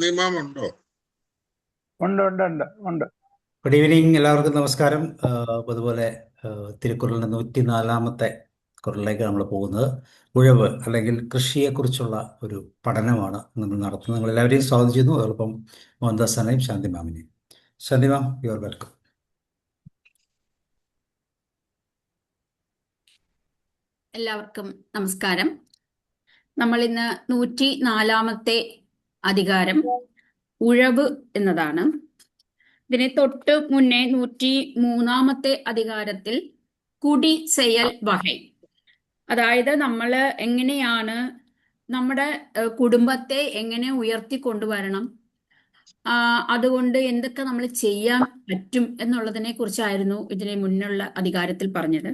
ശാന്തിമാമുണ്ടോ? ഉണ്ട് ഉണ്ട് ഉണ്ട് ഉണ്ട്. ഗുഡ് ഈവനിങ്, എല്ലാവർക്കും നമസ്കാരം. അതുപോലെ തിരുക്കുറളിൻ്റെ 104-ാമത്തെ കുറളിലേക്ക് നമ്മൾ പോകുന്നത് ഉഴവ് അല്ലെങ്കിൽ കൃഷിയെക്കുറിച്ചുള്ള ഒരു പഠനമാണ് നമ്മൾ നടത്തുന്നത്. നിങ്ങൾ എല്ലാവരെയും സ്വാഗതം ചെയ്യുന്നു. അതോടൊപ്പം മോഹൻദാസ് സാറിനെയും ശാന്തി മാമിനെയും. ശാന്തി മാം, യു ആർ വെൽക്കം. എല്ലാവർക്കും നമസ്കാരം. നമ്മൾ ഇന്ന് 104-ാമത്തെ അധികാരം ഉഴവ് എന്നതാണ്. ഇതിനെ തൊട്ട് മുന്നേ 103-ാമത്തെ അധികാരത്തിൽ കുടി செயൽ വകை, അതായത് നമ്മൾ എങ്ങനെയാണ് നമ്മുടെ കുടുംബത്തെ എങ്ങനെ ഉയർത്തിക്കൊണ്ടുവരണം, അതുകൊണ്ട് എന്തൊക്കെ നമ്മൾ ചെയ്യാൻ പറ്റും എന്നുള്ളതിനെ കുറിച്ചായിരുന്നു ഇതിന് മുന്നുള്ള അധികാരത്തിൽ പറഞ്ഞത്.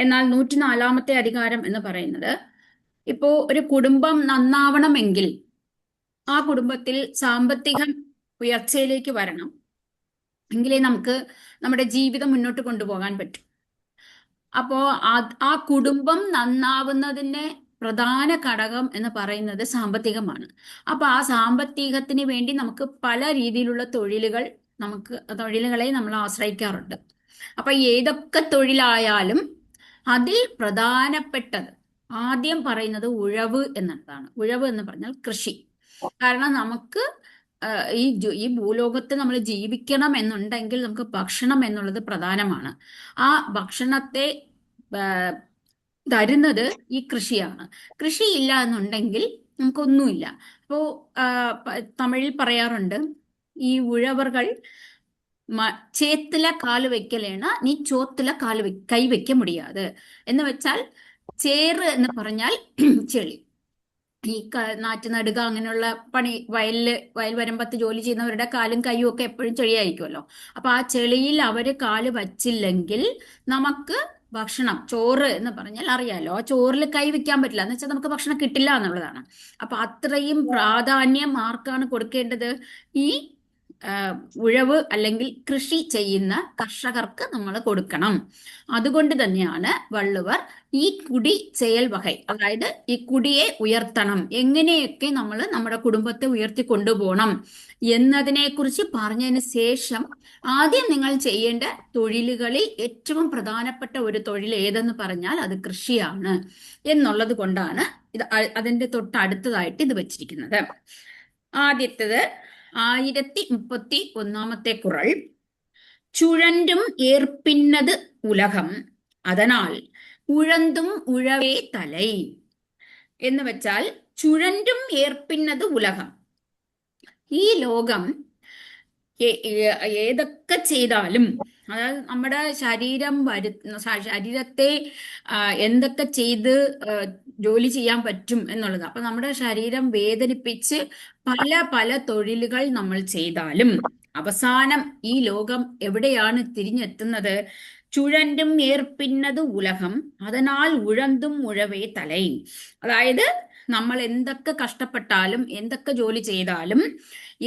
എന്നാൽ 104-ാമത്തെ അധികാരം എന്ന് പറയുന്നത്, ഇപ്പോ ഒരു കുടുംബം നന്നാവണമെങ്കിൽ ആ കുടുംബത്തിൽ സാമ്പത്തിക ഉയർച്ചയിലേക്ക് വരണം, എങ്കിലേ നമുക്ക് നമ്മുടെ ജീവിതം മുന്നോട്ട് കൊണ്ടുപോകാൻ പറ്റും. അപ്പോ ആ കുടുംബം നന്നാവുന്നതിന്റെ പ്രധാന ഘടകം എന്ന് പറയുന്നത് സാമ്പത്തികമാണ്. അപ്പൊ ആ സാമ്പത്തികത്തിന് വേണ്ടി നമുക്ക് പല രീതിയിലുള്ള തൊഴിലുകളെ നമ്മൾ ആശ്രയിക്കാറുണ്ട്. അപ്പൊ ഏതൊക്കെ തൊഴിലായാലും അതിൽ പ്രധാനപ്പെട്ടത് ആദ്യം പറയുന്നത് ഉഴവ് എന്നതാണ്. ഉഴവ് എന്ന് പറഞ്ഞാൽ കൃഷി. കാരണം നമുക്ക് ഈ ഭൂലോകത്ത് നമ്മൾ ജീവിക്കണം എന്നുണ്ടെങ്കിൽ നമുക്ക് ഭക്ഷണം എന്നുള്ളത് പ്രധാനമാണ്. ആ ഭക്ഷണത്തെ തരുന്നത് ഈ കൃഷിയാണ്. കൃഷിയില്ല എന്നുണ്ടെങ്കിൽ നമുക്കൊന്നുമില്ല. അപ്പോ തമിഴിൽ പറയാറുണ്ട്, ഈ ഉഴവർകൾ ചേത്തില കാല് വെക്കലേണ നീ ചോത്തില കൈ വെക്ക മുടിയാത് എന്ന് വെച്ചാൽ, ചേറ് എന്ന് പറഞ്ഞാൽ ചെളി. ഈ നാറ്റ് നടുക അങ്ങനെയുള്ള പണി, വയൽ വരമ്പത്ത് ജോലി ചെയ്യുന്നവരുടെ കാലും കൈയും ഒക്കെ എപ്പോഴും ചെളിയായിരിക്കുമല്ലോ. അപ്പൊ ആ ചെളിയിൽ അവര് കാല് വച്ചില്ലെങ്കിൽ നമുക്ക് ഭക്ഷണം, ചോറ് എന്ന് പറഞ്ഞാൽ അറിയാലോ, ആ ചോറിൽ കൈ വെക്കാൻ പറ്റില്ല എന്ന് വെച്ചാൽ നമുക്ക് ഭക്ഷണം കിട്ടില്ല എന്നുള്ളതാണ്. അപ്പൊ അത്രയും പ്രാധാന്യം ആർക്കാണ് കൊടുക്കേണ്ടത്? ഈ ഉഴവ് അല്ലെങ്കിൽ കൃഷി ചെയ്യുന്ന കർഷകർക്ക് നമ്മൾ കൊടുക്കണം. അതുകൊണ്ട് തന്നെയാണ് വള്ളുവർ ഈ കുടി செயൽ വകை, അതായത് ഈ കുടിയെ ഉയർത്തണം, എങ്ങനെയൊക്കെ നമ്മൾ നമ്മുടെ കുടുംബത്തെ ഉയർത്തി കൊണ്ടുപോകണം എന്നതിനെ കുറിച്ച് പറഞ്ഞതിന് ശേഷം ആദ്യം നിങ്ങൾ ചെയ്യേണ്ട തൊഴിലുകളിൽ ഏറ്റവും പ്രധാനപ്പെട്ട ഒരു തൊഴിൽ ഏതെന്ന് പറഞ്ഞാൽ അത് കൃഷിയാണ് എന്നുള്ളത് കൊണ്ടാണ് അതിന്റെ തൊട്ടടുത്തതായിട്ട് ഇത് വെച്ചിരിക്കുന്നത്. ആദ്യത്തേത് 1031-ാമത്തെ കുറൾ. ചുഴൻറും ഏർപ്പിന്നത് ഉലകം, അതനാൽ ഉഴന്തും ഉഴവേ തലൈ എന്ന് വെച്ചാൽ, ചുഴൻറും ഏർപ്പിന്നത് ഉലകം, ഈ ലോകം ഏതൊക്കെ ചെയ്താലും, അതായത് നമ്മുടെ ശരീരത്തെ എന്തൊക്കെ ചെയ്ത് ജോലി ചെയ്യാൻ പറ്റും എന്നുള്ളത്. അപ്പൊ നമ്മുടെ ശരീരം വേദനിപ്പിച്ച് പല പല തൊഴിലുകൾ നമ്മൾ ചെയ്താലും അവസാനം ഈ ലോകം എവിടെയാണ് തിരിഞ്ഞെത്തുന്നത്? ചുഴൻറും ഏർപ്പിന്നത് ഉലകം, അതിനാൽ ഉഴന്തും ഉഴവേ തലൈ. അതായത് നമ്മൾ എന്തൊക്കെ കഷ്ടപ്പെട്ടാലും എന്തൊക്കെ ജോലി ചെയ്താലും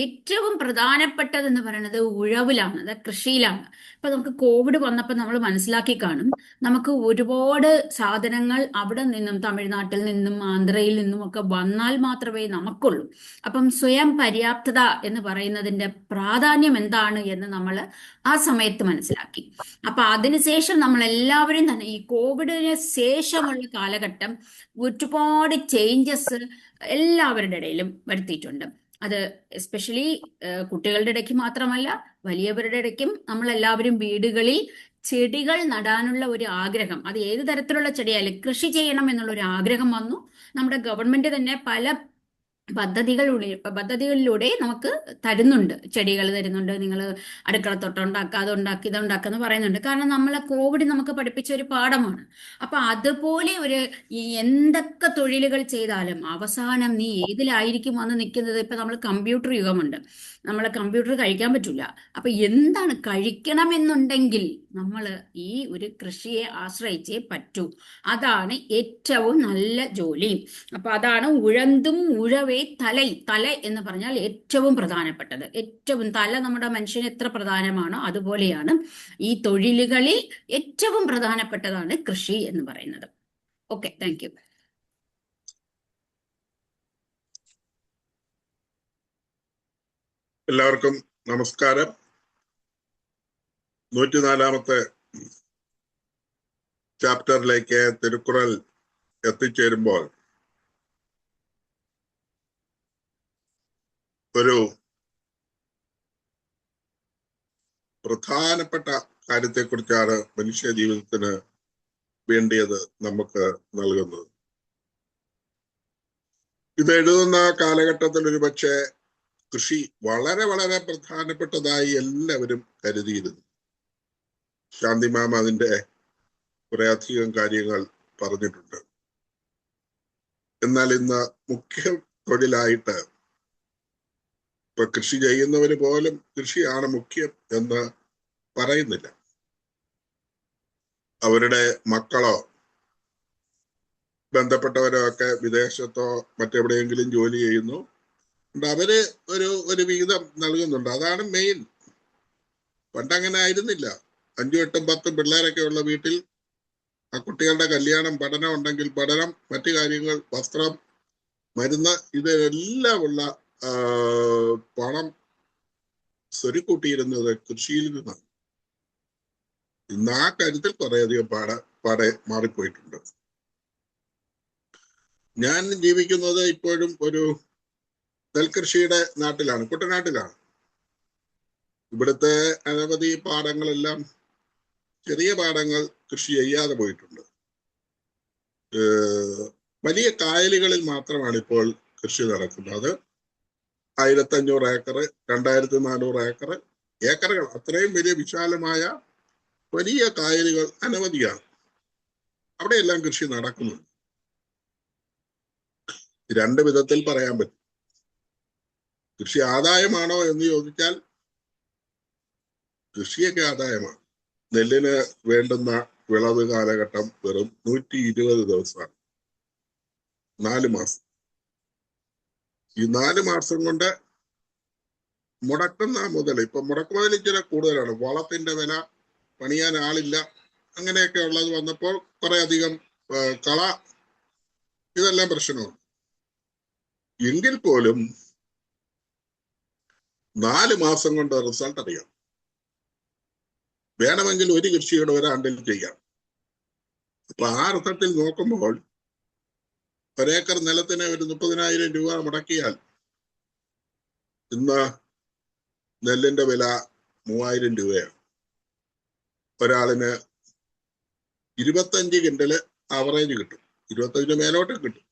ഏറ്റവും പ്രധാനപ്പെട്ടതെന്ന് പറയുന്നത് ഉഴവിലാണ്, അതായത് കൃഷിയിലാണ്. ഇപ്പൊ നമുക്ക് കോവിഡ് വന്നപ്പോൾ നമ്മൾ മനസ്സിലാക്കി കാണും, നമുക്ക് ഒരുപാട് സാധനങ്ങൾ അവിടെ നിന്നും, തമിഴ്നാട്ടിൽ നിന്നും ആന്ധ്രയിൽ നിന്നും ഒക്കെ വന്നാൽ മാത്രമേ നമുക്കുള്ളൂ. അപ്പം സ്വയം പര്യാപ്തത എന്ന് പറയുന്നതിന്റെ പ്രാധാന്യം എന്താണ് എന്ന് നമ്മൾ ആ സമയത്ത് മനസ്സിലാക്കി. അപ്പൊ അതിനുശേഷം നമ്മൾ എല്ലാവരും തന്നെ ഈ കോവിഡിന് ശേഷമുള്ള കാലഘട്ടം ഒരുപാട് ചേഞ്ചസ് എല്ലാവരുടെ ഇടയിലും വരുത്തിയിട്ടുണ്ട്. അത് എസ്പെഷ്യലി കുട്ടികളുടെ ഇടയ്ക്ക് മാത്രമല്ല, വലിയവരുടെ ഇടയ്ക്കും നമ്മളെല്ലാവരും വീടുകളിൽ ചെടികൾ നടാനുള്ള ഒരു ആഗ്രഹം, അത് ഏത് തരത്തിലുള്ള ചെടിയായാലും കൃഷി ചെയ്യണം എന്നുള്ള ഒരു ആഗ്രഹം വന്നു. നമ്മുടെ ഗവൺമെന്റ് തന്നെ പല പദ്ധതികളിലൂടെ നമുക്ക് തരുന്നുണ്ട്, ചെടികൾ തരുന്നുണ്ട്. നിങ്ങൾ അടുക്കളത്തോട്ടം ഉണ്ടാക്കുക, അതുണ്ടാക്കി ഇതുണ്ടാക്കുക എന്ന് പറയുന്നുണ്ട്. കാരണം നമ്മളെ കോവിഡ് നമുക്ക് പഠിപ്പിച്ച ഒരു പാഠമാണ്. അപ്പൊ അതുപോലെ എന്തൊക്കെ തൊഴിലുകൾ ചെയ്താലും അവസാനം നീ ഏതിലായിരിക്കും വന്ന് നിൽക്കുന്നത്? ഇപ്പൊ നമ്മൾ കമ്പ്യൂട്ടർ യുഗമുണ്ട്, നമ്മളെ കമ്പ്യൂട്ടർ കഴിക്കാൻ പറ്റില്ല. അപ്പൊ എന്താണ് കഴിക്കണമെന്നുണ്ടെങ്കിൽ നമ്മൾ ഈ ഒരു കൃഷിയെ ആശ്രയിച്ചേ പറ്റൂ. അതാണ് ഏറ്റവും നല്ല ജോലി. അപ്പൊ അതാണ് ഉഴന്തും ഉഴവേ തല എന്ന് പറഞ്ഞാൽ ഏറ്റവും പ്രധാനപ്പെട്ടത്. ഏറ്റവും തല നമ്മുടെ മനുഷ്യന് എത്ര പ്രധാനമാണോ അതുപോലെയാണ് ഈ തൊഴിലുകളിൽ ഏറ്റവും പ്രധാനപ്പെട്ടതാണ് കൃഷി എന്ന് പറയുന്നത്. Okay, thank U. എല്ലാവർക്കും നമസ്കാരം. 104-ാമത്തെ ചാപ്റ്ററിലേക്ക് തിരുക്കുറൾ എത്തിച്ചേരുമ്പോൾ ഒരു പ്രധാനപ്പെട്ട കാര്യത്തെക്കുറിച്ചാണ് മനുഷ്യ ജീവിതത്തിന് വേണ്ടിയത് നമുക്ക് നൽകുന്നത്. ഇത് എഴുതുന്ന കാലഘട്ടത്തിൽ ഒരു പക്ഷേ കൃഷി വളരെ വളരെ പ്രധാനപ്പെട്ടതായി എല്ലാവരും കരുതിയിരുന്നു. ശാന്തിമാമ അതിൻ്റെ കുറെ അധികം കാര്യങ്ങൾ പറഞ്ഞിട്ടുണ്ട്. എന്നാൽ ഇന്ന് മുഖ്യ തൊഴിലായിട്ട് ഇപ്പൊ കൃഷി ചെയ്യുന്നവര് പോലും കൃഷിയാണ് മുഖ്യം എന്ന് പറയുന്നില്ല. അവരുടെ മക്കളോ ബന്ധപ്പെട്ടവരോ ഒക്കെ വിദേശത്തോ മറ്റെവിടെയെങ്കിലും ജോലി ചെയ്യുന്നു, അവര് ഒരു വിഹിതം നൽകുന്നുണ്ട്. അതാണ് മെയിൻ. പണ്ടങ്ങനെ ആയിരുന്നില്ല. 5, 8, 10 പിള്ളേരൊക്കെ ഉള്ള വീട്ടിൽ ആ കുട്ടികളുടെ കല്യാണം, പഠനം ഉണ്ടെങ്കിൽ പഠനം, മറ്റു കാര്യങ്ങൾ, വസ്ത്രം, മരുന്ന്, ഇതെല്ലാം ഉള്ള പണം സ്വരുക്കൂട്ടിയിരുന്നത് കൃഷിയിൽ നിന്നാണ്. ഇന്ന് ആ കാര്യത്തിൽ കുറേയധികം പാടെ മാറിപ്പോയിട്ടുണ്ട്. ഞാൻ ജീവിക്കുന്നത് ഇപ്പോഴും ഒരു നെൽകൃഷിയുടെ നാട്ടിലാണ്, കുട്ടനാട്ടിലാണ്. ഇവിടുത്തെ അനവധി പാടങ്ങളെല്ലാം ചെറിയ പാടങ്ങൾ കൃഷി ചെയ്യാതെ പോയിട്ടുണ്ട്. വലിയ കായലുകളിൽ മാത്രമാണ് ഇപ്പോൾ കൃഷി നടക്കുന്നത്. 1500 ഏക്കർ, 2400 ഏക്കർ, ഏക്കറുകൾ, അത്രയും വലിയ വിശാലമായ വലിയ കായലുകൾ അനവധിയാണ്. അവിടെയെല്ലാം കൃഷി നടക്കുന്നുണ്ട്. 2 വിധത്തിൽ പറയാൻ പറ്റും. കൃഷി ആദായമാണോ എന്ന് ചോദിച്ചാൽ കൃഷിയൊക്കെ ആദായമാണ്. നെല്ലിന് വേണ്ടുന്ന വിളവ് കാലഘട്ടം വെറും 120 ദിവസമാണ്, 4 മാസം. ഈ 4 മാസം കൊണ്ട് മുടക്കുന്ന മുതൽ, ഇപ്പൊ മുടക്കുമുതൽ ഇച്ചിരി കൂടുതലാണ്. വളത്തിന്റെ വില, പണിയാൻ ആളില്ല, അങ്ങനെയൊക്കെ ഉള്ളത് വന്നപ്പോൾ കുറെ അധികം കള, ഇതെല്ലാം പ്രശ്നമാണ്. എങ്കിൽ പോലും 4 മാസം കൊണ്ട് റിസൾട്ട് അറിയാം. വേണമെങ്കിൽ ഒരു കൃഷിയുടെ ഒരാണ്ടിൽ ചെയ്യാം. അപ്പൊ ആ അർത്ഥത്തിൽ നോക്കുമ്പോൾ ഒരേക്കർ നിലത്തിന് ഒരു 30,000 രൂപ മുടക്കിയാൽ ഇന്ന് നെല്ലിന്റെ വില 3000 രൂപയാണ്. ഒരാളിന് 25 കിൻഡല് ആവറേജ് കിട്ടും, 25 മേലോട്ട് കിട്ടും.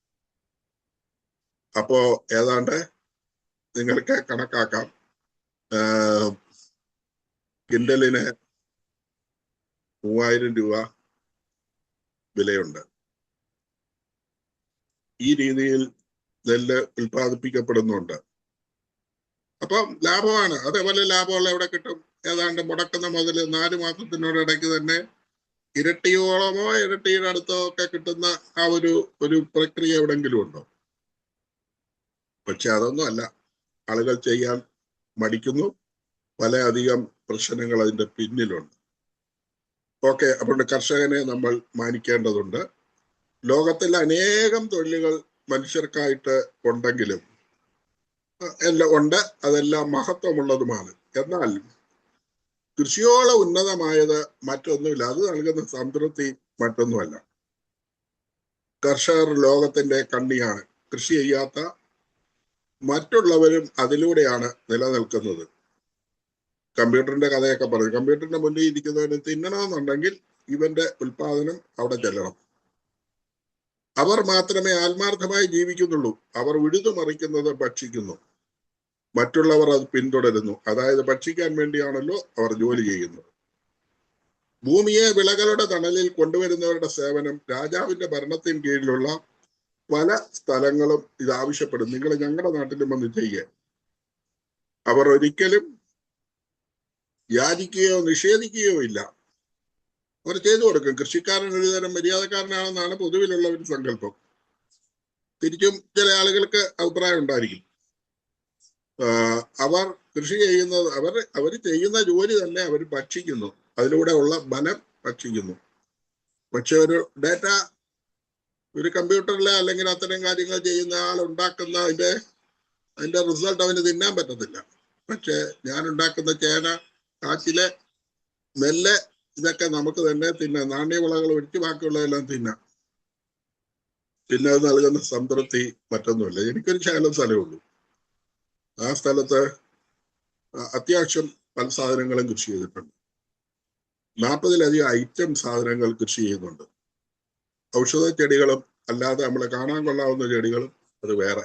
അപ്പോ ഏതാണ്ട് നിങ്ങൾക്ക് കണക്കാക്കാം, കിൻഡലിന് 3000 രൂപ വിലയുണ്ട്. ഈ രീതിയിൽ നെല്ല് ഉൽപ്പാദിപ്പിക്കപ്പെടുന്നുണ്ട്. അപ്പം ലാഭമാണ്. അതേപോലെ ലാഭമുള്ള എവിടെ കിട്ടും? ഏതാണ്ട് മുടക്കുന്ന മുതൽ 4 മാസത്തിനോടിടയ്ക്ക് തന്നെ ഇരട്ടിയോളമോ ഇരട്ടിയുടെ അടുത്തോ ഒക്കെ കിട്ടുന്ന ആ ഒരു പ്രക്രിയ എവിടെങ്കിലും ഉണ്ടോ? പക്ഷെ അതൊന്നും അല്ല. ആളുകൾ ചെയ്യാൻ മടിക്കുന്നു. വളരെയധികം പ്രശ്നങ്ങൾ അതിന്റെ പിന്നിലുണ്ട്. ഓക്കെ, അപ്പോൾ കർഷകനെ നമ്മൾ മാനിക്കേണ്ടതുണ്ട്. ലോകത്തിൽ അനേകം തൊഴിലുകൾ മനുഷ്യർക്കായിട്ട് ഉണ്ടെങ്കിലും എല്ലാം ഉണ്ട്, അതെല്ലാം മഹത്വമുള്ളതുമാണ്. എന്നാൽ കൃഷിയോളം ഉന്നതമായത് മറ്റൊന്നുമില്ല. അത് നൽകുന്ന സംതൃപ്തി മറ്റൊന്നുമല്ല. കർഷകർ ലോകത്തിന്റെ കണ്ണിയാണ്. കൃഷി ചെയ്യാത്ത മറ്റുള്ളവരും അതിലൂടെയാണ് നിലനിൽക്കുന്നത്. കമ്പ്യൂട്ടറിന്റെ കഥയൊക്കെ പറയും. കമ്പ്യൂട്ടറിന്റെ മുന്നിൽ ഇരിക്കുന്നവന് തിന്നണമെന്നുണ്ടെങ്കിൽ ഇവന്റെ ഉൽപാദനം അവിടെ ചെല്ലണം. അവർ മാത്രമേ ആത്മാർത്ഥമായി ജീവിക്കുന്നുള്ളൂ. അവർ ഉഴുതുമറിക്കുന്നത് ഭക്ഷിക്കുന്നു, മറ്റുള്ളവർ അത് പിന്തുടരുന്നു. അതായത് ഭക്ഷിക്കാൻ വേണ്ടിയാണല്ലോ അവർ ജോലി ചെയ്യുന്നത്. ഭൂമിയെ വിളകളുടെ തണലിൽ കൊണ്ടുവരുന്നവരുടെ സേവനം രാജാവിന്റെ ഭരണത്തിന് കീഴിലുള്ള പല സ്ഥലങ്ങളും ഇത് ആവശ്യപ്പെടും. നിങ്ങൾ ഞങ്ങളുടെ നാട്ടിലും വന്ന് ചെയ്യുക. അവർ ഒരിക്കലും യാചിക്കുകയോ നിഷേധിക്കുകയോ ഇല്ല. അവർ ചെയ്തു കൊടുക്കും. കൃഷിക്കാരൻ ഒരു തരം മര്യാദക്കാരനാണെന്നാണ് പൊതുവിലുള്ള ഒരു സങ്കല്പം. തിരിച്ചും ചില ആളുകൾക്ക് അഭിപ്രായം ഉണ്ടായിരിക്കും. അവർ കൃഷി ചെയ്യുന്നത്, അവർ ചെയ്യുന്ന ജോലി തന്നെ അവർ ഭക്ഷിക്കുന്നു, അതിലൂടെ ഉള്ള ബലം ഭക്ഷിക്കുന്നു. പക്ഷെ ഒരു ഡേറ്റ, ഒരു കമ്പ്യൂട്ടറിലെ അല്ലെങ്കിൽ അത്തരം കാര്യങ്ങൾ ചെയ്യുന്ന ആൾ ഉണ്ടാക്കുന്ന അതിന്റെ റിസൾട്ട് അവന് തിന്നാൻ പറ്റത്തില്ല. പക്ഷെ ഞാൻ ഉണ്ടാക്കുന്ന ചേന, കാച്ചില്, നെല്ല് ഇതൊക്കെ നമുക്ക് തന്നെ തിന്നാം. നാണ്യവിളകൾ ഒഴിച്ച് ബാക്കിയുള്ളതെല്ലാം തിന്നാം. പിന്നെ അത് നൽകുന്ന സംതൃപ്തി മറ്റൊന്നുമില്ല. എനിക്കൊരു ശകലം സ്ഥലമേ ഉള്ളൂ. ആ സ്ഥലത്ത് അത്യാവശ്യം പല സാധനങ്ങളും കൃഷി ചെയ്തിട്ടുണ്ട്. 40-ലധികം ഐറ്റം സാധനങ്ങൾ കൃഷി ചെയ്യുന്നുണ്ട്. ഔഷധ ചെടികളും അല്ലാതെ നമ്മളെ കാണാൻ കൊള്ളാവുന്ന ചെടികളും അത് വേറെ.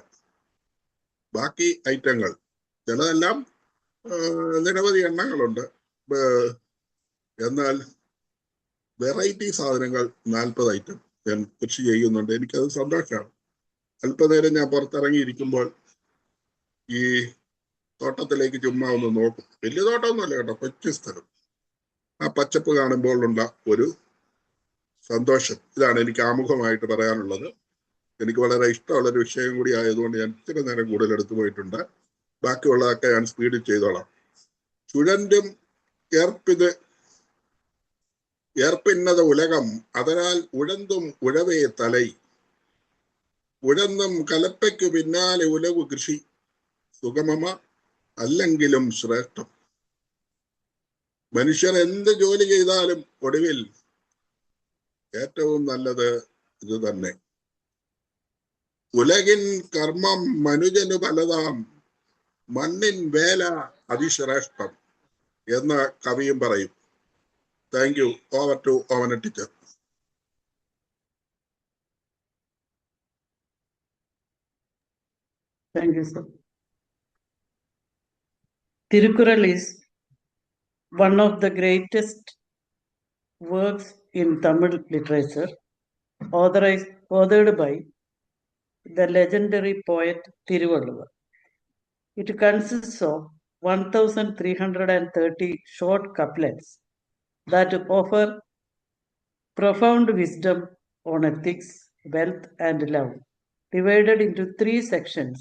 ബാക്കി ഐറ്റങ്ങൾ ചിലതെല്ലാം നിരവധി എണ്ണങ്ങളുണ്ട്. എന്നാൽ വെറൈറ്റി സാധനങ്ങൾ 40 ഐറ്റം ഞാൻ കൃഷി ചെയ്യുന്നുണ്ട്. എനിക്കത് സന്തോഷമാണ്. അല്പനേരം ഞാൻ പുറത്തിറങ്ങിയിരിക്കുമ്പോൾ ഈ തോട്ടത്തിലേക്ക് ചുമ്മാ ഒന്ന് നോക്കും. വലിയ തോട്ടമൊന്നുമല്ല കേട്ടോ, കൊച്ചു സ്ഥലം. ആ പച്ചപ്പ് കാണുമ്പോഴുള്ള ഒരു സന്തോഷം, ഇതാണ് എനിക്ക് ആമുഖമായിട്ട് പറയാനുള്ളത്. എനിക്ക് വളരെ ഇഷ്ടമുള്ളൊരു വിഷയം കൂടി ആയതുകൊണ്ട് ഞാൻ ഇത്തിരി നേരം കൂടുതൽ എടുത്തു പോയിട്ടുണ്ട്. ബാക്കിയുള്ളതൊക്കെ ഞാൻ സ്പീഡിൽ ചെയ്തോളാം. ചുഴന്റും ഏർപ്പിന്നത് ഉലകം, അതിനാൽ ഉഴന്തും ഉഴവേ തലൈ. ഉഴന്നും കലപ്പയ്ക്കു പിന്നാലെ ഉലകു കൃഷി, സുഗമമ അല്ലെങ്കിലും ശ്രേഷ്ഠം. മനുഷ്യർ എന്ത് ജോലി ചെയ്താലും ഒടുവിൽ ഏറ്റവും നല്ലത് ഇത് തന്നെ. ഉലകിൻ കർമ്മം മനുജനു പലതാം, മണ്ണിൻ വേല അതിശ്രേഷ്ഠം എന്ന് കവിയും പറയും. Thank you. ഓവർ ടു ഓവന teacher. Thank you, sir. Tirukkural is one of the greatest works in Tamil literature, authored by the legendary poet Thiruvalluvar. It consists of 1,330 short couplets that offer profound wisdom on ethics, wealth, and love. Divided into 3 sections,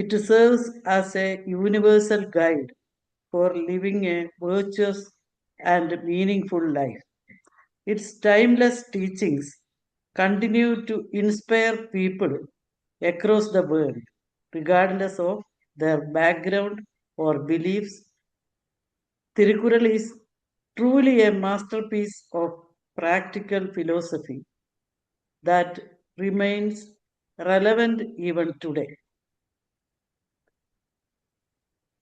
it serves as a universal guide for living a virtuous and meaningful life. Its timeless teachings continue to inspire people across the world, regardless of their background or beliefs. Tirukkural is truly a masterpiece of practical philosophy that remains relevant even today.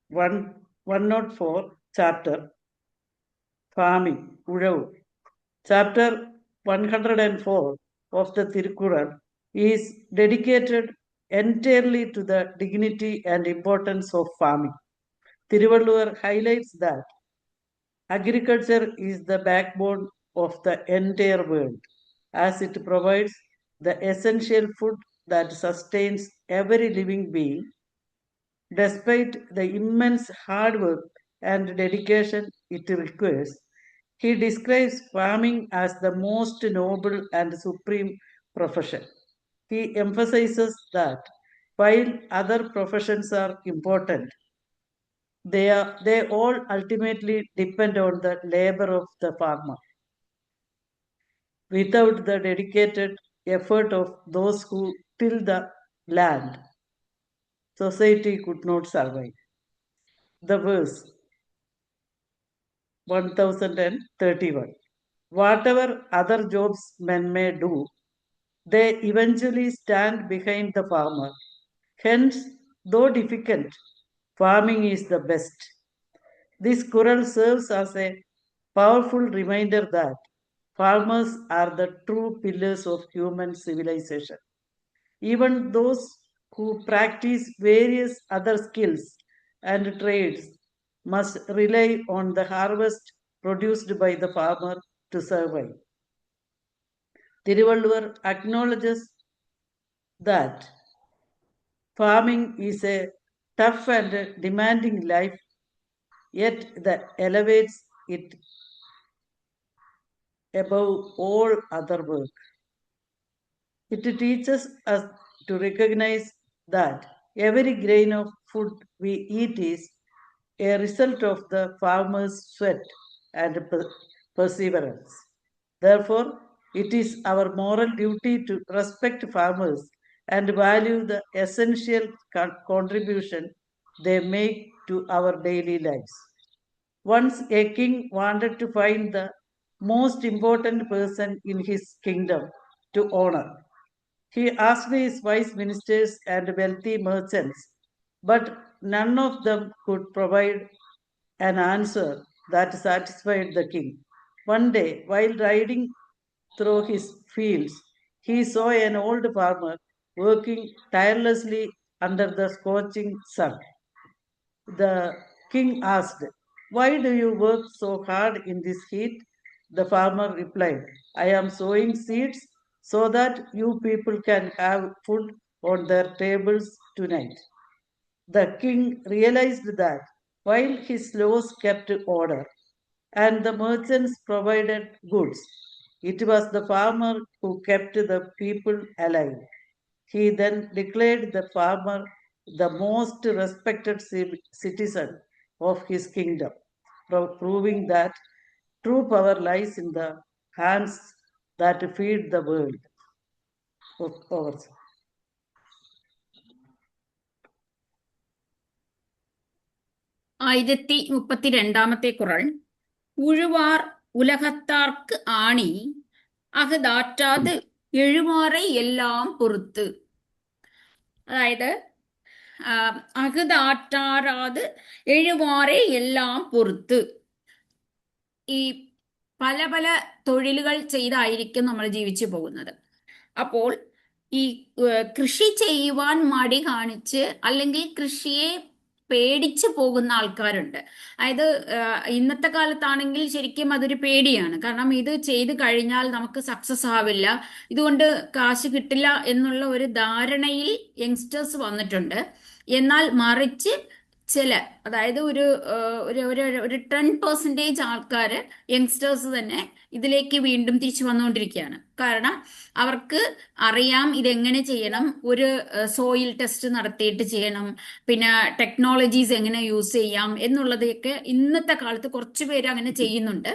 104 chapter Farming, Ulavu. Chapter 104 of the Tirukkural is dedicated entirely to the dignity and importance of farming. Thiruvalluvar highlights that agriculture is the backbone of the entire world, as it provides the essential food that sustains every living being. Despite the immense hard work and dedication it requires, he describes farming as the most noble and supreme profession. He emphasizes that while other professions are important, they all ultimately depend on the labor of the farmer. Without the dedicated effort of those who till the land, society could not survive. The verse 1031. Whatever other jobs men may do, they eventually stand behind the farmer. Hence, though difficult, farming is the best. This Quran serves as a powerful reminder that farmers are the true pillars of human civilization. Even those who practice various other skills and trades must rely on the harvest produced by the farmer to survive. Thiruvalluvar acknowledges that farming is a tough and demanding life, yet that elevates it above all other work. It teaches us to recognize that every grain of food we eat is a result of the farmer's sweat and perseverance. Therefore, it is our moral duty to respect farmers and value the essential contribution they make to our daily lives. Once a king wanted to find the most important person in his kingdom to honor. He asked his wise ministers and wealthy merchants, but none of them could provide an answer that satisfied the king. One day, while riding through his fields, he saw an old farmer working tirelessly under the scorching sun. The king asked, "Why do you work so hard in this heat?" The farmer replied, "I am sowing seeds so that you people can have food on their tables tonight." The king realized that while his laws kept order and the merchants provided goods, it was the farmer who kept the people alive. He then declared the farmer the most respected citizen of his kingdom, proving that true power lies in the hands that feed the world. Over. 1032 குறள். உழுவார் உலகத்தார்க்கு ஆணி அகதாற்றாது எழுவாரை எல்லாம் பொறுத்து. അതായത് അകതാറ്റാറാത് എഴുവാരെ എല്ലാം പൊറുത്ത്. ഈ പല പല തൊഴിലുകൾ ചെയ്തായിരിക്കും നമ്മൾ ജീവിച്ചു പോകുന്നത്. അപ്പോൾ ഈ കൃഷി ചെയ്യുവാൻ മടി കാണിച്ച് അല്ലെങ്കിൽ കൃഷിയെ പേടിച്ചു പോകുന്ന ആൾക്കാരുണ്ട്. അതായത് ഇന്നത്തെ കാലത്താണെങ്കിൽ ശരിക്കും അതൊരു പേടിയാണ്. കാരണം ഇത് ചെയ്ത് കഴിഞ്ഞാൽ നമുക്ക് സക്സസ് ആവില്ല, ഇതുകൊണ്ട് കാശ് കിട്ടില്ല എന്നുള്ള ഒരു ധാരണയിൽ യങ്സ്റ്റേഴ്സ് വന്നിട്ടുണ്ട്. എന്നാൽ മറിച്ച് ചില, അതായത് ഒരു 10% ആൾക്കാർ യങ്സ്റ്റേഴ്സ് തന്നെ ഇതിലേക്ക് വീണ്ടും തിരിച്ചു വന്നുകൊണ്ടിരിക്കുകയാണ്. കാരണം അവർക്ക് അറിയാം ഇതെങ്ങനെ ചെയ്യണം, ഒരു സോയിൽ ടെസ്റ്റ് നടത്തിയിട്ട് ചെയ്യണം, പിന്നെ ടെക്നോളജീസ് എങ്ങനെ യൂസ് ചെയ്യാം എന്നുള്ളതൊക്കെ ഇന്നത്തെ കാലത്ത് കുറച്ച് പേര് അങ്ങനെ ചെയ്യുന്നുണ്ട്.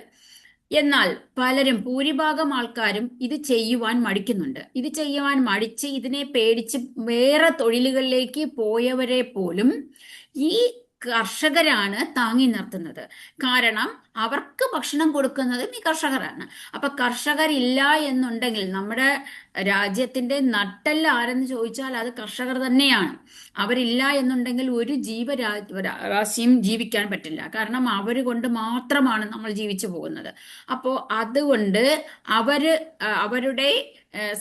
എന്നാൽ പലരും, ഭൂരിഭാഗം ആൾക്കാരും ഇത് ചെയ്യുവാൻ മടിക്കുന്നുണ്ട്. ഇത് ചെയ്യുവാൻ മടിച്ച് ഇതിനെ പേടിച്ച് വേറെ തൊഴിലുകളിലേക്ക് പോയവരെ പോലും ഈ കർഷകരാണ് താങ്ങി നിർത്തുന്നത്. കാരണം അവർക്ക് ഭക്ഷണം കൊടുക്കുന്നതും ഈ കർഷകരാണ്. അപ്പൊ കർഷകരില്ല എന്നുണ്ടെങ്കിൽ നമ്മുടെ രാജ്യത്തിന്റെ നട്ടെല്ല ആരെന്ന് ചോദിച്ചാൽ അത് കർഷകർ തന്നെയാണ്. അവരില്ല എന്നുണ്ടെങ്കിൽ ഒരു ജീവരാശിയും ജീവിക്കാൻ പറ്റില്ല. കാരണം അവർ കൊണ്ട് മാത്രമാണ് നമ്മൾ ജീവിച്ചു പോകുന്നത്. അപ്പോൾ അതുകൊണ്ട് അവരുടെ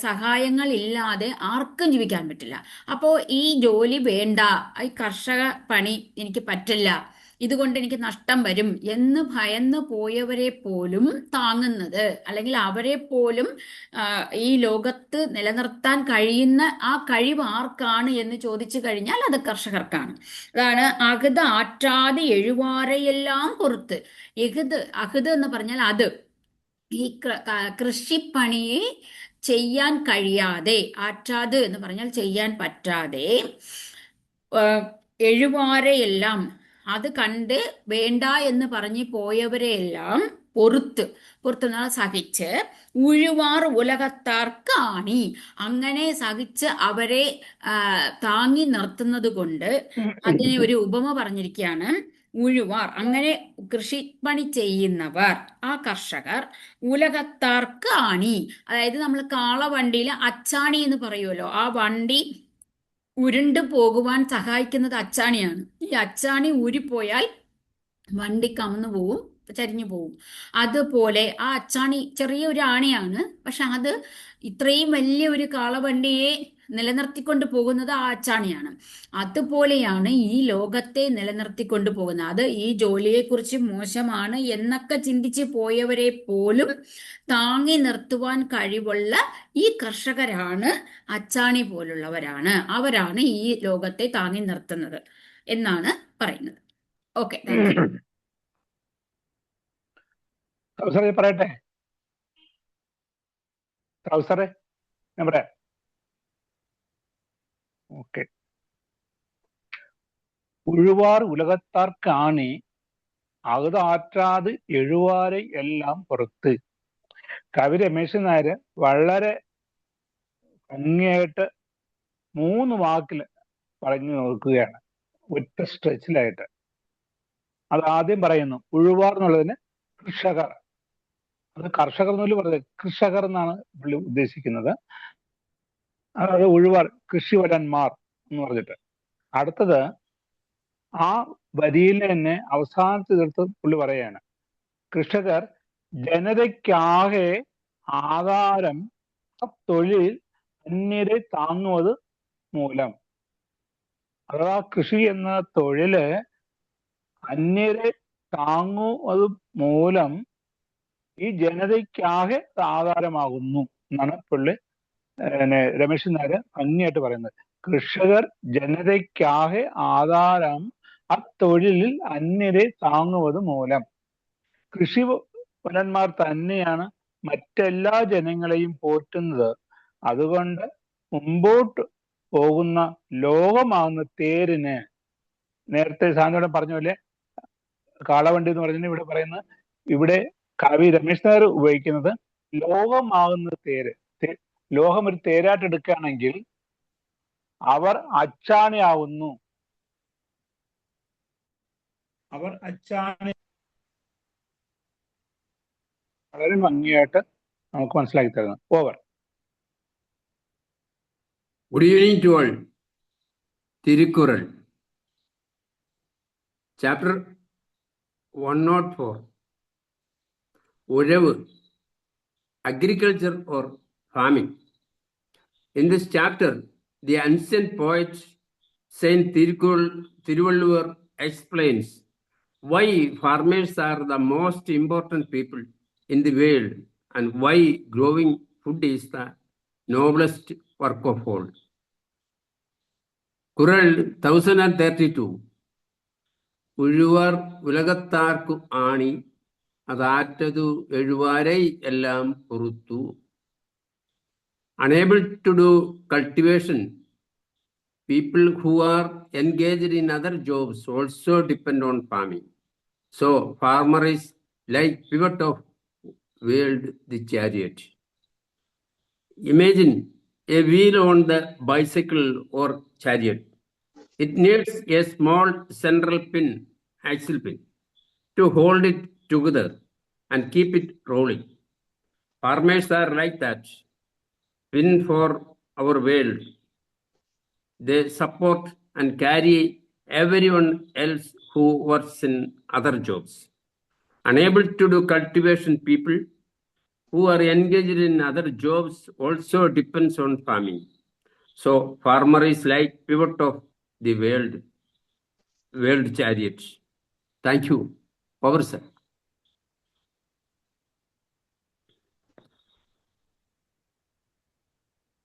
സഹായങ്ങൾ ഇല്ലാതെ ആർക്കും ജീവിക്കാൻ പറ്റില്ല. അപ്പോൾ ഈ ജോലി വേണ്ട, ഈ കർഷക പണി എനിക്ക് പറ്റില്ല, ഇതുകൊണ്ട് എനിക്ക് നഷ്ടം വരും എന്ന് ഭയന്ന് പോയവരെ പോലും താങ്ങുന്നത്, അല്ലെങ്കിൽ അവരെ പോലും ഈ ലോകത്ത് നിലനിർത്താൻ കഴിയുന്ന ആ കഴിവ് ആർക്കാണ് എന്ന് ചോദിച്ചു കഴിഞ്ഞാൽ അത് കർഷകർക്കാണ്. അതാണ് അകത് ആറ്റാതെ എഴുവാറയെല്ലാം പുറത്ത്. അകത് എന്ന് പറഞ്ഞാൽ അത്, ഈ കൃഷിപ്പണിയെ ചെയ്യാൻ കഴിയാതെ, ആറ്റാത് എന്ന് പറഞ്ഞാൽ ചെയ്യാൻ പറ്റാതെ, എഴുവാരെയെല്ലാം അത് കണ്ട് വേണ്ട എന്ന് പറഞ്ഞ് പോയവരെയെല്ലാം പൊറുത്ത് സഹിച്ച്, ഉഴുവാർ ഉലകത്താർക്ക് ആണി, അങ്ങനെ സഹിച്ച് അവരെ താങ്ങി നിർത്തുന്നത് കൊണ്ട് അതിനെ ഒരു ഉപമ പറഞ്ഞിരിക്കുകയാണ്. ഉഴുവാർ, അങ്ങനെ കൃഷിപ്പണി ചെയ്യുന്നവർ, ആ കർഷകർ, ഉലകത്താർക്ക് ആണി, അതായത് നമ്മൾ കാളവണ്ടിയിൽ അച്ചാണി എന്ന് പറയുമല്ലോ, ആ വണ്ടി ഉരുണ്ടു പോകുവാൻ സഹായിക്കുന്നത് അച്ചാണിയാണ്. ഈ അച്ചാണി ഊരിപ്പോയാൽ വണ്ടി കമന്നു പോവും, ചരിഞ്ഞു പോവും. അതുപോലെ ആ അച്ചാണി ചെറിയൊരു ആണിയാണ്, പക്ഷെ അത് ഇത്രയും വലിയ ഒരു കാളവണ്ടിയെ നിലനിർത്തിക്കൊണ്ട് പോകുന്നത് ആ അച്ചാണിയാണ്. അതുപോലെയാണ് ഈ ലോകത്തെ നിലനിർത്തിക്കൊണ്ട് പോകുന്നത്. അത് ഈ ജോലിയെക്കുറിച്ച് മോശമാണ് എന്നൊക്കെ ചിന്തിച്ച് പോയവരെ പോലും താങ്ങി നിർത്തുവാൻ കഴിവുള്ള ഈ കർഷകരാണ്, അച്ചാണി പോലുള്ളവരാണ്, അവരാണ് ഈ ലോകത്തെ താങ്ങി നിർത്തുന്നത് എന്നാണ് പറയുന്നത്. Okay, thank U. ട്രൗസറെ പറയട്ടെ? ട്രൗസറെ ഞാൻ പറയാം. ഓക്കെ. ഉഴുവാർ ഉലകത്താർക്ക് ആണി അകതാറ്റാത് എഴുവാരെ എല്ലാം പുറത്ത്. കവി രമേശൻ നായർ വളരെ ഭംഗിയായിട്ട് 3 വാക്കിൽ പറഞ്ഞു നോക്കുകയാണ്, ഒറ്റ സ്ട്രെച്ചിലായിട്ട്. അത് ആദ്യം പറയുന്നു. ഉഴുവാർ എന്നുള്ളതിന് കൃഷകർ, അത് കർഷകർ എന്നല്ല പറഞ്ഞത്, കൃഷകർ എന്നാണ് പുള്ളി ഉദ്ദേശിക്കുന്നത്. അതായത് ഉഴുവാർ, കൃഷിവരന്മാർ എന്ന് പറഞ്ഞിട്ട്. അടുത്തത് ആ വരിയിൽ തന്നെ അവസാനത്തെ തീർത്ത് പുള്ളി പറയാണ്, കൃഷകർ ജനതയ്ക്കാകെ ആധാരം, തൊഴിൽ അന്യരെ താങ്ങുന്നത് മൂലം. അഥവാ കൃഷി എന്ന തൊഴില് അന്യരെ താങ്ങുന്നത് മൂലം ഈ ജനതയ്ക്കാകെ ആധാരമാകുന്നു എന്നാണ് പുള്ളി രമേശൻ നായർ ഭംഗിയായിട്ട് പറയുന്നത്. കൃഷകർ ജനതയ്ക്കാകെ ആധാരം, അത്തൊഴിലിൽ അന്യരെ താങ്ങുவது മൂലം. കൃഷിവരന്മാർ തന്നെയാണ് മറ്റെല്ലാ ജനങ്ങളെയും പോറ്റുന്നത്. അതുകൊണ്ട് മുമ്പോട്ട് പോകുന്ന ലോകമാകുന്ന തേരിന്, നേരത്തെ സാറിനോട് പറഞ്ഞ പോലെ കാളവണ്ടി എന്ന് പറഞ്ഞാൽ ഇവിടെ പറയുന്നത്, ഇവിടെ കവി രമേശ് നായർ ഉപയോഗിക്കുന്നത് ലോകമാകുന്ന തേര്. ലോകം ഒരു തേരായിട്ട് എടുക്കുകയാണെങ്കിൽ അവർ അച്ചാണിയാവുന്നു, അവർ അച്ചാണി. വളരെ ഭംഗിയായിട്ട് നമുക്ക് മനസ്സിലാക്കി തരുന്നു. Over. Good evening to all. Tirukkural, chapter 104, Uravu, agriculture or farming. In this chapter, the ancient poet Saint Tiruvalluvar explains why farmers are the most important people in the world and why growing food is the noblest work of all. Kural 1032. ഉഴുവാർ ഉലകത്താർക്കു ആണി, അതാറ്റതു എഴുവാരൈ എല്ലാം പൊറുത്തു. Unable to do cultivation, people who are engaged in other jobs also depend on farming. So farmer is like pivot of world, the chariot. Imagine a wheel on the bicycle or chariot. It needs a small central pin, axle pin, to hold it together and keep it rolling. Farmers are like that, pin for our world. They support and carry everyone else who works in other jobs. Unable to do cultivation, people who are engaged in other jobs also depends on farming. So farmer is like pivot of the world chariot. Thank you. Over, sir.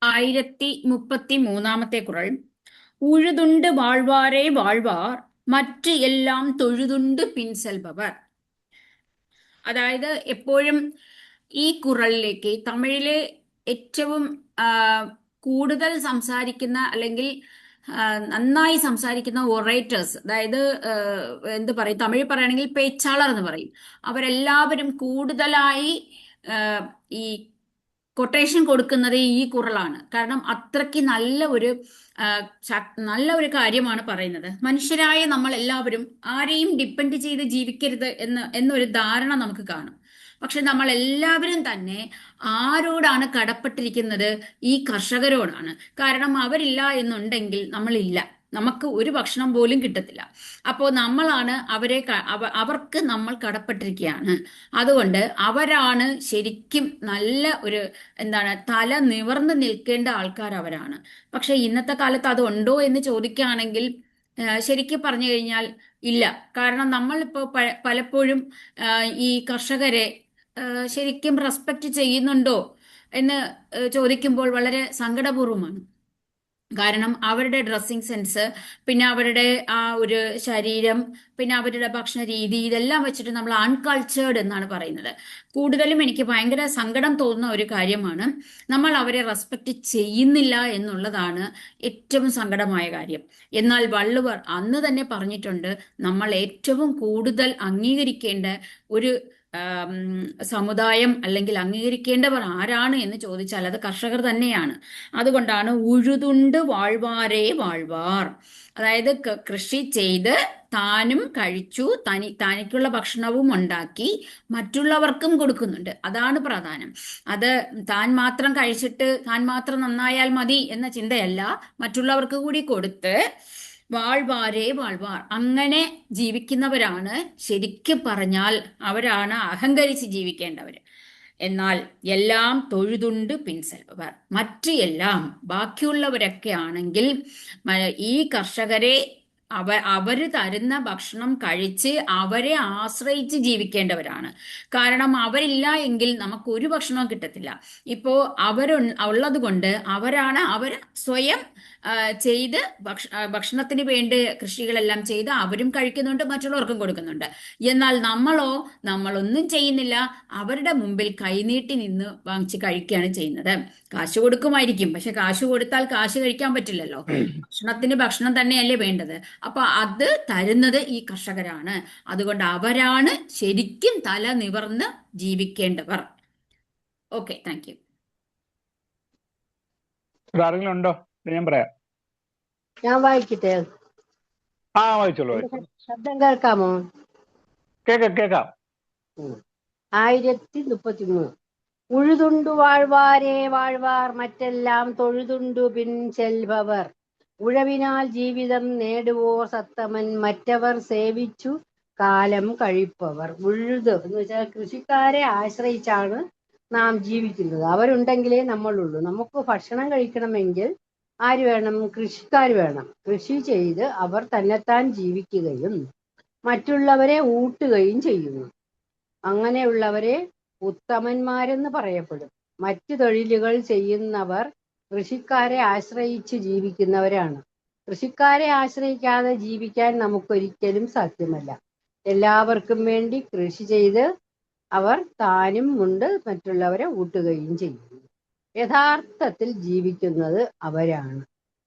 ആയിരത്തി 33 കുറൾ. ഉഴുതുണ്ട് വാഴ്വാരേ വാഴ്വാർ, മറ്റ് എല്ലാം തൊഴുതുണ്ട് പിൻസെൽബവർ. അതായത് എപ്പോഴും ഈ കുറളിലേക്ക് തമിഴിലെ ഏറ്റവും കൂടുതൽ സംസാരിക്കുന്ന അല്ലെങ്കിൽ നന്നായി സംസാരിക്കുന്ന ഒറേറ്റേഴ്സ്, അതായത് എന്ത് പറയും, തമിഴ് പറയുകയാണെങ്കിൽ പേച്ചാളർ എന്ന് പറയും, അവരെല്ലാവരും കൂടുതലായി ഈ കൊട്ടേഷൻ കൊടുക്കുന്നത് ഈ കുറളാണ്. കാരണം അത്രയ്ക്ക് നല്ല ഒരു കാര്യമാണ് പറയുന്നത്. മനുഷ്യരായ നമ്മൾ എല്ലാവരും ആരെയും ഡിപ്പെൻഡ് ചെയ്ത് ജീവിക്കരുത് എന്നൊരു ധാരണ നമുക്ക് കാണും. പക്ഷെ നമ്മൾ എല്ലാവരും തന്നെ ആരോടാണ് കടപ്പെട്ടിരിക്കുന്നത്? ഈ കർഷകരോടാണ്. കാരണം അവരില്ല എന്നുണ്ടെങ്കിൽ നമ്മളില്ല, നമുക്ക് ഒരു ഭക്ഷണം പോലും കിട്ടത്തില്ല. അപ്പോൾ നമ്മളാണ് അവർക്ക് നമ്മൾ കടപ്പെട്ടിരിക്കുകയാണ്. അതുകൊണ്ട് അവരാണ് ശരിക്കും നല്ല ഒരു തല നിവർന്ന് നിൽക്കേണ്ട ആൾക്കാർ അവരാണ്. പക്ഷെ ഇന്നത്തെ കാലത്ത് അതുണ്ടോ എന്ന് ചോദിക്കുകയാണെങ്കിൽ ശരിക്കും പറഞ്ഞു കഴിഞ്ഞാൽ ഇല്ല. കാരണം നമ്മളിപ്പോൾ പലപ്പോഴും ഈ കർഷകരെ ശരിക്കും റെസ്പെക്റ്റ് ചെയ്യുന്നുണ്ടോ എന്ന് ചോദിക്കുമ്പോൾ വളരെ സങ്കടപൂർവമാണ്. കാരണം അവരുടെ ഡ്രസ്സിങ് സെൻസ്, പിന്നെ അവരുടെ ആ ഒരു ശരീരം, പിന്നെ അവരുടെ ഭക്ഷണ രീതി, ഇതെല്ലാം വെച്ചിട്ട് നമ്മൾ അൺകൾച്ചേർഡ് എന്നാണ് പറയുന്നത്. കൂടുതലും എനിക്ക് ഭയങ്കര സങ്കടം തോന്നുന്ന ഒരു കാര്യമാണ്, നമ്മൾ അവരെ റെസ്പെക്റ്റ് ചെയ്യുന്നില്ല എന്നുള്ളതാണ് ഏറ്റവും സങ്കടമായ കാര്യം. എന്നാൽ വള്ളുവർ അന്ന് തന്നെ പറഞ്ഞിട്ടുണ്ട്, നമ്മൾ ഏറ്റവും കൂടുതൽ അംഗീകരിക്കേണ്ട ഒരു സമുദായം അല്ലെങ്കിൽ അംഗീകരിക്കേണ്ടവർ ആരാണ് എന്ന് ചോദിച്ചാൽ അത് കർഷകർ തന്നെയാണ്. അതുകൊണ്ടാണ് ഉഴുതുണ്ട് വാഴ്വാരേ വാഴ്വാർ. അതായത് കൃഷി ചെയ്ത് താനും കഴിച്ചു, തനിക്കുള്ള ഭക്ഷണവും ഉണ്ടാക്കി മറ്റുള്ളവർക്കും കൊടുക്കുന്നുണ്ട്. അതാണ് പ്രധാനം. അത് താൻ മാത്രം കഴിച്ചിട്ട് താൻ മാത്രം നന്നായാൽ മതി എന്ന ചിന്തയല്ല, മറ്റുള്ളവർക്ക് കൂടി കൊടുത്ത് വാഴ്വാരേ വാഴ്വാർ. അങ്ങനെ ജീവിക്കുന്നവരാണ് ശരിക്കും പറഞ്ഞാൽ അവരാണ് അഹങ്കരിച്ച് ജീവിക്കേണ്ടവർ. എന്നാൽ എല്ലാം തൊഴുതുണ്ട് പിൻസെൽവർ. മറ്റ് എല്ലാം ബാക്കിയുള്ളവരൊക്കെ ആണെങ്കിൽ ഈ കർഷകരെ അവര് തരുന്ന ഭക്ഷണം കഴിച്ച് അവരെ ആശ്രയിച്ച് ജീവിക്കേണ്ടവരാണ്. കാരണം അവരില്ല എങ്കിൽ നമുക്ക് ഒരു ഭക്ഷണവും കിട്ടത്തില്ല. ഇപ്പോ ഉള്ളത് കൊണ്ട് അവർ സ്വയം ചെയ്ത് ഭക്ഷണത്തിന് വേണ്ടി കൃഷികളെല്ലാം ചെയ്ത് അവരും കഴിക്കുന്നുണ്ട്, മറ്റുള്ളവർക്കും കൊടുക്കുന്നുണ്ട്. എന്നാൽ നമ്മളൊന്നും ചെയ്യുന്നില്ല, അവരുടെ മുമ്പിൽ കൈനീട്ടി നിന്ന് വാങ്ങിച്ച് കഴിക്കുകയാണ് ചെയ്യുന്നത്. കാശ് കൊടുക്കുമായിരിക്കും, പക്ഷെ കാശ് കൊടുത്താൽ കാശ് കഴിക്കാൻ പറ്റില്ലല്ലോ. ഭക്ഷണത്തിന് ഭക്ഷണം തന്നെയല്ലേ വേണ്ടത്. അപ്പൊ അത് തരുന്നത് ഈ കർഷകരാണ്. അതുകൊണ്ട് അവരാണ് ശരിക്കും തല നിവർന്ന് ജീവിക്കേണ്ടവർ. Okay, thank U. ആരെങ്കിലും ഉണ്ടോ? ഞാൻ പറയാം. ഞാൻ വായിക്കട്ടെ? വായിച്ചോളൂ. ശബ്ദം കേൾക്കാമോ? കേക്കാം. 1033. ഉഴുതുണ്ടു വാഴ്വാരേ വാഴ്വാർ, മറ്റെല്ലാം തൊഴുതുണ്ടു പിൻ ചെൽഭവർ. ഉഴവിനാൽ ജീവിതം നേടുവോർ സത്തമൻ, മറ്റവർ സേവിച്ചു കാലം കഴിപ്പവർ. ഉഴുത് എന്ന് വെച്ചാൽ കൃഷിക്കാരെ ആശ്രയിച്ചാണ് നാം ജീവിക്കുന്നത്. അവരുണ്ടെങ്കിലേ നമ്മളുള്ളൂ. നമുക്ക് ഭക്ഷണം കഴിക്കണമെങ്കിൽ ആര് വേണം? കൃഷിക്കാർ വേണം. കൃഷി ചെയ്ത് അവർ തന്നെത്താൻ ജീവിക്കുകയും മറ്റുള്ളവരെ ഊട്ടുകയും ചെയ്യുന്നു. അങ്ങനെയുള്ളവരെ ഉത്തമന്മാരെന്ന് പറയപ്പെടും. മറ്റു തൊഴിലുകൾ ചെയ്യുന്നവർ കൃഷിക്കാരെ ആശ്രയിച്ച് ജീവിക്കുന്നവരാണ്. കൃഷിക്കാരെ ആശ്രയിക്കാതെ ജീവിക്കാൻ നമുക്കൊരിക്കലും സാധ്യമല്ല. എല്ലാവർക്കും വേണ്ടി കൃഷി ചെയ്ത് അവർ താനും ഉണ്ട് മറ്റുള്ളവരെ ഊട്ടുകയും ചെയ്യുന്നു. യഥാർത്ഥത്തിൽ ജീവിക്കുന്നത് അവരാണ്.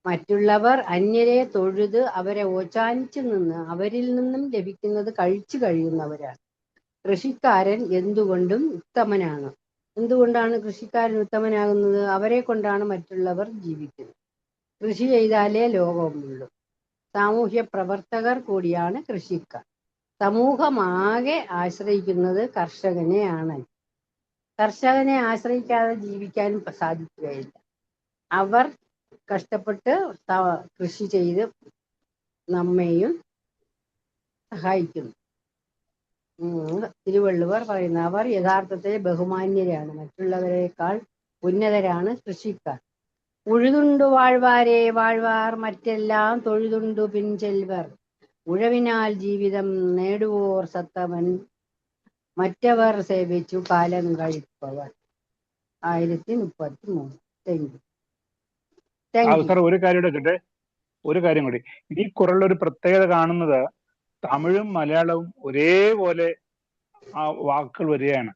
മറ്റുള്ളവർ അന്യരെ തൊഴുത് അവരെ ഓച്ചാനിച്ചു നിന്ന് അവരിൽ നിന്നും ലഭിക്കുന്നത് കഴിച്ചു കഴിയുന്നവരാണ്. കൃഷിക്കാരൻ എന്തുകൊണ്ടും ഉത്തമനാണ്. എന്തുകൊണ്ടാണ് കൃഷിക്കാരൻ ഉത്തമനാകുന്നത്? അവരെ കൊണ്ടാണ് മറ്റുള്ളവർ ജീവിക്കുന്നത്. കൃഷി ചെയ്താലേ ലോകമുള്ളൂ. സാമൂഹ്യ പ്രവർത്തകർ കൂടിയാണ് കൃഷിക്കാർ. സമൂഹമാകെ ആശ്രയിക്കുന്നത് കർഷകനെയാണ്. കർഷകനെ ആശ്രയിക്കാതെ ജീവിക്കാൻ സാധിക്കുകയില്ല. അവർ കഷ്ടപ്പെട്ട് കൃഷി ചെയ്ത് നമ്മെയും സഹായിക്കുന്നു. തിരുവള്ളുവർ പറയുന്നു, അവർ യഥാർത്ഥത്തിൽ ബഹുമാന്യരാണ്. മറ്റുള്ളവരെക്കാൾ ഉന്നതരാണ് കൃഷിക്കാർ. ഉഴുതുണ്ടു വാഴ്വാരേ വാഴ്വാർ, മറ്റെല്ലാം തൊഴുതുണ്ടു പിൻചെൽവർ. ഉഴവിനാൽ ജീവിതം നേടുവോർ സത്തമൻ, മറ്റവർ സേവിച്ചു കാലം കഴിപ്പവർ. 1033. സാർ, ഒരു കാര്യം കൂടി. ഈ കുറളിലൊരു പ്രത്യേകത കാണുന്നത് തമിഴും മലയാളവും ഒരേപോലെ ആ വാക്കുകൾ വരികയാണ്.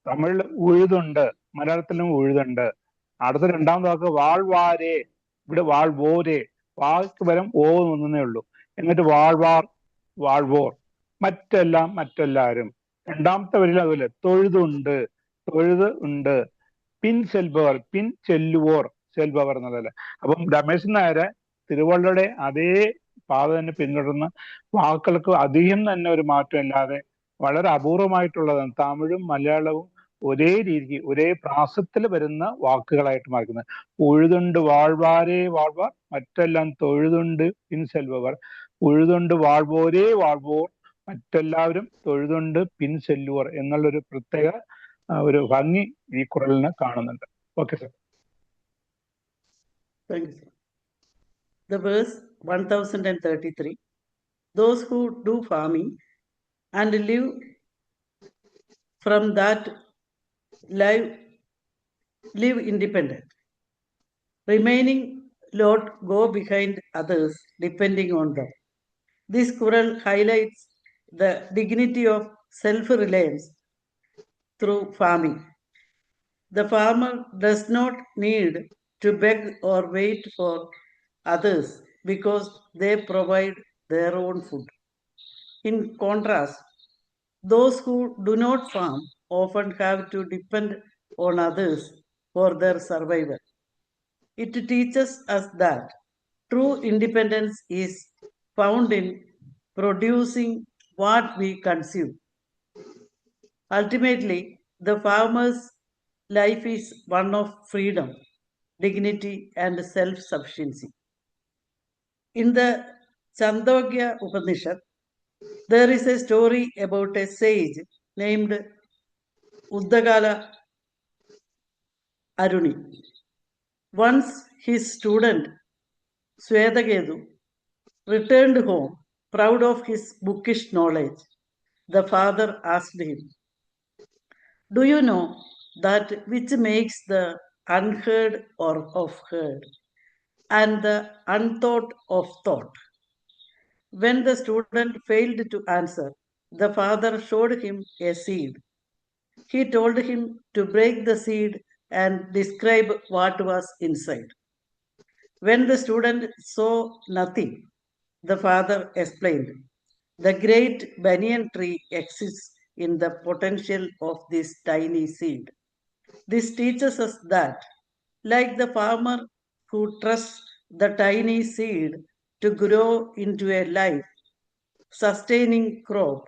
തമിഴിൽ ഉഴുതുണ്ട്, മലയാളത്തിലും ഉഴുതുണ്ട്. അടുത്ത രണ്ടാമത്തെ വാക്ക് വാഴ്വാരേ, ഇവിടെ വാഴ്വോരേ. വാക്ക് വരം ഓ എന്നേ ഉള്ളൂ. എന്നിട്ട് വാഴ്വാർ, വാഴ്വോർ, മറ്റെല്ലാം മറ്റെല്ലാരും. രണ്ടാമത്തെ വരിയിൽ അതുപോലെ തൊഴുതുണ്ട്, തൊഴുത് ഉണ്ട്. പിൻ ചെൽബവർ, പിൻ ചെല്ലുവോർ, ചെൽബവർ എന്നതല്ല. അപ്പം രമേശൻ നായര് തിരുവള്ളുവരുടെ അതേ പാത തന്നെ പിന്തുടർന്ന വാക്കുകൾക്ക് അധികം തന്നെ ഒരു മാറ്റം ഇല്ലാതെ വളരെ അപൂർവമായിട്ടുള്ളതാണ് തമിഴും മലയാളവും ഒരേ രീതിക്ക് ഒരേ പ്രാസത്തിൽ വരുന്ന വാക്കുകളായിട്ട് മാറുന്നത്. ഉഴുതുണ്ട് വാഴ്വാരേ വാഴ്വാർ, മറ്റെല്ലാം തൊഴുതുണ്ട് പിൻ സെൽവർ. ഉഴുതുണ്ട് വാഴ്വോരേ വാഴ്വോർ, മറ്റെല്ലാവരും തൊഴുതുണ്ട് പിൻ സെല്ലുവർ എന്നുള്ളൊരു പ്രത്യേക ഒരു ഭംഗി ഈ കുറലിന് കാണുന്നുണ്ട്. Okay sir. Thank you, sir. The verse 1033. Those who do farming and live from that live independent. Remaining lot go behind others depending on them. This Quran highlights the dignity of self-reliance through farming. The farmer does not need to beg or wait for others because they provide their own food. In contrast, Those who do not farm often have to depend on others for their survival. It teaches us that true independence is found in producing what we consume. Ultimately, the farmer's life is one of freedom, dignity, and self sufficiency. In the Chandogya Upanishad, there is a story about a sage named Uddagala Aruni. Once his student Swetaketu returned home proud of his bookish knowledge. The father asked him, "Do you know that which makes the unheard or of heard, and the unthought of thought?" When the student failed to answer, the father showed him a seed. He told him to break the seed and describe what was inside. When the student saw nothing, the father explained, "The great banyan tree exists in the potential of this tiny seed." This teaches us that, like the farmer who trusts the tiny seed to grow into a life sustaining crop,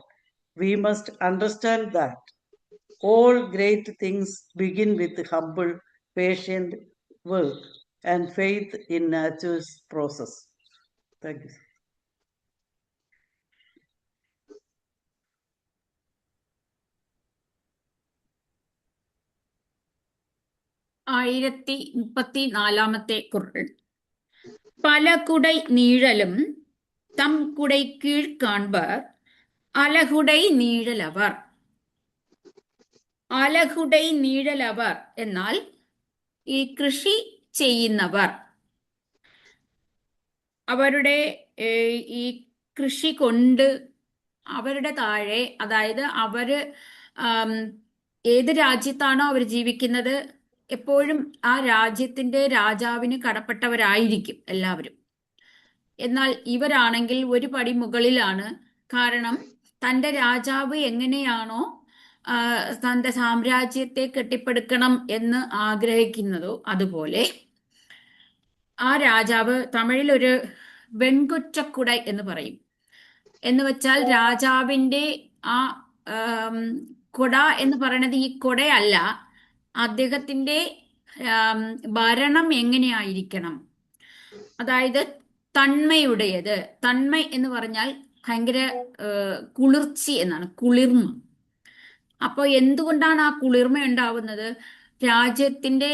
we must understand that all great things begin with humble, patient work and faith in nature's process. Thank you. 1034 കുറൾ. പല കുടை നീഴലും തം കുടை கீழ் காண்பர் അലകുടை നീഴലവർ. അലകുടை നീഴലവർ എന്നാൽ ഈ കൃഷി ചെയ്യുന്നവർ, അവരുടെ ഈ കൃഷി കൊണ്ട് അവരുടെ താഴെ, അതായത് അവര് ഏത് രാജ്യത്താണോ അവർ ജീവിക്കുന്നത് എപ്പോഴും ആ രാജ്യത്തിന്റെ രാജാവിന് കടപ്പെട്ടവരായിരിക്കും എല്ലാവരും. എന്നാൽ ഇവരാണെങ്കിൽ ഒരു പടി മുകളിലാണ്. കാരണം തന്റെ രാജാവ് എങ്ങനെയാണോ തന്റെ സാമ്രാജ്യത്തെ കെട്ടിപ്പടുക്കണം എന്ന് ആഗ്രഹിക്കുന്നതോ അതുപോലെ ആ രാജാവ്, തമിഴിൽ ഒരു വെൺകൊറ്റക്കുട എന്ന് പറയും, എന്ന് വെച്ചാൽ രാജാവിന്റെ ആ കൊട എന്ന് പറയുന്നത് ഈ കൊടയല്ല, അദ്ദേഹത്തിന്റെ ഭരണം എങ്ങനെയായിരിക്കണം, അതായത് തന്മയുടേത്. തന്മ എന്ന് പറഞ്ഞാൽ ഭയങ്കര കുളിർച്ചി എന്നാണ്, കുളിർമ. അപ്പോൾ എന്തുകൊണ്ടാണ് ആ കുളിർമ ഉണ്ടാവുന്നത്? രാജ്യത്തിന്റെ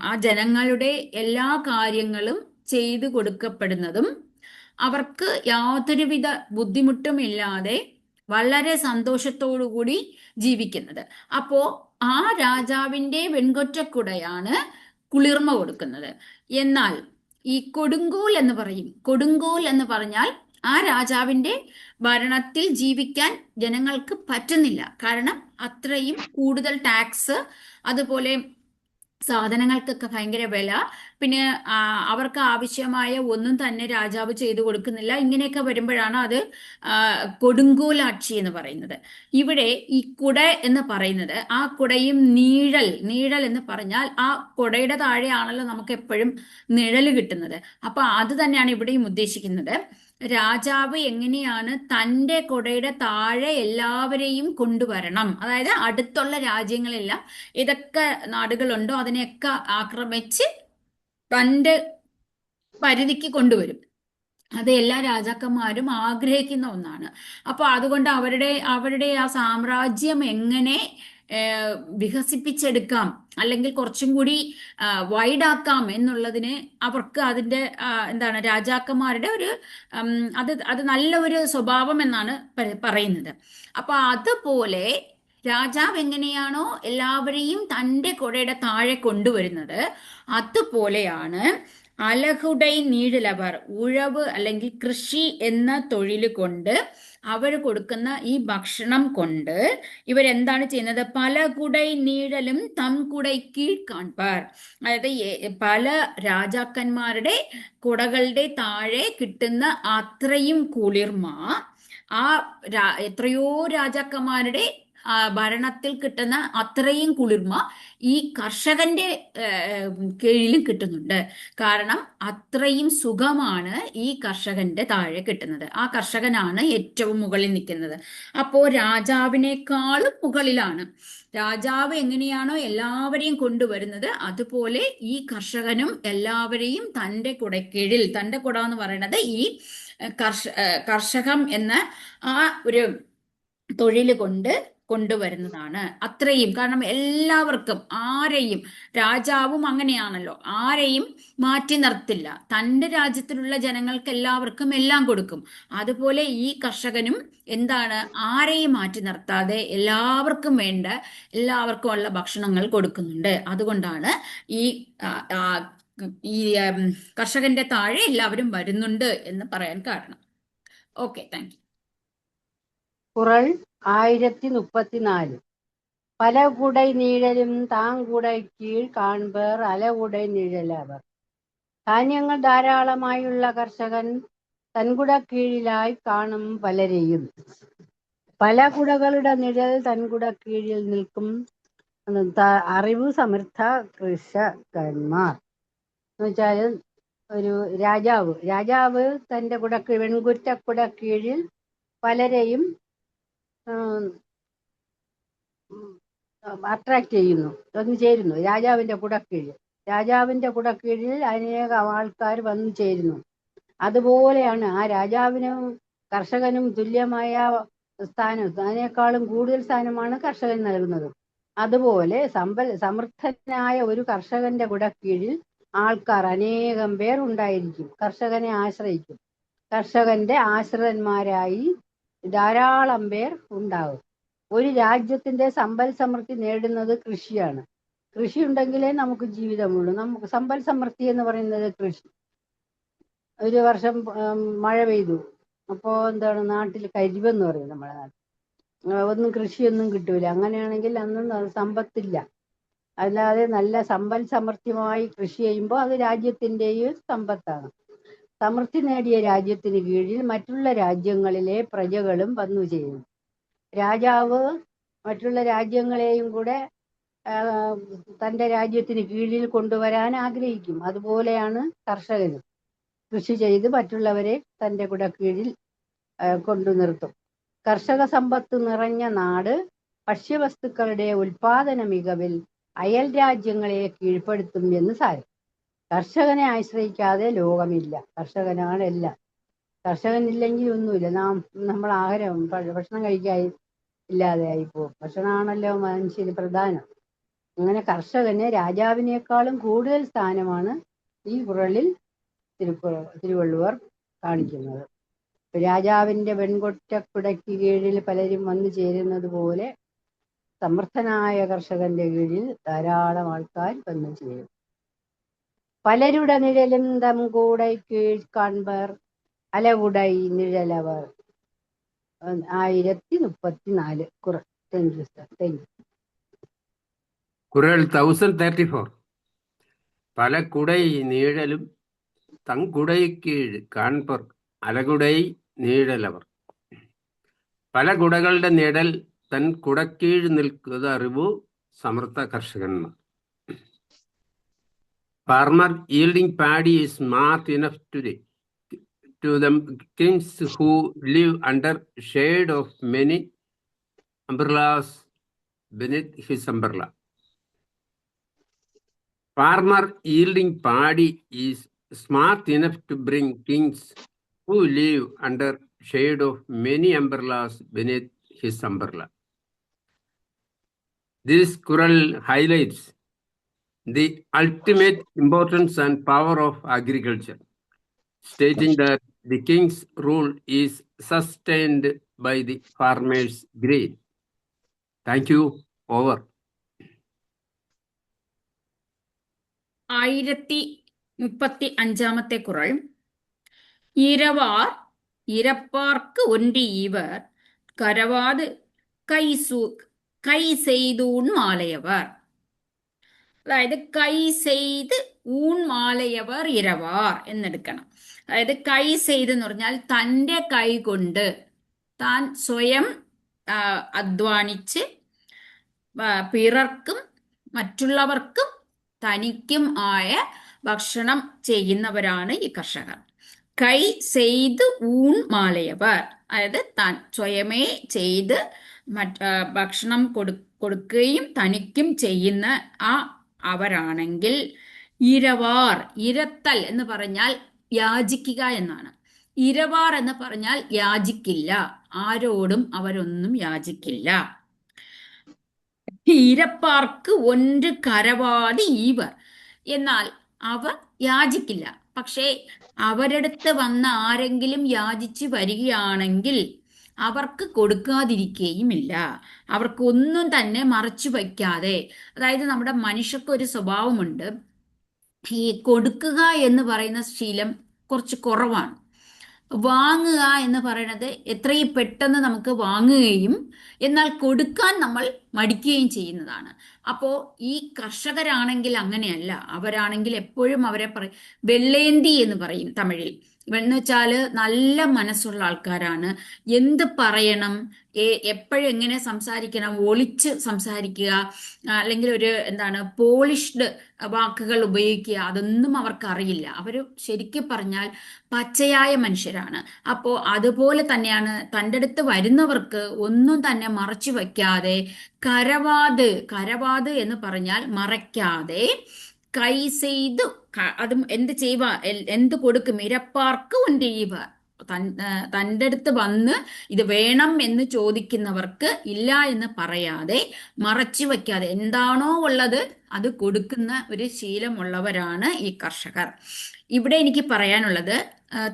ആ ജനങ്ങളുടെ എല്ലാ കാര്യങ്ങളും ചെയ്തു കൊടുക്കപ്പെടുന്നതും അവർക്ക് യാതൊരുവിധ ബുദ്ധിമുട്ടുമില്ലാതെ വളരെ സന്തോഷത്തോടുകൂടി ജീവിക്കുന്നത്. അപ്പോ ആ രാജാവിന്റെ വെൺകൊറ്റക്കുടയാണ് കുളിർമ കൊടുക്കുന്നത്. എന്നാൽ ഈ കൊടുങ്കോൽ എന്ന് പറയും. കൊടുങ്കോൽ എന്ന് പറഞ്ഞാൽ ആ രാജാവിന്റെ ഭരണത്തിൽ ജീവിക്കാൻ ജനങ്ങൾക്ക് പറ്റുന്നില്ല. കാരണം അത്രയും കൂടുതൽ ടാക്സ്, അതുപോലെ സാധനങ്ങൾക്കൊക്കെ ഭയങ്കര വില, പിന്നെ അവർക്ക് ആവശ്യമായ ഒന്നും തന്നെ രാജാവ് ചെയ്തു കൊടുക്കുന്നില്ല. ഇങ്ങനെയൊക്കെ വരുമ്പോഴാണ് അത് കൊടുങ്കോലാക്ഷി എന്ന് പറയുന്നത്. ഇവിടെ ഈ കുട എന്ന് പറയുന്നത്, ആ കുടയും നീഴൽ എന്ന് പറഞ്ഞാൽ ആ കുടയുടെ താഴെയാണല്ലോ നമുക്ക് എപ്പോഴും നിഴല് കിട്ടുന്നത്. അപ്പൊ അത് തന്നെയാണ് ഇവിടെയും ഉദ്ദേശിക്കുന്നത്. രാജാവ് എങ്ങനെയാണ് തൻ്റെ കൊടയുടെ താഴെ എല്ലാവരെയും കൊണ്ടുവരണം, അതായത് അടുത്തുള്ള രാജ്യങ്ങളെല്ലാം ഏതൊക്കെ നാടുകളുണ്ടോ അതിനെയൊക്കെ ആക്രമിച്ച് തൻ്റെ പരിധിക്ക് കൊണ്ടുവരും. അത് എല്ലാ രാജാക്കന്മാരും ആഗ്രഹിക്കുന്ന ഒന്നാണ്. അപ്പൊ അതുകൊണ്ട് അവരുടെ ആ സാമ്രാജ്യം എങ്ങനെ വികസിപ്പിച്ചെടുക്കാം, അല്ലെങ്കിൽ കുറച്ചും കൂടി വൈഡാക്കാം എന്നുള്ളതിന് അവർക്ക് അതിന്റെ രാജാക്കന്മാരുടെ ഒരു അത് നല്ല ഒരു സ്വഭാവം എന്നാണ് പറയുന്നത്. അപ്പൊ അതുപോലെ രാജാവ് എങ്ങനെയാണോ എല്ലാവരെയും തൻ്റെ കൊടയുടെ താഴെ കൊണ്ടുവരുന്നത്, അതുപോലെയാണ് അലകുടൈ നീഴലവർ, ഉഴവ് അല്ലെങ്കിൽ കൃഷി എന്ന തൊഴിൽ കൊണ്ട് അവർ കൊടുക്കുന്ന ഈ ഭക്ഷണം കൊണ്ട് ഇവരെന്താണ് ചെയ്യുന്നത്? പല കുടൈ നീഴലും തം കുടൈ കീഴ് കാൺപാർ, അതായത് പല രാജാക്കന്മാരുടെ കുടകളുടെ താഴെ കിട്ടുന്ന അത്രയും കുളിർമ ആ എത്രയോ രാജാക്കന്മാരുടെ ഭരണത്തിൽ കിട്ടുന്ന അത്രയും കുളിർമ ഈ കർഷകന്റെ കീഴിലും കിട്ടുന്നുണ്ട്. കാരണം അത്രയും സുഖമാണ് ഈ കർഷകന്റെ താഴെ കിട്ടുന്നത്. ആ കർഷകനാണ് ഏറ്റവും മുകളിൽ നിൽക്കുന്നത്. അപ്പോ രാജാവിനേക്കാളും മുകളിലാണ്. രാജാവ് എങ്ങനെയാണോ എല്ലാവരെയും കൊണ്ടുവരുന്നത്, അതുപോലെ ഈ കർഷകനും എല്ലാവരെയും തന്റെ കുടക്കീഴിൽ, തന്റെ കുട എന്ന് പറയുന്നത് ഈ കർഷകം എന്ന ആ ഒരു തൊഴിൽ കൊണ്ടുവരുന്നതാണ്. അത്രയും, കാരണം എല്ലാവർക്കും, ആരെയും, രാജാവും അങ്ങനെയാണല്ലോ, ആരെയും മാറ്റി നിർത്തില്ല. തൻ്റെ രാജ്യത്തിലുള്ള ജനങ്ങൾക്ക് എല്ലാവർക്കും എല്ലാം കൊടുക്കും. അതുപോലെ ഈ കർഷകനും എന്താണ്, ആരെയും മാറ്റി നിർത്താതെ എല്ലാവർക്കും വേണ്ട, എല്ലാവർക്കും ഉള്ള ഭക്ഷണങ്ങൾ കൊടുക്കുന്നുണ്ട്. അതുകൊണ്ടാണ് ഈ ഈ കർഷകന്റെ താഴെ എല്ലാവരും വരുന്നുണ്ട് എന്ന് പറയാൻ കാരണം. Okay, thank you. കുറൾ 1034. പല കുടை നീഴലും താങ്കുടை കീഴ് കാൺപർ അലകുടை നിഴലവർ. ധാന്യങ്ങൾ ധാരാളമായുള്ള കർഷകൻ തൻകുട കീഴിലായി കാണും പലരെയും. പല കുടകളുടെ നിഴൽ തൻകുട കീഴിൽ നിൽക്കും അറിവ് സമൃദ്ധ കൃഷകന്മാർ. എന്ന് വെച്ചാൽ ഒരു രാജാവ് തൻ്റെ വെൺകുറ്റ കുട കീഴിൽ പലരെയും അട്രാക്ട് ചെയ്യുന്നു, വന്നു ചേരുന്നു. രാജാവിന്റെ കുടക്കീഴിൽ അനേകം ആൾക്കാർ വന്നു ചേരുന്നു. അതുപോലെയാണ് ആ രാജാവിനും കർഷകനും തുല്യമായ സ്ഥാനം, അതിനേക്കാളും കൂടുതൽ സ്ഥാനമാണ് കർഷകൻ നൽകുന്നത്. അതുപോലെ സമൃദ്ധനായ ഒരു കർഷകന്റെ കുടക്കീഴിൽ ആൾക്കാർ അനേകം പേർ ഉണ്ടായിരിക്കും, കർഷകനെ ആശ്രയിക്കും. കർഷകന്റെ ആശ്രിതന്മാരായി ധാരാളം പേർ ഉണ്ടാകും. ഒരു രാജ്യത്തിന്റെ സമ്പൽ സമൃദ്ധി നേടുന്നത് കൃഷിയാണ്. കൃഷി ഉണ്ടെങ്കിലേ നമുക്ക് ജീവിതമുള്ളൂ. നമുക്ക് സമ്പൽ സമൃദ്ധി എന്ന് പറയുന്നത് കൃഷി. ഒരു വർഷം മഴ പെയ്തു, അപ്പോ എന്താണ്, നാട്ടിൽ കരിവെന്ന് പറയും നമ്മുടെ നാട്ടിൽ. കൃഷിയൊന്നും കിട്ടൂല. അങ്ങനെയാണെങ്കിൽ അന്നും സമ്പത്തില്ല. അല്ലാതെ നല്ല സമ്പൽ സമൃദ്ധിയുമായി കൃഷി ചെയ്യുമ്പോൾ അത് രാജ്യത്തിൻ്റെയും സമ്പത്താണ്. സമൃദ്ധി നേടിയ രാജ്യത്തിന് കീഴിൽ മറ്റുള്ള രാജ്യങ്ങളിലെ പ്രജകളും വന്നു ചെയ്യുന്നു. രാജാവ് മറ്റുള്ള രാജ്യങ്ങളെയും കൂടെ തൻ്റെ രാജ്യത്തിന് കീഴിൽ കൊണ്ടുവരാൻ ആഗ്രഹിക്കും. അതുപോലെയാണ് കർഷകനും. കൃഷി ചെയ്ത് മറ്റുള്ളവരെ തൻ്റെ കുടക്കീഴിൽ കൊണ്ടു നിർത്തും. കർഷക സമ്പത്ത് നിറഞ്ഞ നാട് ഭക്ഷ്യവസ്തുക്കളുടെ ഉൽപാദന മികവിൽ അയൽ രാജ്യങ്ങളെ കീഴ്പ്പെടുത്തും എന്ന് സാരം. കർഷകനെ ആശ്രയിക്കാതെ ലോകമില്ല. കർഷകനാണ് എല്ലാം. കർഷകനില്ലെങ്കിൽ ഒന്നുമില്ല. നമ്മൾ ഭക്ഷണം കഴിക്കാൻ ഇല്ലാതെയായി പോകും. ഭക്ഷണമാണല്ലോ മനുഷ്യന് പ്രധാനം. അങ്ങനെ കർഷകന് രാജാവിനേക്കാളും കൂടുതൽ സ്ഥാനമാണ് ഈ കുറളിൽ തിരുവള്ളുവർ കാണിക്കുന്നത്. രാജാവിന്റെ വെൺകൊറ്റക്കുടയ്ക്ക് കീഴിൽ പലരും വന്നു ചേരുന്നത് പോലെ സമർത്ഥനായ കർഷകന്റെ കീഴിൽ ധാരാളം ആൾക്കാർ വന്നു ചേരും. പലരുടെ നിഴലും തംകൂടൈ കീഴ് കാൺപർ അലകുടൈ നിഴലവർ. 1034 കുറ. Thank you sir. Thank you. Kural 1034. പല കുടை നീഴലും തങ്കുടை കീഴ് കാൺപർ അലകുടை നീഴലവർ. പല കുടകളുടെ നിഴൽ തൻ കുടക്കീഴ് നിൽക്കുന്നത് അറിവു Samarth കർഷകന്മാർ. Farmer yielding paddy is smart enough to the kings who live under shade of many umbrellas beneath his umbrella. Farmer yielding paddy is smart enough to bring kings who live under shade of many umbrellas beneath his umbrella. This Quran highlights the ultimate importance and power of agriculture, stating that the king's rule is sustained by the farmer's grain. Thank you. Over. 1035 കുറൾ. ഇരപ്പാർക്ക് ഒன்றி இவர் കരവാത് കൈ ചെയ്തൂൺ മാലയവർ. അതായത് കൈ ചെയ്ത് ഊൺ മാലയവർ ഇരവാർ എന്നെടുക്കണം. അതായത് കൈ ചെയ്ത് എന്ന് പറഞ്ഞാൽ തൻ്റെ കൈ കൊണ്ട് താൻ സ്വയം അധ്വാനിച്ച് പിറർക്കും മറ്റുള്ളവർക്കും തനിക്കും ആയ ഭക്ഷണം ചെയ്യുന്നവരാണ് ഈ കർഷകർ. കൈ ചെയ്ത് ഊൺ മാലയവർ, അതായത് താൻ സ്വയമേ ചെയ്ത് ഭക്ഷണം കൊടുക്കുകയും തനിക്കും ചെയ്യുന്ന അവരാണെങ്കിൽ ഇരവാർ, ഇരത്തൽ എന്ന് പറഞ്ഞാൽ യാചിക്കുക എന്നാണ്. ഇരവാർ എന്ന് പറഞ്ഞാൽ യാചിക്കില്ല, ആരോടും അവരൊന്നും യാചിക്കില്ല. ഇരപ്പാർക്ക് ഒന്ന് കരവാതി ഈവർ, എന്നാൽ അവർ യാചിക്കില്ല. പക്ഷേ അവരടുത്ത് വന്ന ആരെങ്കിലും യാചിച്ച് വരികയാണെങ്കിൽ അവർക്ക് കൊടുക്കാതിരിക്കുകയുമില്ല, അവർക്കൊന്നും തന്നെ മറച്ചു വയ്ക്കാതെ. അതായത് നമ്മുടെ മനുഷ്യർക്കൊരു സ്വഭാവമുണ്ട്, ഈ കൊടുക്കുക എന്ന് പറയുന്ന ശീലം കുറച്ച് കുറവാണ്. വാങ്ങുക എന്ന് പറയുന്നത് എത്രയും പെട്ടെന്ന് നമുക്ക് വാങ്ങുകയും എന്നാൽ കൊടുക്കാൻ നമ്മൾ മടിക്കുകയും ചെയ്യുന്നതാണ്. അപ്പോൾ ഈ കർഷകരാണെങ്കിൽ അങ്ങനെയല്ല. അവരാണെങ്കിൽ എപ്പോഴും അവരെ വെള്ളേന്തി എന്ന് പറയും തമിഴിൽ. എന്ന് വെച്ചാല് നല്ല മനസ്സുള്ള ആൾക്കാരാണ്. എന്ത് പറയണം, എപ്പോഴും എങ്ങനെ സംസാരിക്കണം, ഒളിച്ച് സംസാരിക്കുക, അല്ലെങ്കിൽ ഒരു പോളിഷ്ഡ് വാക്കുകൾ ഉപയോഗിക്കുക, അതൊന്നും അവർക്ക് അറിയില്ല. അവർ ശരിക്കും പറഞ്ഞാൽ പച്ചയായ മനുഷ്യരാണ്. അപ്പോൾ അതുപോലെ തന്നെയാണ് തൻ്റെ അടുത്ത് വരുന്നവർക്ക് ഒന്നും തന്നെ മറച്ചു വയ്ക്കാതെ, കരവാത് എന്ന് പറഞ്ഞാൽ മറയ്ക്കാതെ, കൈ ചെയ്ത് അതും എന്ത് കൊടുക്കും, ഇരപ്പാർക്ക് ഉണ്ടീവ, തൻ്റെ അടുത്ത് വന്ന് ഇത് വേണം എന്ന് ചോദിക്കുന്നവർക്ക് ഇല്ല എന്ന് പറയാതെ, മറച്ചു വയ്ക്കാതെ എന്താണോ ഉള്ളത് അത് കൊടുക്കുന്ന ഒരു ശീലമുള്ളവരാണ് ഈ കർഷകർ. ഇവിടെ എനിക്ക് പറയാനുള്ളത്,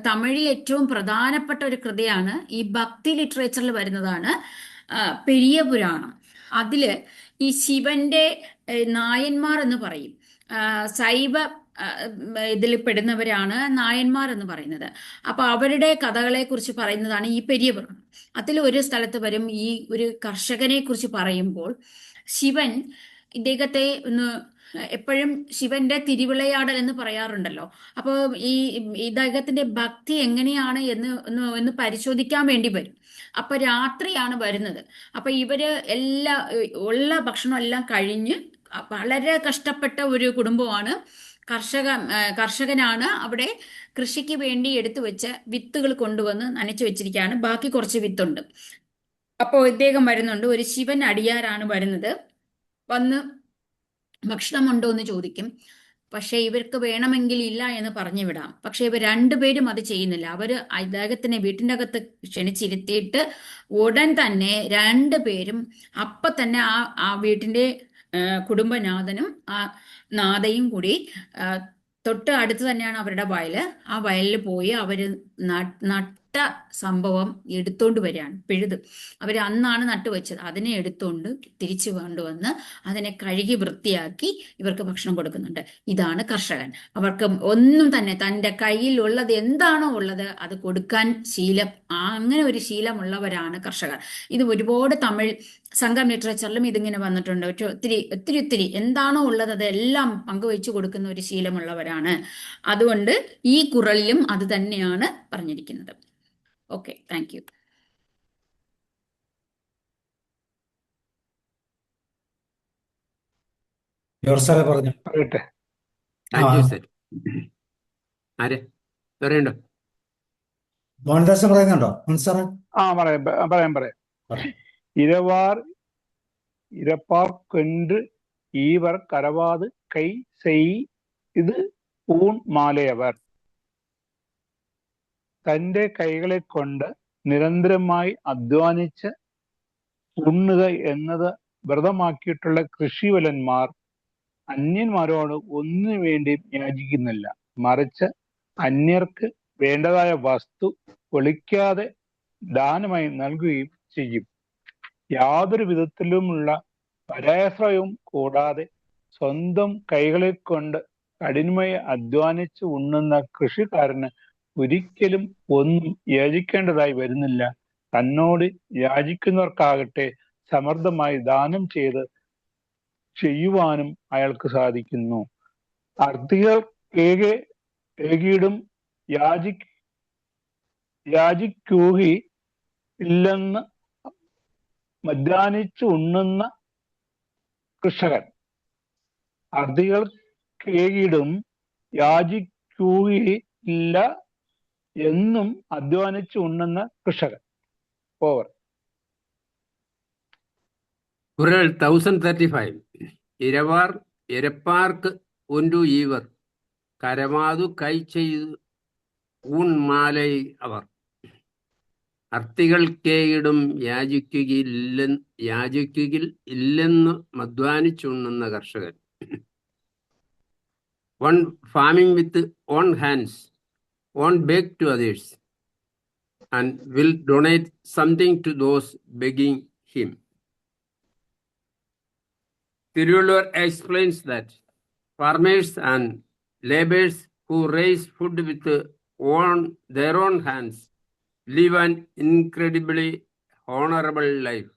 തമിഴിൽ ഏറ്റവും പ്രധാനപ്പെട്ട ഒരു കൃതിയാണ്, ഈ ഭക്തി ലിറ്ററേച്ചറിൽ വരുന്നതാണ് പെരിയ പുരാണം. അതില് ഈ ശിവന്റെ നായന്മാർ എന്ന് പറയും, ശൈവ ഇതിൽ പെടുന്നവരാണ് നായന്മാർ എന്ന് പറയുന്നത്. അപ്പൊ അവരുടെ കഥകളെ കുറിച്ച് പറയുന്നതാണ് ഈ പെരിയ പുരാണം. അതിൽ ഒരു സ്ഥലത്ത് വരും, ഈ ഒരു കർഷകനെ കുറിച്ച് പറയുമ്പോൾ ശിവൻ ഇദ്ദേഹത്തെ എപ്പോഴും ശിവന്റെ തിരുവിളയാടൽ എന്ന് പറയാറുണ്ടല്ലോ. അപ്പോൾ ഈ ഇദ്ദേഹത്തിന്റെ ഭക്തി എങ്ങനെയാണ് എന്ന് പരിശോധിക്കാൻ വേണ്ടി വരും. അപ്പൊ രാത്രിയാണ് വരുന്നത്. അപ്പൊ ഇവര് ഉള്ള ഭക്ഷണം എല്ലാം കഴിഞ്ഞ്, വളരെ കഷ്ടപ്പെട്ട ഒരു കുടുംബമാണ്, കർഷകനാണ്. അവിടെ കൃഷിക്ക് വേണ്ടി എടുത്തു വെച്ച വിത്തുകൾ കൊണ്ടുവന്ന് നനച്ചു വെച്ചിരിക്കുകയാണ്. ബാക്കി കുറച്ച് വിത്തുണ്ട്. അപ്പോൾ ഇദ്ദേഹം വരുന്നുണ്ട്, ഒരു ശിവൻ അടിയാരാണ് വരുന്നത്. വന്ന് ഭക്ഷണമുണ്ടോ എന്ന് ചോദിക്കും. പക്ഷെ ഇവർക്ക് വേണമെങ്കിൽ ഇല്ല എന്ന് പറഞ്ഞു വിടാം. പക്ഷെ ഇവർ രണ്ടുപേരും അത് ചെയ്യുന്നില്ല. അവര് ഇദ്ദേഹത്തിനെ വീട്ടിൻ്റെ അകത്ത് ക്ഷണിച്ചിരുത്തിയിട്ട് ഉടൻ തന്നെ രണ്ടുപേരും അപ്പൊ തന്നെ ആ വീട്ടിന്റെ കുടുംബനാഥനും ആ നാഥയും കൂടി തൊട്ട് അടുത്ത് തന്നെയാണ് അവരുടെ വയല്. ആ വയലിൽ പോയി അവര് നട്ട സംഭവം എടുത്തോണ്ട് വരികയാണ്, പിഴുത്. അവർ അന്നാണ് നട്ടുവെച്ചത്. അതിനെ എടുത്തോണ്ട് തിരിച്ചു കൊണ്ടുവന്ന് അതിനെ കഴുകി വൃത്തിയാക്കി ഇവർക്ക് ഭക്ഷണം കൊടുക്കുന്നുണ്ട്. ഇതാണ് കർഷകൻ. അവർക്ക് ഒന്നും തന്നെ തൻ്റെ കയ്യിലുള്ളത് എന്താണോ ഉള്ളത് അത് കൊടുക്കാൻ അങ്ങനെ ഒരു ശീലമുള്ളവരാണ് കർഷകർ. ഇത് ഒരുപാട് തമിഴ് സംഘം ലിറ്ററേച്ചറിലും ഇതിങ്ങനെ വന്നിട്ടുണ്ട്. ഒത്തിരി എന്താണോ ഉള്ളത് അതെല്ലാം പങ്കുവെച്ചു കൊടുക്കുന്ന ഒരു ശീലമുള്ളവരാണ്. അതുകൊണ്ട് ഈ കുറളിലും അത് തന്നെയാണ് പറഞ്ഞിരിക്കുന്നത്. Okay, thank U. പറയട്ടെ. മോഹൻദാസ് പറയുന്നുണ്ടോ? പറയാം. ഇരപ്പാർക്കെன்று ഈവർ കരവാത് കൈ ചെയ്ത് ഊൺ മാലയവർ, തൻ്റെ കൈകളെ കൊണ്ട് നിരന്തരമായി അധ്വാനിച്ച് ഉണ്ണുക എന്നത് വ്രതമാക്കിയിട്ടുള്ള കൃഷിവലന്മാർ അന്യന്മാരോട് ഒന്നിനു വേണ്ടിയും യാചിക്കുന്നില്ല, മറിച്ച് അന്യർക്ക് വേണ്ടതായ വസ്തു ഒളിക്കാതെ ദാനമായി നൽകുകയും ചെയ്യും. യാതൊരു വിധത്തിലുമുള്ള പരാശ്രയവും കൂടാതെ സ്വന്തം കൈകളെ കൊണ്ട് കഠിനമായി അധ്വാനിച്ച് ഉണ്ണുന്ന കൃഷിക്കാരന് ഒരിക്കലും ഒന്നും യാചിക്കേണ്ടതായി വരുന്നില്ല. തന്നോട് യാചിക്കുന്നവർക്കാകട്ടെ സമൃദ്ധമായി ദാനം ചെയ്യുവാനും അയാൾക്ക് സാധിക്കുന്നു. അർത്ഥികൾ ഏകീടും യാചിക്കൂഹി ഇല്ലെന്ന് മദ്യാനിച്ച് ഉണ്ണുന്ന കർഷകൻ. അർദികൾ കേകിടും യാചിക്കുകയില്ല എന്നും അധ്വാനിച്ച് ഉണ്ണുന്ന കർഷകൻ. ഓവർ. കുരൽ 1035. ഇരവാർ ഇരപ്പാർക്ക് ഒൻറു ഈവർ കരമാതു കൈ ചെയ്തു ഊൺ മാലൈ അവർ. അർത്തികൾക്കേയിടും യാചിക്കുകയിൽ ഇല്ലെന്ന് മദ്വാനിച്ചുണ്ണുന്ന കർഷകൻ. One farming with own hands, won't beg to others, and will donate something to those begging him. Tirulur explains that farmers and laborers who raise food with their own hands live an incredibly honorable life.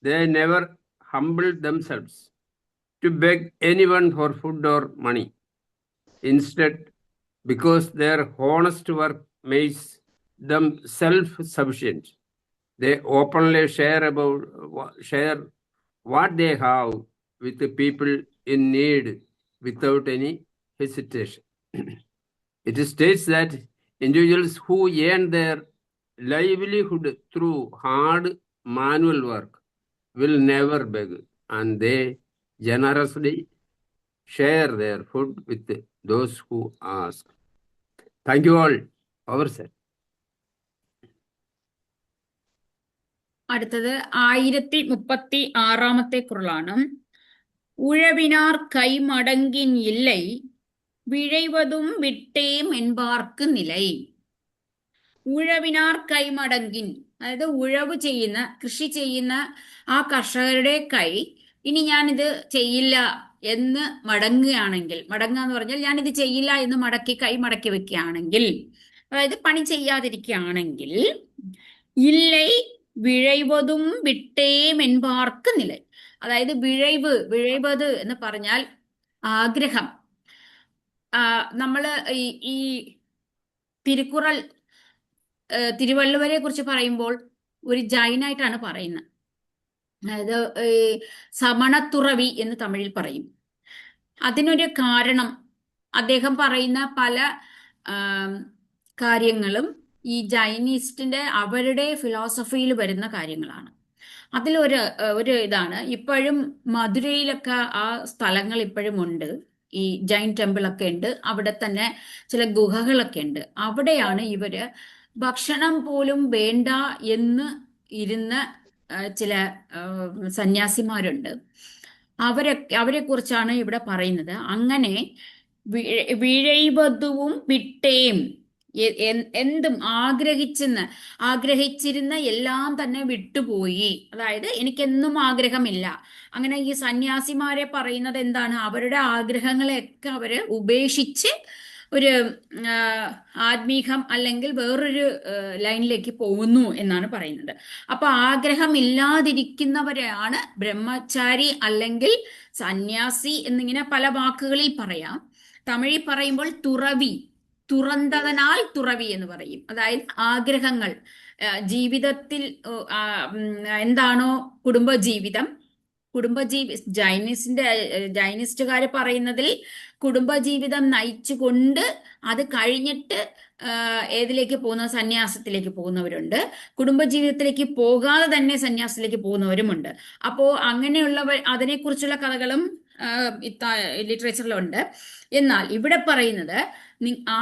They never humble themselves to beg anyone for food or money. Instead, because their honest work makes them self-sufficient, they openly share what they have with the people in need without any hesitation. It states that individuals who earn their livelihood through hard manual work will never beg, and they generously share their food with those who ask. Thank you all. Over, sir. അടുത്തത് 1036 കുറളാണ്. ഉഴവിനാർ കൈമടങ്കിൻ ഇല്லை വിழைவதும் വിട്ടേം என்பார்க்கு നിலை. ഉഴവിനാർ കൈമടങ്കിൻ, അതായത് ഉഴവ് ചെയ്യുന്ന, കൃഷി ചെയ്യുന്ന ആ കർഷകരുടെ കൈ ഇനി ഞാനിത് ചെയ്യില്ല എന്ന് മടങ്ങുകയാണെങ്കിൽ, മടങ്ങുക എന്ന് പറഞ്ഞാൽ ഞാനിത് ചെയ്യില്ല എന്ന് കൈ മടക്കി വെക്കുകയാണെങ്കിൽ, അതായത് പണി ചെയ്യാതിരിക്കുകയാണെങ്കിൽ, ഇല്லை വിழைവതും വിട്ടേം என்பார்க்கு നിலை. അതായത് വിழைവത് എന്ന് പറഞ്ഞാൽ ആഗ്രഹം. നമ്മള് ഈ തിരുക്കുറൾ തിരുവള്ളുവരെ കുറിച്ച് പറയുമ്പോൾ ഒരു ജൈനായിട്ടാണ് പറയുന്നത്. അതായത് സമണത്തുറവി എന്ന് തമിഴിൽ പറയും. അതിനൊരു കാരണം അദ്ദേഹം പറയുന്ന പല കാര്യങ്ങളും ഈ ജൈനിസ്റ്റിന്റെ അവരുടെ ഫിലോസഫിയിൽ വരുന്ന കാര്യങ്ങളാണ്. അതിലൊരു ഇതാണ്, ഇപ്പോഴും മധുരയിലൊക്കെ ആ സ്ഥലങ്ങൾ ഇപ്പോഴും ഉണ്ട്. ഈ ജൈൻ ടെമ്പിൾ ഒക്കെ ഉണ്ട്. അവിടെ തന്നെ ചില ഗുഹകളൊക്കെ ഉണ്ട്. അവിടെയാണ് ഇവര് ഭക്ഷണം പോലും വേണ്ട എന്ന് ഇരുന്ന ചില സന്യാസിമാരുണ്ട്. അവരെ കുറിച്ചാണ് ഇവിടെ പറയുന്നത്. അങ്ങനെ വിழைവതുവും വിട്ടേം, എന്തും ആഗ്രഹിച്ചിരുന്ന എല്ലാം തന്നെ വിട്ടുപോയി. അതായത് എനിക്കെന്നും ആഗ്രഹമില്ല. അങ്ങനെ ഈ സന്യാസിമാരെ പറയുന്നത് എന്താണ്, അവരുടെ ആഗ്രഹങ്ങളെയൊക്കെ അവര് ഉപേക്ഷിച്ച് ഒരു ആത്മീകം അല്ലെങ്കിൽ വേറൊരു ലൈനിലേക്ക് പോകുന്നു എന്നാണ് പറയുന്നത്. അപ്പൊ ആഗ്രഹമില്ലാതിരിക്കുന്നവരെയാണ് ബ്രഹ്മചാരി അല്ലെങ്കിൽ സന്യാസി എന്നിങ്ങനെ പല വാക്കുകളിൽ പറയാം. തമിഴിൽ പറയുമ്പോൾ തുറവി, തുറന്തതനാൽ തുറവി എന്ന് പറയും. അതായത് ആഗ്രഹങ്ങൾ, ജീവിതത്തിൽ എന്താണോ കുടുംബജീവിതം, ജൈനിസ്റ്റുകാര് പറയുന്നതിൽ കുടുംബജീവിതം നയിച്ചുകൊണ്ട് അത് കഴിഞ്ഞിട്ട് ഏതിലേക്ക് പോകുന്ന, സന്യാസത്തിലേക്ക് പോകുന്നവരുണ്ട്. കുടുംബജീവിതത്തിലേക്ക് പോകാതെ തന്നെ സന്യാസത്തിലേക്ക് പോകുന്നവരുമുണ്ട്. അപ്പോ അങ്ങനെയുള്ളവർ, അതിനെക്കുറിച്ചുള്ള കഥകളും ലിറ്ററേച്ചറിലുണ്ട്. എന്നാൽ ഇവിടെ പറയുന്നത്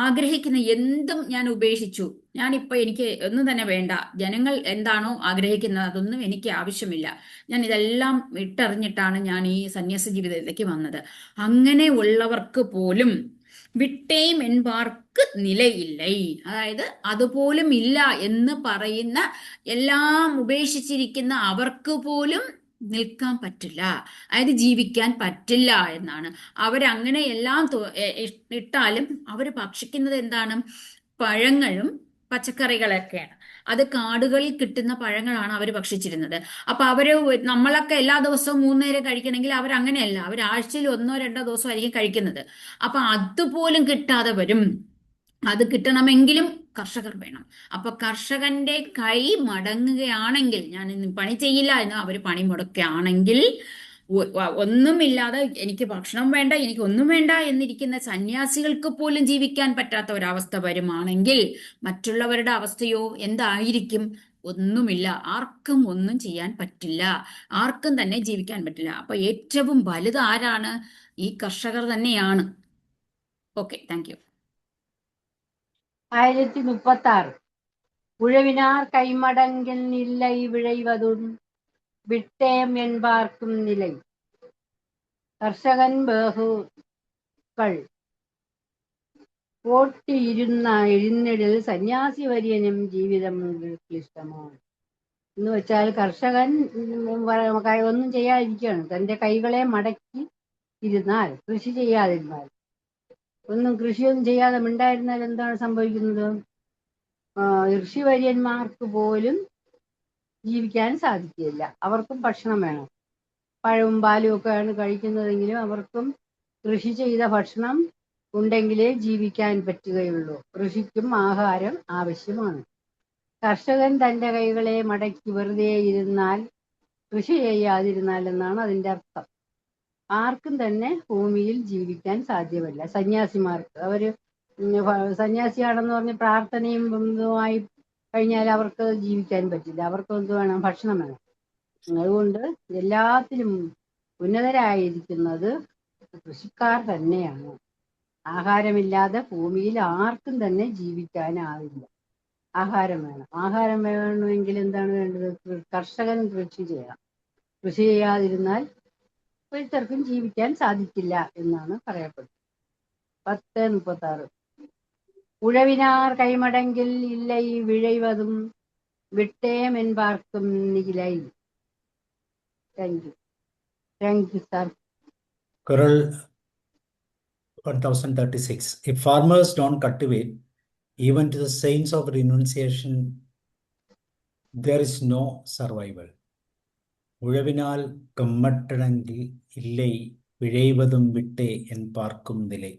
ആഗ്രഹിക്കുന്ന എന്തും ഞാൻ ഉപേക്ഷിച്ചു, ഞാനിപ്പോ എനിക്ക് ഒന്നും തന്നെ വേണ്ട, ജനങ്ങൾ എന്താണോ ആഗ്രഹിക്കുന്നത് അതൊന്നും എനിക്ക് ആവശ്യമില്ല, ഞാൻ ഇതെല്ലാം ഇട്ടെറിഞ്ഞിട്ടാണ് ഞാൻ ഈ സന്യാസ ജീവിതത്തിലേക്ക് വന്നത്. അങ്ങനെ ഉള്ളവർക്ക് പോലും വിട്ടേം என்பார்க்கு നിലയില്ലേ, അതായത് അതുപോലും ഇല്ല എന്ന് പറയുന്ന, എല്ലാം ഉപേക്ഷിച്ചിരിക്കുന്ന അവർക്ക് പോലും നിൽക്കാൻ പറ്റില്ല, അതായത് ജീവിക്കാൻ പറ്റില്ല എന്നാണ്. അവരങ്ങനെ എല്ലാം ഇട്ടാലും അവർ ഭക്ഷിക്കുന്നത് എന്താണ്, പഴങ്ങളും പച്ചക്കറികളൊക്കെയാണ്. അത് കാടുകളിൽ കിട്ടുന്ന പഴങ്ങളാണ് അവർ ഭക്ഷിച്ചിരുന്നത്. അപ്പൊ നമ്മളൊക്കെ എല്ലാ ദിവസവും 3 നേരം കഴിക്കണമെങ്കിൽ അവരങ്ങനെയല്ല, അവർ ആഴ്ചയിൽ 1-2 ദിവസമായിരിക്കും കഴിക്കുന്നത്. അപ്പൊ അതുപോലും കിട്ടാതെ വരും. അത് കിട്ടണമെങ്കിലും കർഷകർ വേണം. അപ്പൊ കർഷകന്റെ കൈ മടങ്ങുകയാണെങ്കിൽ, ഞാൻ ഇന്ന് പണി ചെയ്യില്ല എന്ന് അവർ പണി മുടക്കുകയാണെങ്കിൽ, ഒന്നുമില്ലാതെ എനിക്ക് ഭക്ഷണം വേണ്ട, എനിക്ക് ഒന്നും വേണ്ട എന്നിരിക്കുന്ന സന്യാസികൾക്ക് പോലും ജീവിക്കാൻ പറ്റാത്ത ഒരവസ്ഥ വരുമാണെങ്കിൽ മറ്റുള്ളവരുടെ അവസ്ഥയോ എന്തായിരിക്കും? ഒന്നുമില്ല, ആർക്കും ഒന്നും ചെയ്യാൻ പറ്റില്ല, ആർക്കും തന്നെ ജീവിക്കാൻ പറ്റില്ല. അപ്പൊ ഏറ്റവും വലുത് ആരാണ്? ഈ കർഷകർ തന്നെയാണ്. Okay, thank U. 1036 உழவினார் கைமடங்கில் இல்லை விழைவதும் விட்டேம் என்பார்க்கும் நிலை. കർഷകൻ ബഹുക്കൾ ഓട്ടിയിരുന്ന എഴുന്നിടിൽ സന്യാസി വര്യനും ജീവിതം ക്ലിഷ്ടമാണ്. എന്ന് വെച്ചാൽ കർഷകൻ ഒന്നും ചെയ്യാതിരിക്കുകയാണ്. തന്റെ കൈകളെ മടക്കി ഇരുന്നാൽ, കൃഷി ചെയ്യാതിരുന്നാൽ, കൃഷിയൊന്നും ചെയ്യാതെ മിണ്ടായിരുന്നാൽ എന്താണ് സംഭവിക്കുന്നത്? ഋഷിവര്യന്മാർക്ക് പോലും ജീവിക്കാൻ സാധിക്കില്ല. അവർക്കും ഭക്ഷണം വേണം. പഴവും പാലും ഒക്കെയാണ് കഴിക്കുന്നതെങ്കിലും അവർക്കും കൃഷി ചെയ്ത ഭക്ഷണം ഉണ്ടെങ്കിലേ ജീവിക്കാൻ പറ്റുകയുള്ളൂ. കൃഷിക്കും ആഹാരം ആവശ്യമാണ്. കർഷകൻ തന്റെ കൈകളെ മടക്കി വെറുതെ ഇരുന്നാൽ, കൃഷി ചെയ്യാതിരുന്നാൽ എന്നാണ് അതിന്റെ അർത്ഥം. ആർക്കും തന്നെ ഭൂമിയിൽ ജീവിക്കാൻ സാധ്യമല്ല. സന്യാസിമാർക്ക്, അവര് സന്യാസിയാണെന്ന് പറഞ്ഞ് പ്രാർത്ഥനയും ഇതുമായി കഴിഞ്ഞാൽ അവർക്ക് ജീവിക്കാൻ പറ്റില്ല. അവർക്ക് എന്ത് വേണം? ഭക്ഷണം വേണം. അതുകൊണ്ട് എല്ലാത്തിലും ഉന്നതരായിരിക്കുന്നത് കൃഷിക്കാർ തന്നെയാണ്. ആഹാരമില്ലാതെ ഭൂമിയിൽ ആർക്കും തന്നെ ജീവിക്കാനാവില്ല. ആഹാരം വേണം. ആഹാരം വേണമെങ്കിൽ എന്താണ് വേണ്ടത്? കർഷകൻ കൃഷി ചെയ്യണം. കൃഷി ചെയ്യാതിരുന്നാൽ ഒരുത്തർക്കും ജീവിക്കാൻ സാധിക്കില്ല എന്നാണ് പറയപ്പെടുന്നത്. 1036 ഉഴവിനാർ കൈമടങ്കിൽ ഇല്ലൈ വിழைവതും വിട്ടേം என்பார்க்கும் நிலை. Thank you sir. Kural 1036. If farmers don't cultivate, even to the saints of renunciation, there is no survival. உழவினால் கம்மட்டடங்கில் இல்லை விழைவதும் விட்டே என் பார்க்கும் நிலை.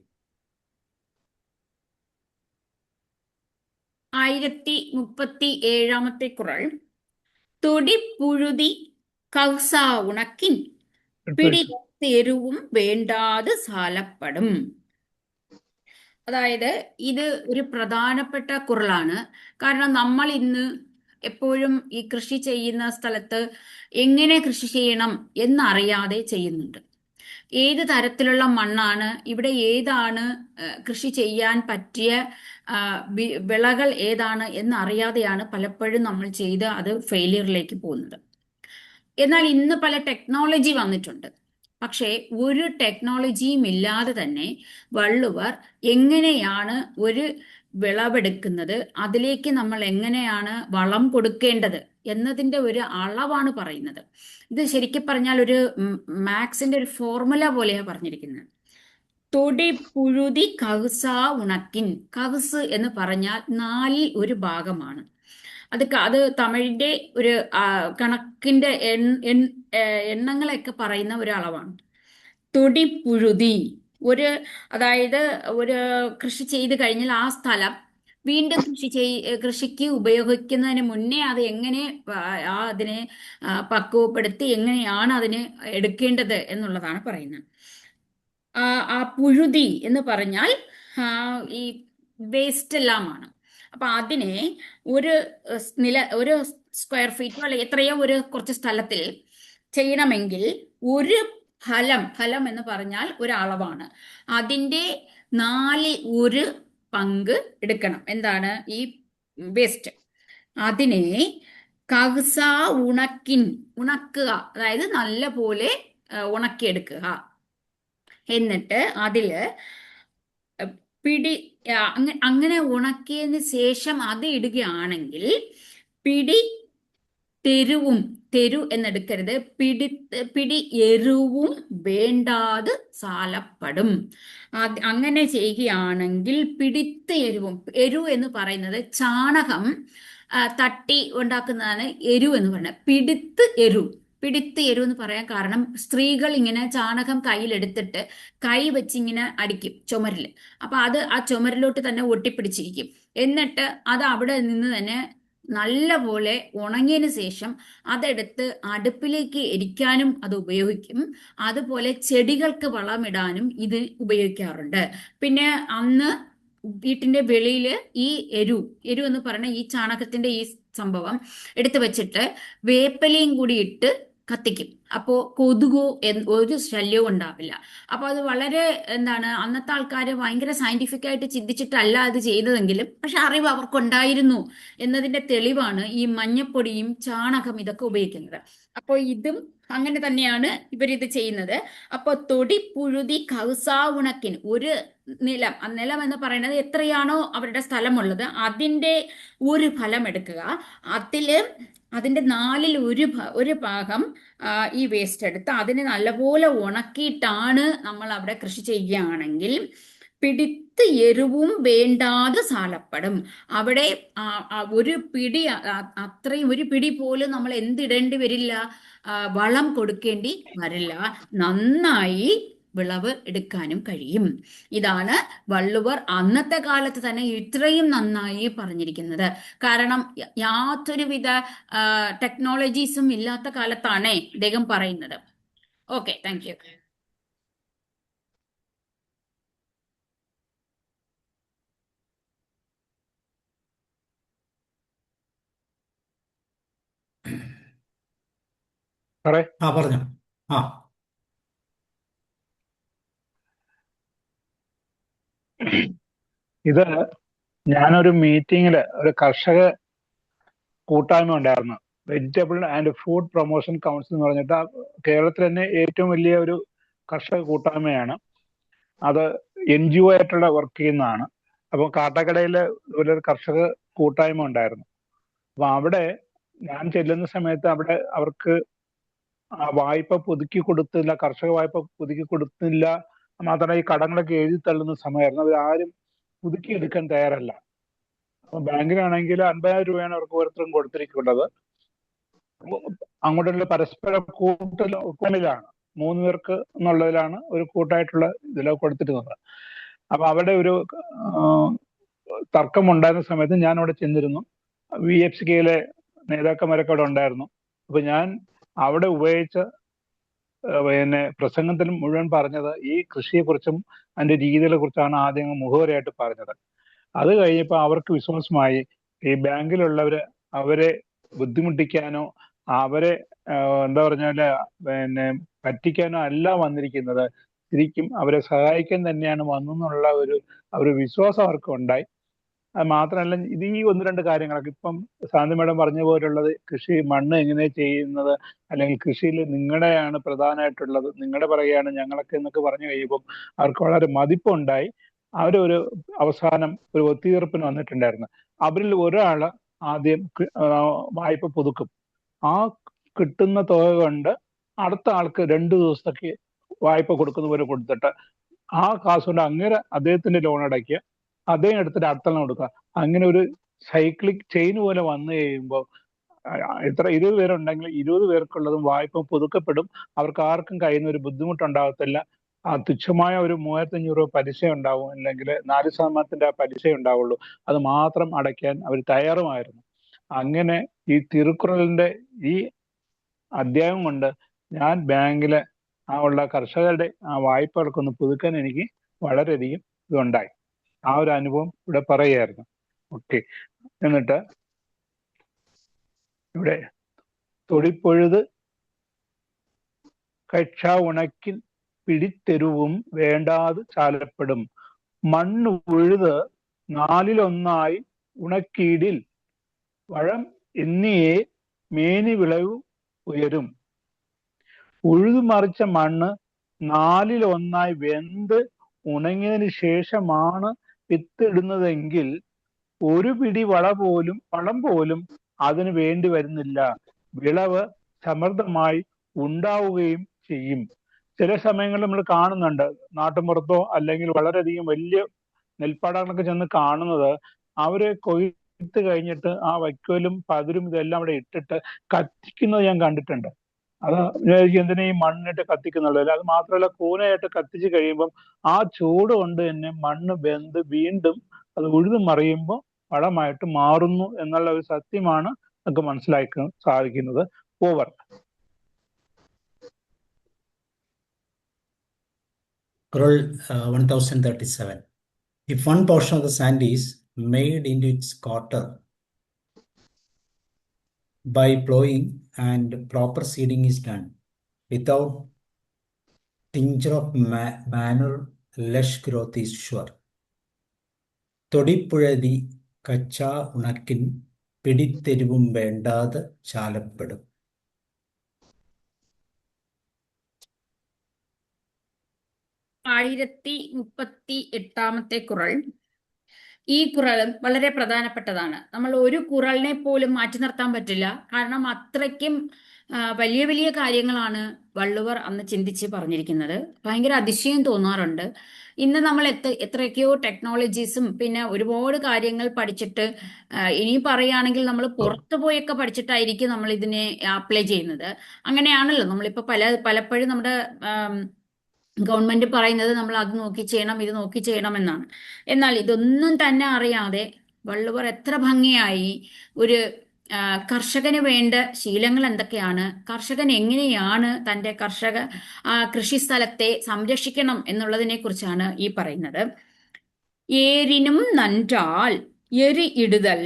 1037 കുറൾ. തൊടിപ്പുഴുതി കൗസാ ഉണക്കിൻ പിടിത്തെരുവും വേണ്ടാതെ സാലപ്പെടും. അതായത് ഇത് ഒരു പ്രധാനപ്പെട്ട കുറളാണ്. കാരണം നമ്മൾ ഇന്ന് എപ്പോഴും ഈ കൃഷി ചെയ്യുന്ന സ്ഥലത്ത് എങ്ങനെ കൃഷി ചെയ്യണം എന്നറിയാതെ ചെയ്യുന്നുണ്ട്. ഏത് തരത്തിലുള്ള മണ്ണാണ് ഇവിടെ, ഏതാണ് കൃഷി ചെയ്യാൻ പറ്റിയ വിളകൾ ഏതാണ് എന്നറിയാതെയാണ് പലപ്പോഴും നമ്മൾ ചെയ്ത് അത് ഫെയിലിയറിലേക്ക് പോകുന്നത്. എന്നാൽ ഇന്ന് പല ടെക്നോളജി വന്നിട്ടുണ്ട്. പക്ഷേ ഒരു ടെക്നോളജിയും ഇല്ലാതെ തന്നെ വള്ളുവർ എങ്ങനെയാണ് ഒരു വിളവെടുക്കുന്നത്, അതിലേക്ക് നമ്മൾ എങ്ങനെയാണ് വളം കൊടുക്കേണ്ടത് എന്നതിൻ്റെ ഒരു അളവാണ് പറയുന്നത്. ഇത് ശരിക്കും പറഞ്ഞാൽ ഒരു മാത്സിന്റെ ഒരു ഫോർമുല പോലെയാണ് പറഞ്ഞിരിക്കുന്നത്. തൊടി പുഴുതി കൗസ ഉണക്കിൻ. കൗസ് എന്ന് പറഞ്ഞാൽ 4ൽ 1 ഭാഗമാണ്. അത് തമിഴിന്റെ ഒരു കണക്കിന്റെ എണ്ണങ്ങളൊക്കെ പറയുന്ന ഒരു അളവാണ്. തൊടിപ്പുഴുതി അതായത് ഒരു കൃഷി ചെയ്ത് കഴിഞ്ഞാൽ ആ സ്ഥലം വീണ്ടും കൃഷിക്ക് ഉപയോഗിക്കുന്നതിന് മുന്നേ അത് എങ്ങനെ അതിനെ പക്വപ്പെടുത്തി എങ്ങനെയാണ് അതിനെ എടുക്കേണ്ടത് എന്നുള്ളതാണ് പറയുന്നത്. ആ പുഴുതി എന്ന് പറഞ്ഞാൽ ഈ വേസ്റ്റ് എല്ലാമാണ്. അപ്പൊ അതിനെ ഒരു സ്ക്വയർ ഫീറ്റോ അല്ലെങ്കിൽ എത്രയോ കുറച്ച് സ്ഥലത്തിൽ ചെയ്യണമെങ്കിൽ ഒരു ഫലം എന്ന് പറഞ്ഞാൽ ഒരു അളവാണ്. അതിൻ്റെ 4ൽ 1 പങ്ക് എടുക്കണം. എന്താണ്? ഈ വേസ്റ്റ്. അതിനെ കൗസ ഉണക്കുക, അതായത് നല്ല പോലെ ഉണക്കിയെടുക്കുക. എന്നിട്ട് അതില് അങ്ങനെ ഉണക്കിയതിന് ശേഷം അത് ഇടുകയാണെങ്കിൽ തെരു എന്നെടുക്കരുത്, പിടി എരുവും വേണ്ടാതെ സാലപ്പെടും. അങ്ങനെ ചെയ്യുകയാണെങ്കിൽ പിടിത്ത എരു എന്ന് പറയുന്നത് ചാണകം തട്ടി ഉണ്ടാക്കുന്നതാണ് എരു എന്ന് പറയുന്നത്. പിടിത്ത് എരു എന്ന് പറയാൻ കാരണം സ്ത്രീകൾ ഇങ്ങനെ ചാണകം കയ്യിലെടുത്തിട്ട് കൈ വെച്ചിങ്ങനെ അടിക്കും ചുമരിൽ. അപ്പൊ അത് ആ ചുമരിലോട്ട് തന്നെ ഒട്ടിപ്പിടിച്ചിരിക്കും. എന്നിട്ട് അത് അവിടെ നിന്ന് തന്നെ നല്ലപോലെ ഉണങ്ങിയതിന് ശേഷം അതെടുത്ത് അടുപ്പിലേക്ക് എരിക്കാനും അത് ഉപയോഗിക്കും. അതുപോലെ ചെടികൾക്ക് വളമിടാനും ഇത് ഉപയോഗിക്കാറുണ്ട്. പിന്നെ അന്ന് വീട്ടിന്റെ വെളിയില് ഈ എരു എന്ന് പറയുന്ന ഈ ചാണകത്തിന്റെ ഈ സംഭവം എടുത്തു വെച്ചിട്ട് വേപ്പിലയും കൂടി ഇട്ട് കത്തിക്കും. അപ്പോ കൊതുകോ ഒരു ശല്യവും ഉണ്ടാവില്ല. അപ്പൊ അത് വളരെ അന്നത്തെ ആൾക്കാർ ഭയങ്കര സയന്റിഫിക് ആയിട്ട് ചിന്തിച്ചിട്ടല്ല അത് ചെയ്തതെങ്കിലും പക്ഷെ അറിവ് അവർക്കുണ്ടായിരുന്നു എന്നതിന്റെ തെളിവാണ് ഈ മഞ്ഞപ്പൊടിയും ചാണകം ഇതൊക്കെ ഉപയോഗിക്കുന്നത്. അപ്പോൾ ഇതും അങ്ങനെ തന്നെയാണ് ഇവരിത് ചെയ്യുന്നത്. അപ്പൊ തൊടി പുഴുതി കൗസാ ഉണക്കിന് ഒരു നിലം, ആ നിലം എന്ന് പറയുന്നത് എത്രയാണോ അവരുടെ സ്ഥലമുള്ളത് അതിന്റെ ഒരു ഫലം എടുക്കുക. അതിന്റെ നാലിൽ ഒരു ഭാഗം ഈ വേസ്റ്റ് എടുത്ത് അതിനെ നല്ലപോലെ ഉണക്കിയിട്ടാണ് നമ്മൾ അവിടെ കൃഷി ചെയ്യുകയാണെങ്കിൽ പിടിത്ത് എരിവും വേണ്ടാതെ സാലപ്പെടും. അവിടെ ഒരു പിടി അത്രയും ഒരു പിടി പോലും നമ്മൾ എന്തിടേണ്ടി വരില്ല, വളം കൊടുക്കേണ്ടി വരില്ല. നന്നായി വിളവ് എടുക്കാനും കഴിയും. ഇതാണ് വള്ളുവർ അന്നത്തെ കാലത്ത് തന്നെ ഇത്രയും നന്നായി പറഞ്ഞിരിക്കുന്നത്. കാരണം യാതൊരുവിധ ടെക്നോളജീസും ഇല്ലാത്ത കാലത്താണ് അദ്ദേഹം പറയുന്നത്. Okay, thank U. പറഞ്ഞു. ഇത് ഞാനൊരു മീറ്റിങ്ങില് ഒരു കർഷക കൂട്ടായ്മ ഉണ്ടായിരുന്നു, vegetable and food promotion council എന്ന് പറഞ്ഞിട്ട് കേരളത്തിൽ തന്നെ ഏറ്റവും വലിയ ഒരു കർഷക കൂട്ടായ്മയാണ്. അത് NGO ആയിട്ടുള്ള വർക്ക് ചെയ്യുന്നതാണ്. അപ്പോൾ കാട്ടാക്കടയിൽ ഒരു കർഷക കൂട്ടായ്മ ഉണ്ടായിരുന്നു. അപ്പൊ അവിടെ ഞാൻ ചെല്ലുന്ന സമയത്ത് അവിടെ അവർക്ക് വായ്പ പുതുക്കി കൊടുത്തില്ല, കർഷക വായ്പ പുതുക്കി കൊടുത്തില്ല. മാത്രമല്ല ഈ കടങ്ങളൊക്കെ എഴുതി തള്ളുന്ന സമയമായിരുന്നു. അവർ ആരും പുതുക്കി എടുക്കാൻ തയ്യാറല്ല. അപ്പൊ ബാങ്കിലാണെങ്കിൽ 50,000 രൂപയാണ് അവർക്ക് ഓരോരുത്തരും കൊടുത്തിരിക്കുന്നത്. അങ്ങോട്ടുള്ള പരസ്പര കൂട്ടിലാണ് 3 പേർക്ക് എന്നുള്ളതിലാണ് ഒരു കൂട്ടായിട്ടുള്ള ഇതിലൊക്കെ കൊടുത്തിരുന്നത്. അപ്പൊ അവിടെ ഒരു തർക്കം ഉണ്ടായിരുന്ന സമയത്ത് ഞാൻ അവിടെ ചെന്നിരുന്നു. VFCKയിലെ നേതാക്കന്മാരൊക്കെ അവിടെ ഉണ്ടായിരുന്നു. അപ്പൊ ഞാൻ അവിടെ ഉപയോഗിച്ച പ്രസംഗത്തിൽ മുഴുവൻ പറഞ്ഞത് ഈ കൃഷിയെക്കുറിച്ചും അതിന്റെ രീതികളെ കുറിച്ചാണ് ആദ്യം മുഖവരയായിട്ട് പറഞ്ഞത്. അത് കഴിഞ്ഞപ്പോൾ അവർക്ക് വിശ്വാസമായി ഈ ബാങ്കിലുള്ളവര് അവരെ ബുദ്ധിമുട്ടിക്കാനോ അവരെ പറ്റിക്കാനോ അല്ല വന്നിരിക്കുന്നത്, ശരിക്കും അവരെ സഹായിക്കാൻ തന്നെയാണ് വന്നെന്നുള്ള ഒരു വിശ്വാസം അവർക്ക് ഉണ്ടായി. അത് മാത്രമല്ല, ഇത് ഈ 1-2 കാര്യങ്ങളൊക്കെ ഇപ്പം ശാന്തി മേഡം പറഞ്ഞ പോലുള്ളത്, കൃഷി മണ്ണ് എങ്ങനെ ചെയ്യുന്നത്, അല്ലെങ്കിൽ കൃഷിയിൽ നിങ്ങളുടെയാണ് പ്രധാനമായിട്ടുള്ളത്, നിങ്ങളുടെ പറയുകയാണ് ഞങ്ങളൊക്കെ എന്നൊക്കെ പറഞ്ഞു കഴിയുമ്പോൾ അവർക്ക് വളരെ മതിപ്പുണ്ടായി. അവരൊരു അവസാനം ഒരു ഒത്തുതീർപ്പിന് വന്നിട്ടുണ്ടായിരുന്നു. അവരിൽ ഒരാള് ആദ്യം വായ്പ പുതുക്കും. ആ കിട്ടുന്ന തുക കൊണ്ട് അടുത്ത ആൾക്ക് 2 ദിവസത്തേക്ക് വായ്പ കൊടുക്കുന്ന പോലെ കൊടുത്തിട്ട് ആ കാശ് കൊണ്ട് അങ്ങനെ അദ്ദേഹത്തിന്റെ ലോൺ അടയ്ക്കുക, അദ്ദേഹം എടുത്തിട്ട് അടുത്തണം കൊടുക്കുക. അങ്ങനെ ഒരു സൈക്ലിക് ചെയിൻ പോലെ വന്നു കഴിയുമ്പോൾ എത്ര 20 പേരുണ്ടെങ്കിൽ 20 പേർക്കുള്ളതും വായ്പ പുതുക്കപ്പെടും. അവർക്ക് ആർക്കും കയ്യിൽ നിന്ന് ഒരു ബുദ്ധിമുട്ടുണ്ടാകത്തില്ല. തുച്ഛമായ ഒരു 3,500 രൂപ പലിശ ഉണ്ടാവും, അല്ലെങ്കിൽ 4% പലിശ ഉണ്ടാവുള്ളൂ. അത് മാത്രം അടയ്ക്കാൻ അവർ തയ്യാറുമായിരുന്നു. അങ്ങനെ ഈ തിരുക്കുറളിന്റെ ഈ അധ്യായം കൊണ്ട് ഞാൻ ബാങ്കിലെ ഉള്ള കർഷകരുടെ ആ വായ്പകൾക്കൊന്ന് പുതുക്കാൻ എനിക്ക് വളരെയധികം ഇതുണ്ടായി. ആ ഒരു അനുഭവം ഇവിടെ പറയുകയായിരുന്നു. ഓക്കെ, എന്നിട്ട് ഇവിടെ തൊടിപ്പൊഴുത് കക്ഷ ഉണക്കിൽ പിടിത്തെരുവും വേണ്ടാതെ ചാലപ്പെടും. മണ്ണ് ഉഴുത് 4-1 ഉണക്കീടിൽ വഴം എന്നിയെ മേനി വിളവ് ഉയരും. ഉഴുതുമറിച്ച മണ്ണ് 4-1 വെന്ത് ഉണങ്ങിയതിന് ശേഷമാണ് വിത്തിടുന്നതെങ്കിൽ ഒരു പിടി വളം പോലും അതിന് വേണ്ടി വരുന്നില്ല. വിളവ് സമൃദ്ധമായി ഉണ്ടാവുകയും ചെയ്യും. ചില സമയങ്ങളിൽ നമ്മൾ കാണുന്നുണ്ട്, നാട്ടുമ്പുറത്തോ അല്ലെങ്കിൽ വളരെയധികം വലിയ നെൽപ്പാടങ്ങളൊക്കെ ചെന്ന് കാണുന്നത്, അവര് കൊയ്ത്ത് കഴിഞ്ഞിട്ട് ആ വൈക്കോലും പതിരും ഇതെല്ലാം അവിടെ ഇട്ടിട്ട് കത്തിക്കുന്നത് ഞാൻ കണ്ടിട്ടുണ്ട്. അത് എന്തിനാ ഈ മണ്ണിട്ട് കത്തിക്കുന്നുള്ളത്? അത് മാത്രമല്ല, കൂനയായിട്ട് കത്തിച്ച് കഴിയുമ്പം ആ ചൂട് കൊണ്ട് തന്നെ മണ്ണ് വെന്ത് വീണ്ടും അത് ഉഴുതു മറിയുമ്പോൾ വളമായിട്ട് മാറുന്നു എന്നുള്ള ഒരു സത്യമാണ് നമുക്ക് മനസ്സിലാക്കാൻ സാധിക്കുന്നത്. Over. Qural 1037. If one portion of the sand is made into its quarter by plowing and proper seeding is done, without tincture of manure, lush growth is sure. തൊടിപ്പുഴതി കച്ച ഉണക്കിൻ പിടിത്തെരുവും വേണ്ടാതെ ചാലപ്പെടും. 1038 കുറൾ. ഈ കുറളും വളരെ പ്രധാനപ്പെട്ടതാണ്. നമ്മൾ ഒരു കുറളിനെ പോലും മാറ്റി നിർത്താൻ പറ്റില്ല. കാരണം അത്രയ്ക്കും വലിയ വലിയ കാര്യങ്ങളാണ് വള്ളുവർ അന്ന് ചിന്തിച്ച് പറഞ്ഞിരിക്കുന്നത്. ഭയങ്കര അതിശയം തോന്നാറുണ്ട്. ഇന്ന് നമ്മൾ എത്രയൊക്കെയോ ടെക്നോളജീസും പിന്നെ ഒരുപാട് കാര്യങ്ങൾ പഠിച്ചിട്ട് ഇനി പറയുകയാണെങ്കിൽ നമ്മൾ പുറത്തു പോയൊക്കെ പഠിച്ചിട്ടായിരിക്കും നമ്മൾ ഇതിനെ അപ്ലൈ ചെയ്യുന്നത്. അങ്ങനെയാണല്ലോ നമ്മളിപ്പോൾ പലപ്പോഴും നമ്മുടെ ഗവൺമെന്റ് പറയുന്നത് നമ്മൾ അത് നോക്കി ചെയ്യണം, ഇത് നോക്കി ചെയ്യണം എന്നാണ്. എന്നാൽ ഇതൊന്നും തന്നെ അറിയാതെ വള്ളുവർ എത്ര ഭംഗിയായി ഒരു കർഷകന് വേണ്ട ശീലങ്ങൾ എന്തൊക്കെയാണ്, കർഷകൻ എങ്ങനെയാണ് തൻ്റെ കൃഷി സ്ഥലത്തെ സംരക്ഷിക്കണം എന്നുള്ളതിനെ കുറിച്ചാണ് ഈ പറയുന്നത്. ഏരിനും നൻറാൽ എരി ഇടുതൽ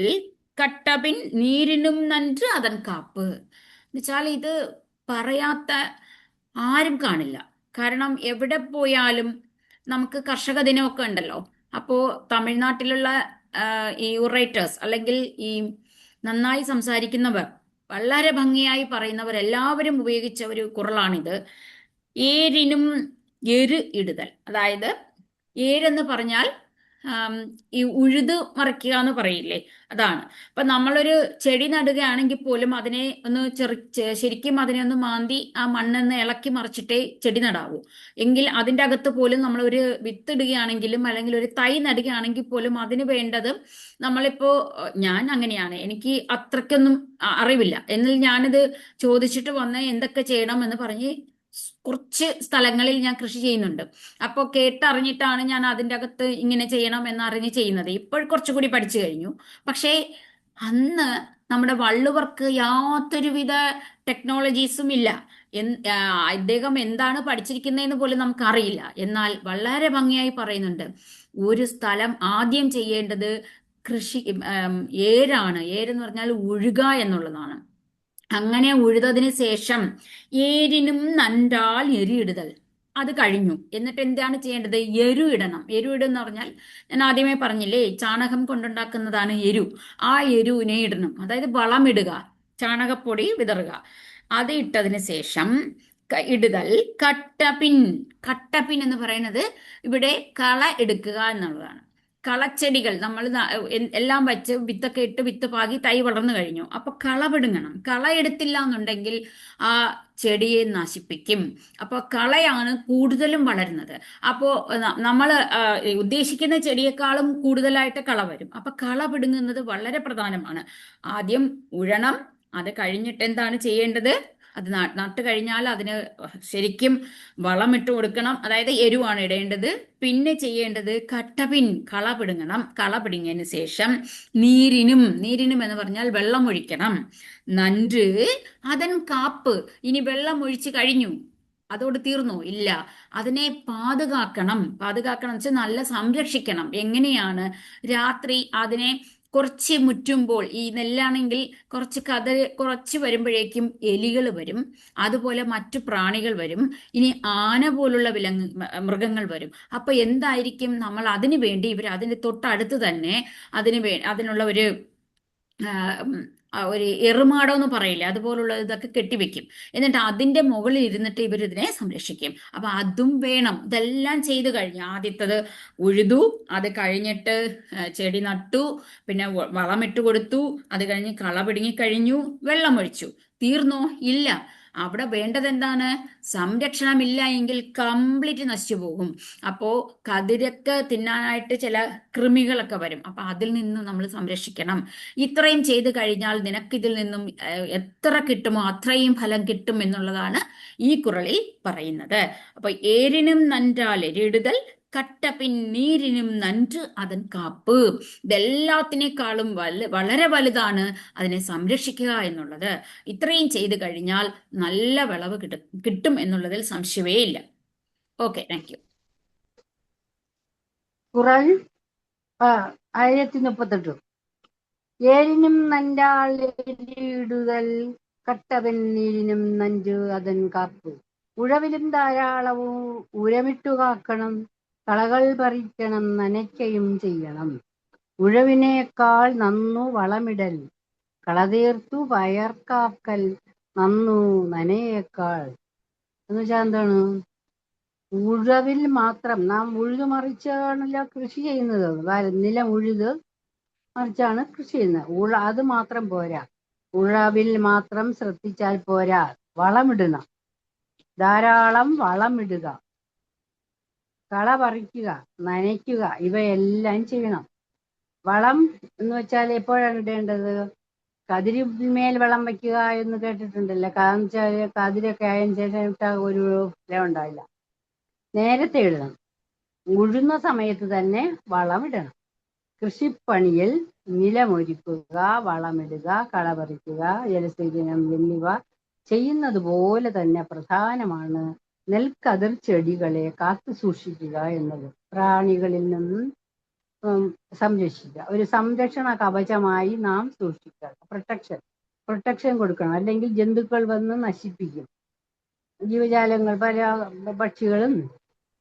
കട്ടപിൻ നീരിനും നன்று അതൻ കാപ്പ്. എന്നുവെച്ചാൽ ഇത് പറയാത്ത ആരും കാണില്ല. കാരണം എവിടെ പോയാലും നമുക്ക് കർഷക ദിനമൊക്കെ ഉണ്ടല്ലോ. അപ്പോൾ തമിഴ്നാട്ടിലുള്ള ഈ ഒറേറ്റേഴ്സ് അല്ലെങ്കിൽ ഈ നന്നായി സംസാരിക്കുന്നവർ, വളരെ ഭംഗിയായി പറയുന്നവർ എല്ലാവരും ഉപയോഗിച്ച ഒരു കുറളാണിത്. ഏരിനും എര് ഇടുതൽ. അതായത് ഏരെന്ന് പറഞ്ഞാൽ ഈ ഉഴുത് മറിക്കുക എന്ന് പറയില്ലേ, അതാണ്. അപ്പൊ നമ്മളൊരു ചെടി നടുകയാണെങ്കിൽ പോലും അതിനെ ഒന്ന് ശരിക്കും അതിനെ ഒന്ന് മാന്തി ആ മണ്ണെന്ന് ഇളക്കി മറിച്ചിട്ടേ ചെടി നടാവൂ. എങ്കിൽ അതിൻ്റെ അകത്ത് പോലും നമ്മളൊരു വിത്തിടുകയാണെങ്കിലും അല്ലെങ്കിൽ ഒരു തൈ നടുകയാണെങ്കിൽ പോലും അതിന് വേണ്ടത് നമ്മളിപ്പോ, ഞാൻ അങ്ങനെയാണ്, എനിക്ക് അത്രയ്ക്കൊന്നും അറിവില്ല. എന്നാൽ ഞാനിത് ചോദിച്ചിട്ട് വന്ന് എന്തൊക്കെ ചെയ്യണം എന്ന് പറഞ്ഞ് കുറച്ച് സ്ഥലങ്ങളിൽ ഞാൻ കൃഷി ചെയ്യുന്നുണ്ട്. അപ്പോൾ കേട്ടറിഞ്ഞിട്ടാണ് ഞാൻ അതിൻ്റെ അകത്ത് ഇങ്ങനെ ചെയ്യണം എന്നറിഞ്ഞ് ചെയ്യുന്നത്. ഇപ്പോൾ കുറച്ചുകൂടി പഠിച്ചു കഴിഞ്ഞു. പക്ഷേ അന്ന് നമ്മുടെ വള്ളുവർക്ക് യാതൊരുവിധ ടെക്നോളജീസും ഇല്ല. അദ്ദേഹം എന്താണ് പഠിച്ചിരിക്കുന്നതെന്ന് പോലും നമുക്കറിയില്ല. എന്നാൽ വളരെ ഭംഗിയായി പറയുന്നുണ്ട്. ഒരു സ്ഥലം ആദ്യം ചെയ്യേണ്ടത് ഏരാണ്. ഏരെന്ന് പറഞ്ഞാൽ ഉഴുക എന്നുള്ളതാണ്. അങ്ങനെ ഉഴുതതിന് ശേഷം ഏരിനും നൻറാൽ എരിയിടുതൽ, അത് കഴിഞ്ഞു. എന്നിട്ട് എന്താണ് ചെയ്യേണ്ടത്? എരു ഇടണം. എരു ഇടുന്ന് പറഞ്ഞാൽ ഞാൻ ആദ്യമേ പറഞ്ഞില്ലേ, ചാണകം കൊണ്ടുണ്ടാക്കുന്നതാണ് എരു. ആ എരുവിനെ ഇടണം. അതായത് വളമിടുക, ചാണകപ്പൊടി വിതറുക. അത് ഇട്ടതിന് ശേഷം ഇടുതൽ കട്ടപിൻ. കട്ടപിൻ എന്ന് പറയുന്നത് ഇവിടെ കള എടുക്കുക എന്നുള്ളതാണ്. കളച്ചെടികൾ നമ്മൾ എല്ലാം വച്ച് വിത്തൊക്കെ ഇട്ട് വിത്ത് പാകി തൈ വളർന്നു കഴിഞ്ഞു. അപ്പൊ കള പിടുങ്ങണം. കള എടുത്തില്ല എന്നുണ്ടെങ്കിൽ ആ ചെടിയെ നശിപ്പിക്കും. അപ്പോൾ കളയാണ് കൂടുതലും വളരുന്നത്. അപ്പോൾ നമ്മൾ ഉദ്ദേശിക്കുന്ന ചെടിയേക്കാളും കൂടുതലായിട്ട് കള വരും. അപ്പൊ കള പിടുങ്ങുന്നത് വളരെ പ്രധാനമാണ്. ആദ്യം ഉഴണം. അത് കഴിഞ്ഞിട്ട് എന്താണ് ചെയ്യേണ്ടത്? അത് നട്ട് കഴിഞ്ഞാൽ അതിന് ശരിക്കും വളമിട്ട് കൊടുക്കണം. അതായത് എരുവാണ് ഇടേണ്ടത്. പിന്നെ ചെയ്യേണ്ടത് കട്ടപിൻ, കള പിടുങ്ങണം. കള പിടുങ്ങിയതിന് ശേഷം നീരിനും എന്ന് പറഞ്ഞാൽ വെള്ളം ഒഴിക്കണം. നன்று അതൻ കാപ്പ്. ഇനി വെള്ളം ഒഴിച്ച് കഴിഞ്ഞു, അതോട് തീർന്നോ? ഇല്ല. അതിനെ പാതുകാക്കണം. പാതുകാക്കണം എന്ന് വെച്ചാൽ നല്ല സംരക്ഷിക്കണം. എങ്ങനെയാണ്? രാത്രി അതിനെ കുറച്ച് മുറ്റുമ്പോൾ, ഈ നെല്ലാണെങ്കിൽ കുറച്ച് വരുമ്പോഴേക്കും എലികൾ വരും, അതുപോലെ മറ്റു പ്രാണികൾ വരും, ഇനി ആന പോലുള്ള മൃഗങ്ങൾ വരും. അപ്പൊ എന്തായിരിക്കും? നമ്മൾ അതിനു വേണ്ടി അതിന് തൊട്ടടുത്ത് തന്നെ അതിനുള്ള ഒരു എറുമാടം എന്ന് പറയില്ലേ, അതുപോലുള്ള ഇതൊക്കെ കെട്ടിവെക്കും. എന്നിട്ട് അതിന്റെ മുകളിൽ ഇരുന്നിട്ട് ഇതിനെ സംരക്ഷിക്കും. അപ്പൊ അതും വേണം. ഇതെല്ലാം ചെയ്തു കഴിഞ്ഞു. ആദ്യത്തത് ഉഴുതു, അത് കഴിഞ്ഞിട്ട് ചെടി നട്ടു, പിന്നെ വളമിട്ട് കൊടുത്തു, അത് കഴിഞ്ഞ് കള പിടുങ്ങി കഴിഞ്ഞു, വെള്ളമൊഴിച്ചു. തീർന്നോ? ഇല്ല. അവിടെ വേണ്ടത് എന്താണ്? സംരക്ഷണമില്ല എങ്കിൽ കംപ്ലീറ്റ് നശിച്ചു പോകും. അപ്പോൾ കതിരൊക്കെ തിന്നാനായിട്ട് ചില കൃമികളൊക്കെ വരും. അപ്പൊ അതിൽ നിന്ന് നമ്മൾ സംരക്ഷിക്കണം. ഇത്രയും ചെയ്തു കഴിഞ്ഞാൽ നിനക്കിതിൽ നിന്നും എത്ര കിട്ടുമോ അത്രയും ഫലം കിട്ടും എന്നുള്ളതാണ് ഈ കുറളിൽ പറയുന്നത്. അപ്പൊ ഏരിനും നൻറാൽ എരിയിടുതൽ കട്ടപിൻ നീരിനും നன்று അതൻ കാപ്പ്. ഇതെല്ലാത്തിനേക്കാളും വളരെ വലുതാണ് അതിനെ സംരക്ഷിക്കുക എന്നുള്ളത്. ഇത്രയും ചെയ്തു കഴിഞ്ഞാൽ നല്ല വിളവ് കിട്ടും എന്നുള്ളതിൽ സംശയമേ ഇല്ല. Okay, thank U. குறள் 1038. ஏரினும் நன்றால் எரியிடுதல் കട്ടവൻ നീരിനും നഞ്ച് അതൻ കാപ്പ്. ഉഴവിലും ധാരാളവും ഉരമിട്ടു കാക്കണം, കളകൾ പറിക്കണം, നനയ്ക്കയും ചെയ്യണം. ഉഴവിനേക്കാൾ നന്നു വളമിടൽ, കളതീർത്തു പയർക്കാക്കൽ നന്നു നനയേക്കാൾ. എന്ന് വെച്ചാൽ എന്താണ്? ഉഴവിൽ മാത്രം നാം ഉഴുതു മറിച്ചാണല്ലോ കൃഷി ചെയ്യുന്നത്. നിലം ഉഴുത് മറിച്ചാണ് കൃഷി ചെയ്യുന്നത്. അത് മാത്രം പോരാ, ഉഴവിൽ മാത്രം ശ്രദ്ധിച്ചാൽ പോരാ, വളമിടണം, ധാരാളം വളമിടുക, കള പറിക്കുക, നനയ്ക്കുക, ഇവയെല്ലാം ചെയ്യണം. വളം എന്ന് വെച്ചാൽ എപ്പോഴാണ് ഇടേണ്ടത്? കതിരിന്മേൽ വളം വയ്ക്കുക എന്ന് കേട്ടിട്ടുണ്ടല്ലോ. കാരണം വെച്ചാൽ കതിരൊക്കെ ആയതിനു ശേഷം ഇട്ടാൽ ഒരു ഫലം ഉണ്ടാവില്ല. നേരത്തെ ഇടണം, ഉഴുന്ന സമയത്ത് തന്നെ വളമിടണം. കൃഷിപ്പണിയിൽ നിലമൊരുക്കുക, വളമിടുക, കളപറിക്കുക, ജലസേചനം എന്നിവ ചെയ്യുന്നത് പോലെ തന്നെ പ്രധാനമാണ് നെൽക്കതിർ ചെടികളെ കാത്തു സൂക്ഷിക്കുക എന്നത്. പ്രാണികളിൽ നിന്നും സംരക്ഷിക്കുക, ഒരു സംരക്ഷണ കവചമായി നാം സൂക്ഷിക്കുക. പ്രൊട്ടക്ഷൻ കൊടുക്കണം, അല്ലെങ്കിൽ ജന്തുക്കൾ വന്ന് നശിപ്പിക്കും. ജീവജാലങ്ങൾ, പല പക്ഷികളും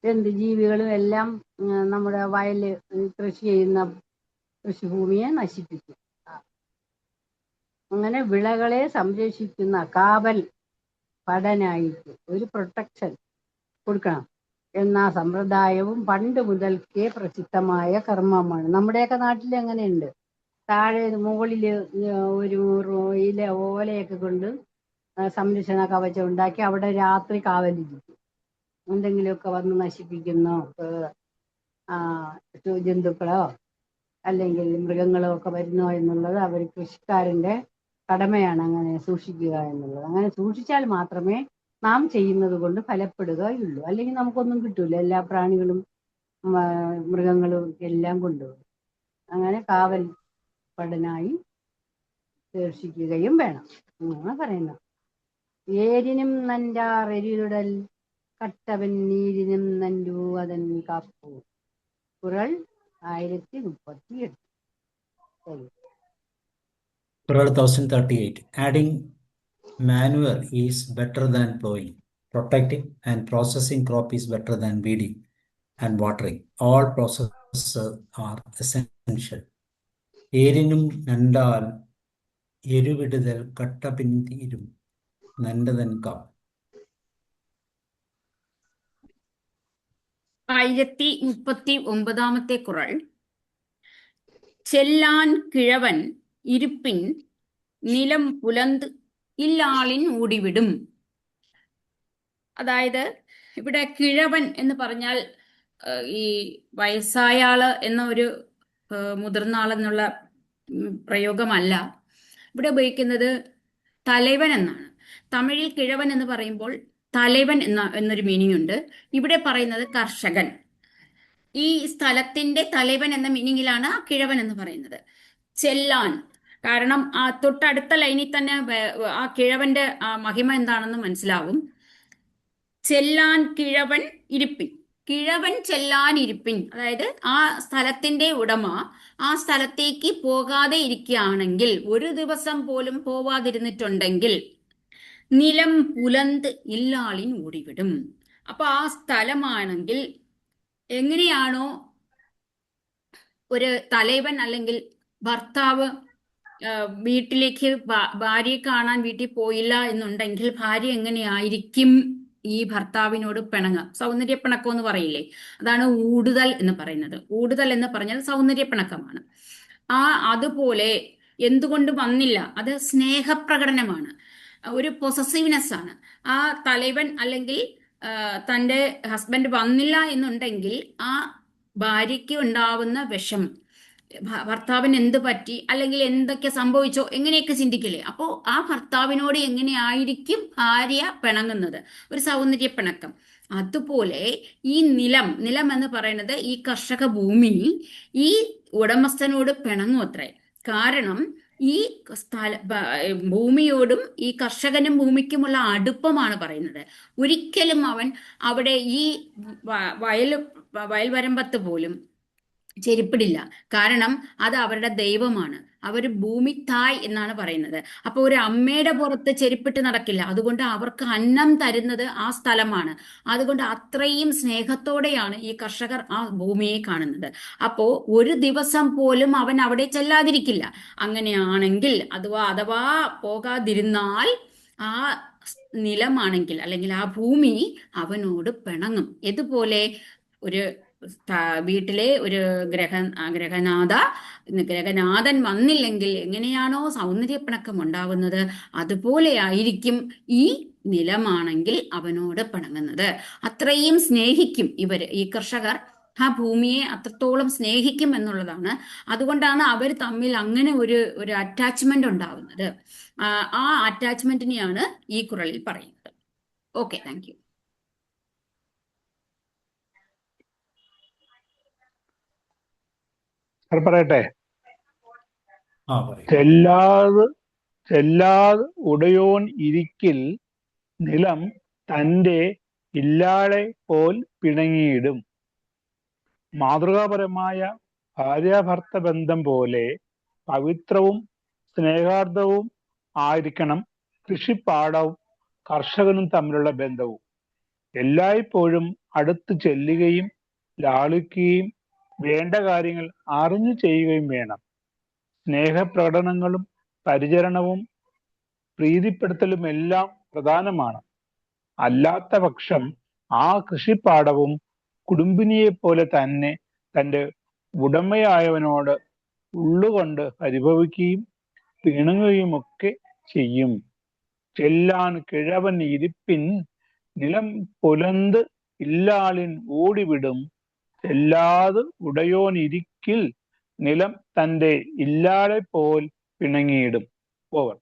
ജന്തുജീവികളും എല്ലാം നമ്മുടെ വയല് കൃഷി ചെയ്യുന്ന കൃഷിഭൂമിയെ നശിപ്പിക്കും. അങ്ങനെ വിളകളെ സംരക്ഷിക്കുന്ന കാവൽ പടനായിട്ട് ഒരു പ്രൊട്ടക്ഷൻ കൊടുക്കണം എന്ന സമ്പ്രദായവും പണ്ട് മുതൽക്കേ പ്രസിദ്ധമായ കർമ്മമാണ്. നമ്മുടെയൊക്കെ നാട്ടിൽ അങ്ങനെയുണ്ട്. താഴെ മുകളിൽ ഒരു ഓലയൊക്കെ കൊണ്ട് സംരക്ഷണ കവചം ഉണ്ടാക്കി അവിടെ രാത്രി കാവലിരിക്കും. എന്തെങ്കിലുമൊക്കെ വന്ന് നശിപ്പിക്കുന്നോ ജന്തുക്കളോ അല്ലെങ്കിൽ മൃഗങ്ങളോ ഒക്കെ വരുന്നോ എന്നുള്ളത് അവർ കൃഷിക്കാരൻ്റെ കടമയാണ് അങ്ങനെ സൂക്ഷിക്കുക എന്നുള്ളത്. അങ്ങനെ സൂക്ഷിച്ചാൽ മാത്രമേ നാം ചെയ്യുന്നത് കൊണ്ട് ഫലപ്പെടുകയുള്ളൂ. അല്ലെങ്കിൽ നമുക്കൊന്നും കിട്ടൂല. എല്ലാ പ്രാണികളും മൃഗങ്ങളും എല്ലാം കൊണ്ടുപോകും. അങ്ങനെ കാവൽ പടനായി സൂക്ഷിക്കുകയും വേണം എന്നാണ് പറയുന്നത്. ഏരിനും നഞ്ചാറെരിയുടൽ കട്ടവൻ നീരിനും നഞ്ചു അതൻ Kaup. കുറൾ 1038. Quran 1038. Adding manure is better than plowing. Protecting and processing crop is better than weeding and watering. All processes are essential. ഏരിനും നണ്ടാൽ എരുവിടുതൽ കട്ടപിന്തിരും നണ്ടതൻ കാപ്പ്. 1039 കുറൾ. ചെല്ലാൻ കിഴവൻ ഇരുപ്പിൻ നിലം പുലന്ത് ഇല്ലാളിൻ ഓടിവിടും. അതായത് ഇവിടെ കിഴവൻ എന്ന് പറഞ്ഞാൽ ഈ വയസ്സായ ആള് എന്ന ഒരു മുതിർന്ന ആളെന്നുള്ള പ്രയോഗമല്ല. ഇവിടെ ഉപയോഗിക്കുന്നത് തലവൻ എന്നാണ്. തമിഴിൽ കിഴവൻ എന്ന് പറയുമ്പോൾ തലവൻ എന്നൊരു മീനിങ് ഉണ്ട്. ഇവിടെ പറയുന്നത് കർഷകൻ. ഈ സ്ഥലത്തിന്റെ തലവൻ എന്ന മീനിങ്ങിലാണ് ആ കിഴവൻ എന്ന് പറയുന്നത്. ചെല്ലാൻ, കാരണം ആ തൊട്ടടുത്ത ലൈനിൽ തന്നെ ആ കിഴവന്റെ മഹിമ എന്താണെന്ന് മനസ്സിലാവും. ചെല്ലാൻ കിഴവൻ ഇരിപ്പിൻ, കിഴവൻ ചെല്ലാൻ ഇരിപ്പിൻ, അതായത് ആ സ്ഥലത്തിന്റെ ഉടമ ആ സ്ഥലത്തേക്ക് പോകാതെ ഇരിക്കുകയാണെങ്കിൽ, ഒരു ദിവസം പോലും പോവാതിരുന്നിട്ടുണ്ടെങ്കിൽ നിലം പുലന്ത് ഇല്ലാളിൻ ഓടിവിടും. അപ്പൊ ആ സ്ഥലമാണെങ്കിൽ എങ്ങനെയാണോ ഒരു തലവൻ അല്ലെങ്കിൽ ഭർത്താവ് വീട്ടിലേക്ക് ഭാര്യയെ കാണാൻ വീട്ടിൽ പോയില്ല എന്നുണ്ടെങ്കിൽ ഭാര്യ എങ്ങനെയായിരിക്കും ഈ ഭർത്താവിനോട് പിണങ്ങുക? സൗന്ദര്യപ്പിണക്കം എന്ന് പറയില്ലേ, അതാണ് ഊടുതൽ എന്ന് പറയുന്നത്. ഊടുതൽ എന്ന് പറഞ്ഞാൽ സൗന്ദര്യപ്പിണക്കമാണ്. അതുപോലെ എന്തുകൊണ്ട് വന്നില്ല, അത് സ്നേഹപ്രകടനമാണ്, ഒരു പൊസസീവ്നെസ് ആണ്. ആ തലവൻ അല്ലെങ്കിൽ തൻ്റെ ഹസ്ബൻഡ് വന്നില്ല എന്നുണ്ടെങ്കിൽ ആ ഭാര്യയ്ക്ക് ഉണ്ടാവുന്ന വിഷമം, ഭർത്താവിന് എന്ത് പറ്റി അല്ലെങ്കിൽ എന്തൊക്കെ സംഭവിച്ചോ എങ്ങനെയൊക്കെ ചിന്തിക്കില്ലേ. അപ്പോൾ ആ ഭർത്താവിനോട് എങ്ങനെയായിരിക്കും ഭാര്യ പിണങ്ങുന്നത്, ഒരു സൗന്ദര്യ പിണക്കം. അതുപോലെ ഈ നിലം എന്ന് പറയുന്നത് ഈ കർഷക ഭൂമി ഈ ഉടമസ്ഥനോട് പിണങ്ങും അത്രേ. കാരണം ഈ ഭൂമിയോടും ഈ കർഷകനും ഭൂമിക്കുമുള്ള അടുപ്പമാണ് പറയുന്നത്. ഒരിക്കലും അവൻ അവിടെ ഈ വയൽവരമ്പത്ത് പോലും ചെരുപ്പിടില്ല. കാരണം അത് അവരുടെ ദൈവമാണ്. അവർ ഭൂമി തായ് എന്നാണ് പറയുന്നത്. അപ്പൊ ഒരു അമ്മയുടെ പുറത്ത് ചെരുപ്പിട്ട് നടക്കില്ല. അതുകൊണ്ട് അവർക്ക് അന്നം തരുന്നത് ആ സ്ഥലമാണ്. അതുകൊണ്ട് അത്രയും സ്നേഹത്തോടെയാണ് ഈ കർഷകർ ആ ഭൂമിയെ കാണുന്നത്. അപ്പോ ഒരു ദിവസം പോലും അവൻ അവിടെ ചെല്ലാതിരിക്കില്ല. അങ്ങനെയാണെങ്കിൽ അഥവാ പോകാതിരുന്നാൽ ആ നിലമാണെങ്കിൽ അല്ലെങ്കിൽ ആ ഭൂമി അവനോട് പിണങ്ങും. ഇതുപോലെ ഒരു വീട്ടിലെ ഒരു ഗ്രഹനാഥൻ വന്നില്ലെങ്കിൽ എങ്ങനെയാണോ സൗന്ദര്യപ്പിണക്കം ഉണ്ടാവുന്നത്, അതുപോലെ ആയിരിക്കും ഈ നിലമാണെങ്കിൽ അവനോട് പിണങ്ങുന്നത്. അത്രയും സ്നേഹിക്കും ഈ കർഷകർ ആ ഭൂമിയെ അത്രത്തോളം സ്നേഹിക്കും എന്നുള്ളതാണ്. അതുകൊണ്ടാണ് അവർ തമ്മിൽ അങ്ങനെ ഒരു അറ്റാച്ച്മെന്റ് ഉണ്ടാവുന്നത്. ആ അറ്റാച്ച്മെന്റിനെയാണ് ഈ കുറളിൽ പറയുന്നത്. Okay, thank U. പറയട്ടെ. ആ പറയും. ചെല്ലാത് ഉടയോൻ ഇരിക്കിൽ നിലം തൻ്റെ ഇല്ലാളെ പോൽ പിണങ്ങിയിടും. മാതൃകാപരമായ ഭാര്യാഭർത്ത ബന്ധം പോലെ പവിത്രവും സ്നേഹാർദ്ദവും ആയിരിക്കണം കൃഷിപ്പാടവും കർഷകനും തമ്മിലുള്ള ബന്ധവും. എല്ലായ്പ്പോഴും അടുത്ത് ചെല്ലുകയും ലാളിക്കുകയും വേണ്ട കാര്യങ്ങൾ അറിഞ്ഞു ചെയ്യുകയും വേണം. സ്നേഹപ്രകടനങ്ങളും പരിചരണവും പ്രീതിപ്പെടുത്തലുമെല്ലാം പ്രധാനമാണ്. അല്ലാത്ത പക്ഷം ആ കൃഷിപ്പാടവും കുടുംബിനിയെ പോലെ തന്നെ തൻ്റെ ഉടമയായവനോട് ഉള്ളുകൊണ്ട് പരിഭവിക്കുകയും പിണങ്ങുകയുമൊക്കെ ചെയ്യും. ചെല്ലാൻ കിഴവൻ ഇരിപ്പിൻ നിലം പുലന്ത് ഇല്ലാളിൻ ഓടിവിടും. ചെല്ലാത് ഉടയോൻ ഇരിക്കിൽ നിലം തൻ്റെ ഇല്ലാളെ പോൽ പിണങ്ങിയിടും. Over.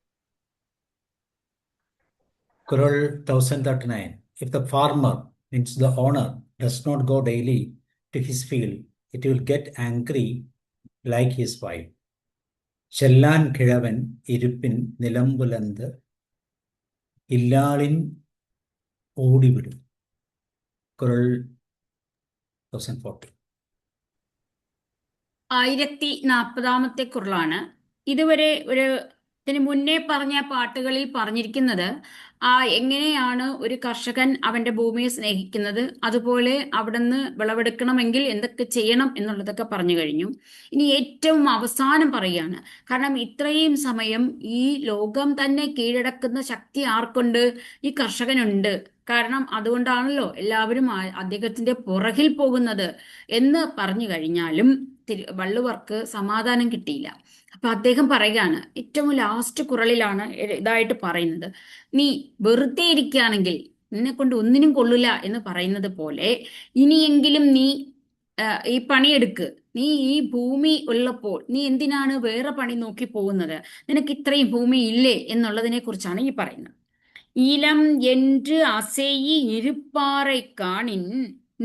Kurul 1039. If the farmer, means the owner, does not go daily to his field, it will get angry like his wife. ചെല്ലാൻ കിഴവൻ ഇരിപ്പിൻ നിലംപുലന്ത് ഇല്ലാളിൻ ഓടിവിടും. കുരൽ 1040. 1040 കുറിലാണ്. ഇതുവരെ ഇതിന് മുന്നേ പറഞ്ഞ പാട്ടുകളിൽ പറഞ്ഞിരിക്കുന്നത് എങ്ങനെയാണ് ഒരു കർഷകൻ അവന്റെ ഭൂമിയെ സ്നേഹിക്കുന്നത്, അതുപോലെ അവിടുന്ന് വിളവെടുക്കണമെങ്കിൽ എന്തൊക്കെ ചെയ്യണം എന്നുള്ളതൊക്കെ പറഞ്ഞു കഴിഞ്ഞു. ഇനി ഏറ്റവും അവസാനം പറയുകയാണ്. കാരണം ഇത്രയും സമയം ഈ ലോകം തന്നെ കീഴടക്കുന്ന ശക്തി ആർക്കുണ്ട്? ഈ കർഷകനുണ്ട്. കാരണം അതുകൊണ്ടാണല്ലോ എല്ലാവരും അദ്ദേഹത്തിന്റെ പുറകിൽ പോകുന്നത് എന്ന് പറഞ്ഞു കഴിഞ്ഞാലും വള്ളുവർക്ക് സമാധാനം കിട്ടിയില്ല. അപ്പൊ അദ്ദേഹം പറയുകയാണ്, ഏറ്റവും ലാസ്റ്റ് കുറളിലാണ് ഇതായിട്ട് പറയുന്നത്, നീ വെറുതെ ഇരിക്കുകയാണെങ്കിൽ നിന്നെ കൊണ്ട് ഒന്നിനും കൊള്ളില്ല എന്ന് പറയുന്നത് പോലെ ഇനിയെങ്കിലും നീ ഈ പണിയെടുക്ക്. നീ ഈ ഭൂമി ഉള്ളപ്പോൾ നീ എന്തിനാണ് വേറെ പണി നോക്കി പോകുന്നത്? നിനക്ക് ഇത്രയും ഭൂമി ഇല്ലേ എന്നുള്ളതിനെ കുറിച്ചാണ് ഈ പറയുന്നത്. ഇലം என்று அசையி ഇരുപ്പാறை കാണിൻ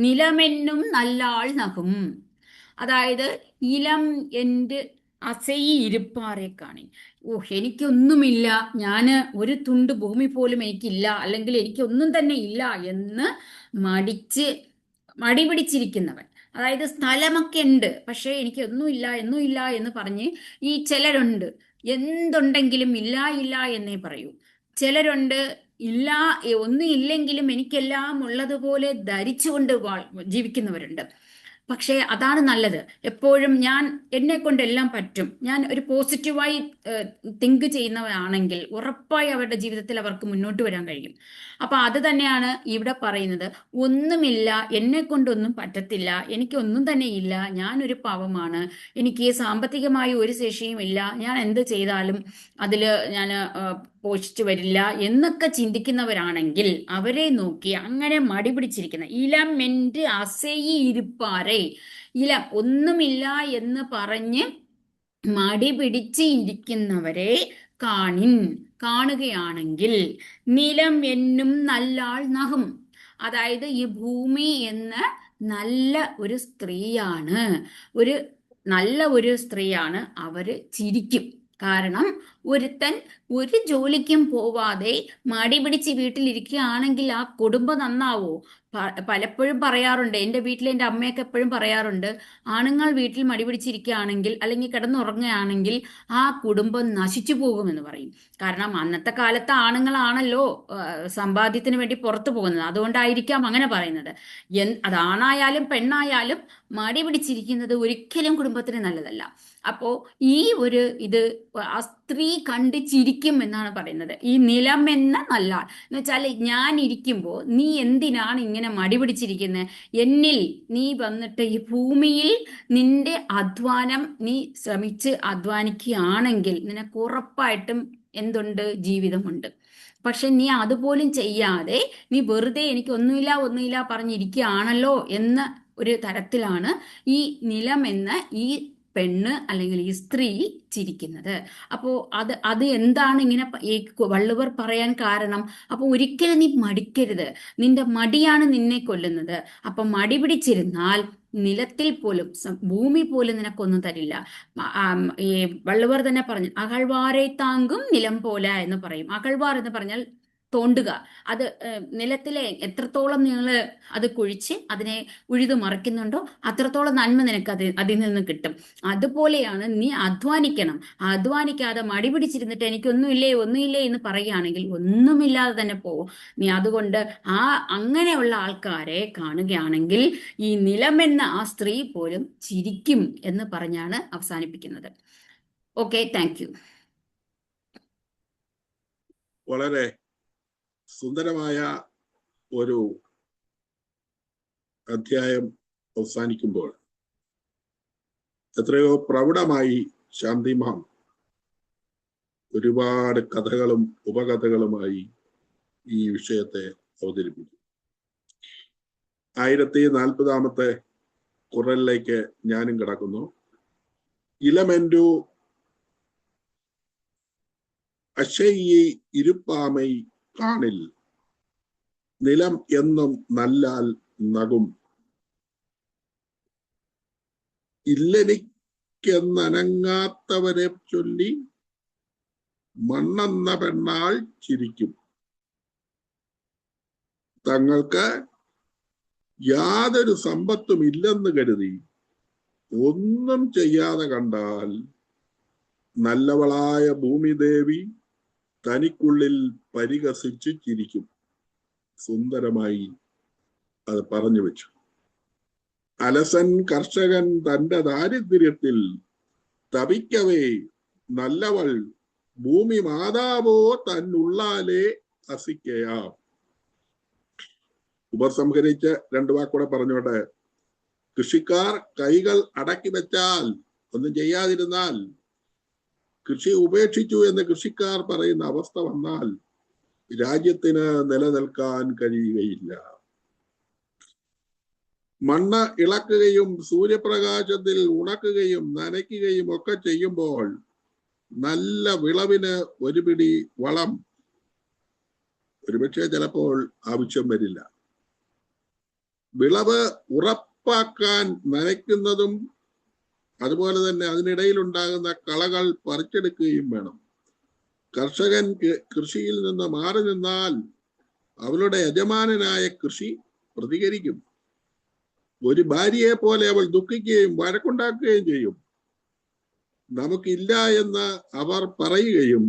നിലമെന്നും നല്ലാൾ നകും. അതായത് ഇലം എൻ്റെ അസൈ ഇരുപ്പാറെ കാണി. എനിക്കൊന്നുമില്ല, ഞാന് ഒരു തുണ്ട് ഭൂമി പോലും എനിക്കില്ല, അല്ലെങ്കിൽ എനിക്കൊന്നും തന്നെ ഇല്ല എന്ന് മടി പിടിച്ചിരിക്കുന്നവൻ. അതായത് സ്ഥലമൊക്കെ ഉണ്ട്, പക്ഷെ എനിക്കൊന്നുമില്ല എന്ന് പറഞ്ഞ് ഈ ചിലരുണ്ട് എന്തുണ്ടെങ്കിലും ഇല്ല എന്നേ പറയൂ. ചിലരുണ്ട് ഒന്നും ഇല്ലെങ്കിലും എനിക്കെല്ലാം ഉള്ളതുപോലെ ധരിച്ചുകൊണ്ട് ജീവിക്കുന്നവരുണ്ട്. പക്ഷേ അതാണ് നല്ലത്. എപ്പോഴും എന്നെ കൊണ്ട് എല്ലാം പറ്റും, ഞാൻ ഒരു പോസിറ്റീവായി തിങ്ക് ചെയ്യുന്നവരാണെങ്കിൽ ഉറപ്പായി അവരുടെ ജീവിതത്തിൽ അവർക്ക് മുന്നോട്ട് വരാൻ കഴിയും. അപ്പൊ അത് തന്നെയാണ് ഇവിടെ പറയുന്നത്. ഒന്നുമില്ല, എന്നെ കൊണ്ടൊന്നും പറ്റത്തില്ല, എനിക്കൊന്നും തന്നെ ഇല്ല, ഞാനൊരു പാവമാണ്, എനിക്ക് സാമ്പത്തികമായി ഒരു ശേഷിയും ഇല്ല, ഞാൻ എന്ത് ചെയ്താലും അതിൽ ഞാൻ പോഷിച്ചു വരില്ല എന്നൊക്കെ ചിന്തിക്കുന്നവരാണെങ്കിൽ അവരെ നോക്കി അങ്ങനെ മടി പിടിച്ചിരിക്കുന്ന ഇലമെന്റ് അസയി ഇരുപ്പാറേ, ഇലം ഒന്നുമില്ല എന്ന് പറഞ്ഞ് മടി പിടിച്ച് ഇരിക്കുന്നവരെ കാണുകയാണെങ്കിൽ നിലം എന്നും നല്ലാൾ നകും. അതായത് ഈ ഭൂമി എന്ന നല്ല ഒരു സ്ത്രീയാണ്, നല്ല ഒരു സ്ത്രീയാണ്, അവര് ചിരിക്കും. കാരണം ഒരുത്തൻ ഒരു ജോലിക്കും പോവാതെ മടി പിടിച്ച് വീട്ടിലിരിക്കുകയാണെങ്കിൽ ആ കുടുംബം നന്നാവോ? പലപ്പോഴും പറയാറുണ്ട്, എൻ്റെ വീട്ടിൽ എൻ്റെ അമ്മയൊക്കെ എപ്പോഴും പറയാറുണ്ട്, ആണുങ്ങൾ വീട്ടിൽ മടി പിടിച്ചിരിക്കുകയാണെങ്കിൽ അല്ലെങ്കിൽ കിടന്നുറങ്ങുകയാണെങ്കിൽ ആ കുടുംബം നശിച്ചു പോകുമെന്ന് പറയും. കാരണം അന്നത്തെ കാലത്ത് ആണുങ്ങളാണല്ലോ സമ്പാദ്യത്തിന് വേണ്ടി പുറത്തു പോകുന്നത്. അതുകൊണ്ടായിരിക്കാം അങ്ങനെ പറയുന്നത്. അതാണായാലും പെണ്ണായാലും മടി പിടിച്ചിരിക്കുന്നത് ഒരിക്കലും കുടുംബത്തിന് നല്ലതല്ല. അപ്പോ ഈ ഇത് ആ സ്ത്രീ കണ്ട് ചിരിക്കും എന്നാണ് പറയുന്നത്. ഈ നിലം എന്ന നല്ലാൾ എന്ന് വെച്ചാൽ, ഞാൻ ഇരിക്കുമ്പോ നീ എന്തിനാണ് ഇങ്ങനെ മടി പിടിച്ചിരിക്കുന്നത്? എന്നിൽ നീ വന്നിട്ട് ഈ ഭൂമിയിൽ നിന്റെ അധ്വാനം നീ ശ്രമിച്ച് അധ്വാനിക്കുകയാണെങ്കിൽ നിനക്ക് ഉറപ്പായിട്ടും എന്തുണ്ട്? ജീവിതമുണ്ട്. പക്ഷെ നീ അതുപോലും ചെയ്യാതെ നീ വെറുതെ എനിക്ക് ഒന്നുമില്ല പറഞ്ഞിരിക്കുകയാണല്ലോ എന്ന ഒരു തരത്തിലാണ് ഈ നിലം എന്ന ഈ പെണ്ണ് അല്ലെങ്കിൽ ഈ സ്ത്രീ ചിരിക്കുന്നത്. അപ്പോ അത് എന്താണ് ഇങ്ങനെ ഈ വള്ളുവർ പറയാൻ കാരണം? അപ്പൊ ഒരിക്കലും നീ മടിക്കരുത്, നിന്റെ മടിയാണ് നിന്നെ കൊല്ലുന്നത്. അപ്പൊ മടി പിടിച്ചിരുന്നാൽ നിലത്തിൽ പോലും ഭൂമി പോലും നിനക്കൊന്നും തരില്ല. ഈ വള്ളുവർ തന്നെ പറഞ്ഞു, അകഴ്വാരെ താങ്കും നിലം പോലെ എന്ന് പറയും. അകഴ്വാർ എന്ന് പറഞ്ഞാൽ തോണ്ടുക. അത് നിലത്തിലെ എത്രത്തോളം നിങ്ങൾ അത് കുഴിച്ച് അതിനെ ഉഴുതു മറിക്കുന്നുണ്ടോ അത്രത്തോളം നന്മ നിനക്ക് അതിൽ നിന്ന് കിട്ടും. അതുപോലെയാണ് നീ അധ്വാനിക്കണം. അധ്വാനിക്കാതെ മടി പിടിച്ചിരുന്നിട്ട് ഒന്നുമില്ലേ എന്ന് പറയുകയാണെങ്കിൽ ഒന്നുമില്ലാതെ തന്നെ പോകും നീ. അതുകൊണ്ട് അങ്ങനെയുള്ള ആൾക്കാരെ കാണുകയാണെങ്കിൽ ഈ നിലമെന്ന ആ സ്ത്രീ പോലും ചിരിക്കും എന്ന് പറഞ്ഞാണ് അവസാനിപ്പിക്കുന്നത്. Okay, thank U. വളരെ സുന്ദരമായ ഒരു അധ്യായം അവസാനിക്കുമ്പോൾ എത്രയോ പ്രൗഢമായി ശാന്തിമാം ഒരുപാട് കഥകളും ഉപകഥകളുമായി ഈ വിഷയത്തെ അവതരിപ്പിക്കും. 1040 ഖുർആനിലേക്ക് ഞാനും കിടക്കുന്നു. ഇലമെന്റു അശയ്യി ഇരുപ്പാമൈ കാണിൽ, നിലം എന്നും നല്ലാൽ നകും. ഇല്ലെനിക്കെന്നനങ്ങാത്തവരെ ചൊല്ലി മണ്ണെന്ന പെണ്ണാൾ ചിരിക്കും. തങ്ങൾക്ക് യാതൊരു സമ്പത്തും ഇല്ലെന്ന് കരുതി ഒന്നും ചെയ്യാതെ കണ്ടാൽ നല്ലവളായ ഭൂമിദേവി തനിക്കുള്ളിൽ പരിഹസിച്ച് ചിരിക്കും. സുന്ദരമായി അത് പറഞ്ഞു വെച്ചു. അലസൻ കർഷകൻ തന്റെ ദാരിദ്ര്യത്തിൽ തപിക്കവേ നല്ലവൾ ഭൂമി മാതാവോ തന്നുള്ളാലേ അസിക്കയാം. ഉപസംഹരിച്ച് 2 വാക്കൂടെ പറഞ്ഞോട്ടെ. കൃഷിക്കാർ കൈകൾ അടക്കി വെച്ചാൽ, ഒന്നും ചെയ്യാതിരുന്നാൽ, കൃഷി ഉപേക്ഷിച്ചു എന്ന് കൃഷിക്കാർ പറയുന്ന അവസ്ഥ വന്നാൽ രാജ്യത്തിന് നിലനിൽക്കാൻ കഴിയുകയില്ല. മണ്ണ് ഇളക്കുകയും സൂര്യപ്രകാശത്തിൽ ഉണക്കുകയും നനയ്ക്കുകയും ഒക്കെ ചെയ്യുമ്പോൾ നല്ല വിളവിന് ഒരു പിടി വളം ഒരുപക്ഷെ ചിലപ്പോൾ ആവശ്യം വരില്ല. വിളവ് ഉറപ്പാക്കാൻ നനയ്ക്കുന്നതും അതുപോലെ തന്നെ അതിനിടയിൽ ഉണ്ടാകുന്ന കളകൾ പറിച്ചെടുക്കുകയും വേണം. കർഷകൻ കൃഷിയിൽ നിന്ന് മാറി നിന്നാൽ അവളുടെ യജമാനനായ കൃഷി പ്രതികരിക്കും. ഒരു ഭാര്യയെ പോലെ അവൾ ദുഃഖിക്കുകയും വഴക്കുണ്ടാക്കുകയും ചെയ്യും. നമുക്കില്ല എന്ന് അവർ പറയുകയും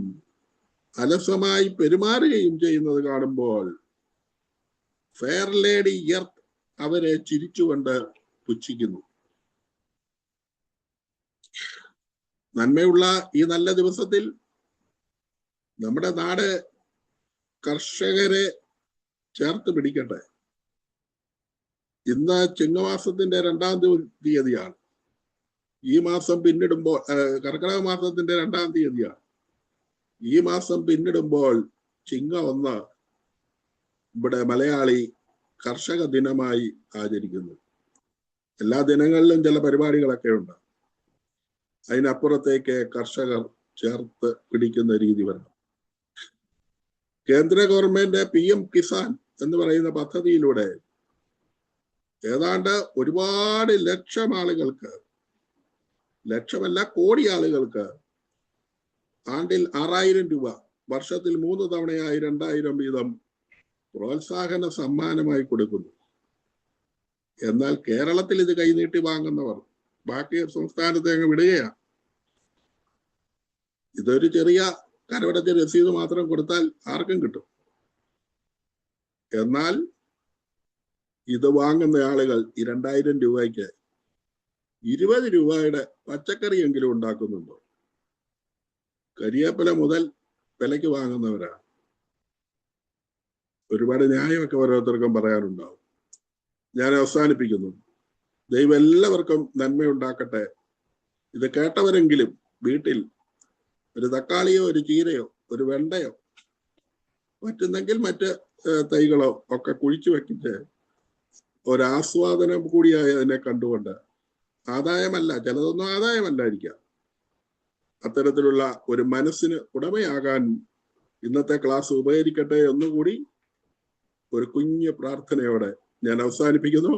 അലസമായി പെരുമാറുകയും ചെയ്യുന്നത് കാണുമ്പോൾ ഫെയർ ലേഡി എർത്ത് അവരെ ചിരിച്ചുകൊണ്ട് പുച്ഛിക്കുന്നു. നന്മയുള്ള ഈ നല്ല ദിവസത്തിൽ നമ്മുടെ നാട് കർഷകരെ ചേർത്ത് പിടിക്കട്ടെ. ഇന്ന് ചിങ്ങമാസത്തിന്റെ 2-ാം തീയതിയാണ്. ഈ മാസം പിന്നിടുമ്പോൾ കർക്കിടക മാസത്തിന്റെ 2-ാം തീയതിയാണ്. ഈ മാസം പിന്നിടുമ്പോൾ ചിങ്ങം 1 ഇവിടെ മലയാളി കർഷക ദിനമായി ആചരിക്കുന്നു. എല്ലാ ദിനങ്ങളിലും ചില പരിപാടികളൊക്കെ ഉണ്ട്. അതിനപ്പുറത്തേക്ക് കർഷകർ ചേർത്ത് പിടിക്കുന്ന രീതി വരണം. കേന്ദ്ര ഗവൺമെന്റ് PM കിസാൻ എന്ന് പറയുന്ന പദ്ധതിയിലൂടെ ഏതാണ്ട് ഒരുപാട് ലക്ഷം ആളുകൾക്ക്, ലക്ഷമല്ല കോടി ആളുകൾക്ക് ആണ്ടിൽ 6000 രൂപ, വർഷത്തിൽ 3 തവണയായി 2000 വീതം പ്രോത്സാഹന സമ്മാനമായി കൊടുക്കുന്നു. എന്നാൽ കേരളത്തിൽ ഇത് കൈനീട്ടി വാങ്ങുന്നവർ ബാക്കി സംസ്ഥാനത്തെ അങ്ങ് വിടുകയാണ്. ഇതൊരു ചെറിയ കരമടച്ച രസീത് മാത്രം കൊടുത്താൽ ആർക്കും കിട്ടും. എന്നാൽ ഇത് വാങ്ങുന്ന ആളുകൾ ഈ 2000 രൂപയ്ക്ക് 20 രൂപയുടെ പച്ചക്കറിയെങ്കിലും ഉണ്ടാക്കുന്നുണ്ടോ? കരിയേപ്പില മുതൽ വിലയ്ക്ക് വാങ്ങുന്നവരാണ്. ഒരുപാട് ന്യായമൊക്കെ ഓരോരുത്തർക്കും പറയാനുണ്ടാവും. ഞാൻ അവസാനിപ്പിക്കുന്നു. ദൈവം എല്ലാവർക്കും നന്മയുണ്ടാക്കട്ടെ. ഇത് കേട്ടവരെങ്കിലും വീട്ടിൽ ഒരു തക്കാളിയോ ഒരു ചീരയോ ഒരു വെണ്ടയോ പറ്റുന്നെങ്കിൽ മറ്റ് തൈകളോ ഒക്കെ കുഴിച്ചു വെക്കിട്ട് ഒരാസ്വാദനം കൂടിയായി അതിനെ കണ്ടുകൊണ്ട്, ആദായമല്ല, ചിലതൊന്നും ആദായമല്ലായിരിക്കാം, അത്തരത്തിലുള്ള ഒരു മനസ്സിന് ഉടമയാകാൻ ഇന്നത്തെ ക്ലാസ് ഉപകരിക്കട്ടെ എന്നുകൂടി ഒരു കുഞ്ഞു പ്രാർത്ഥനയോടെ ഞാൻ അവസാനിപ്പിക്കുന്നു.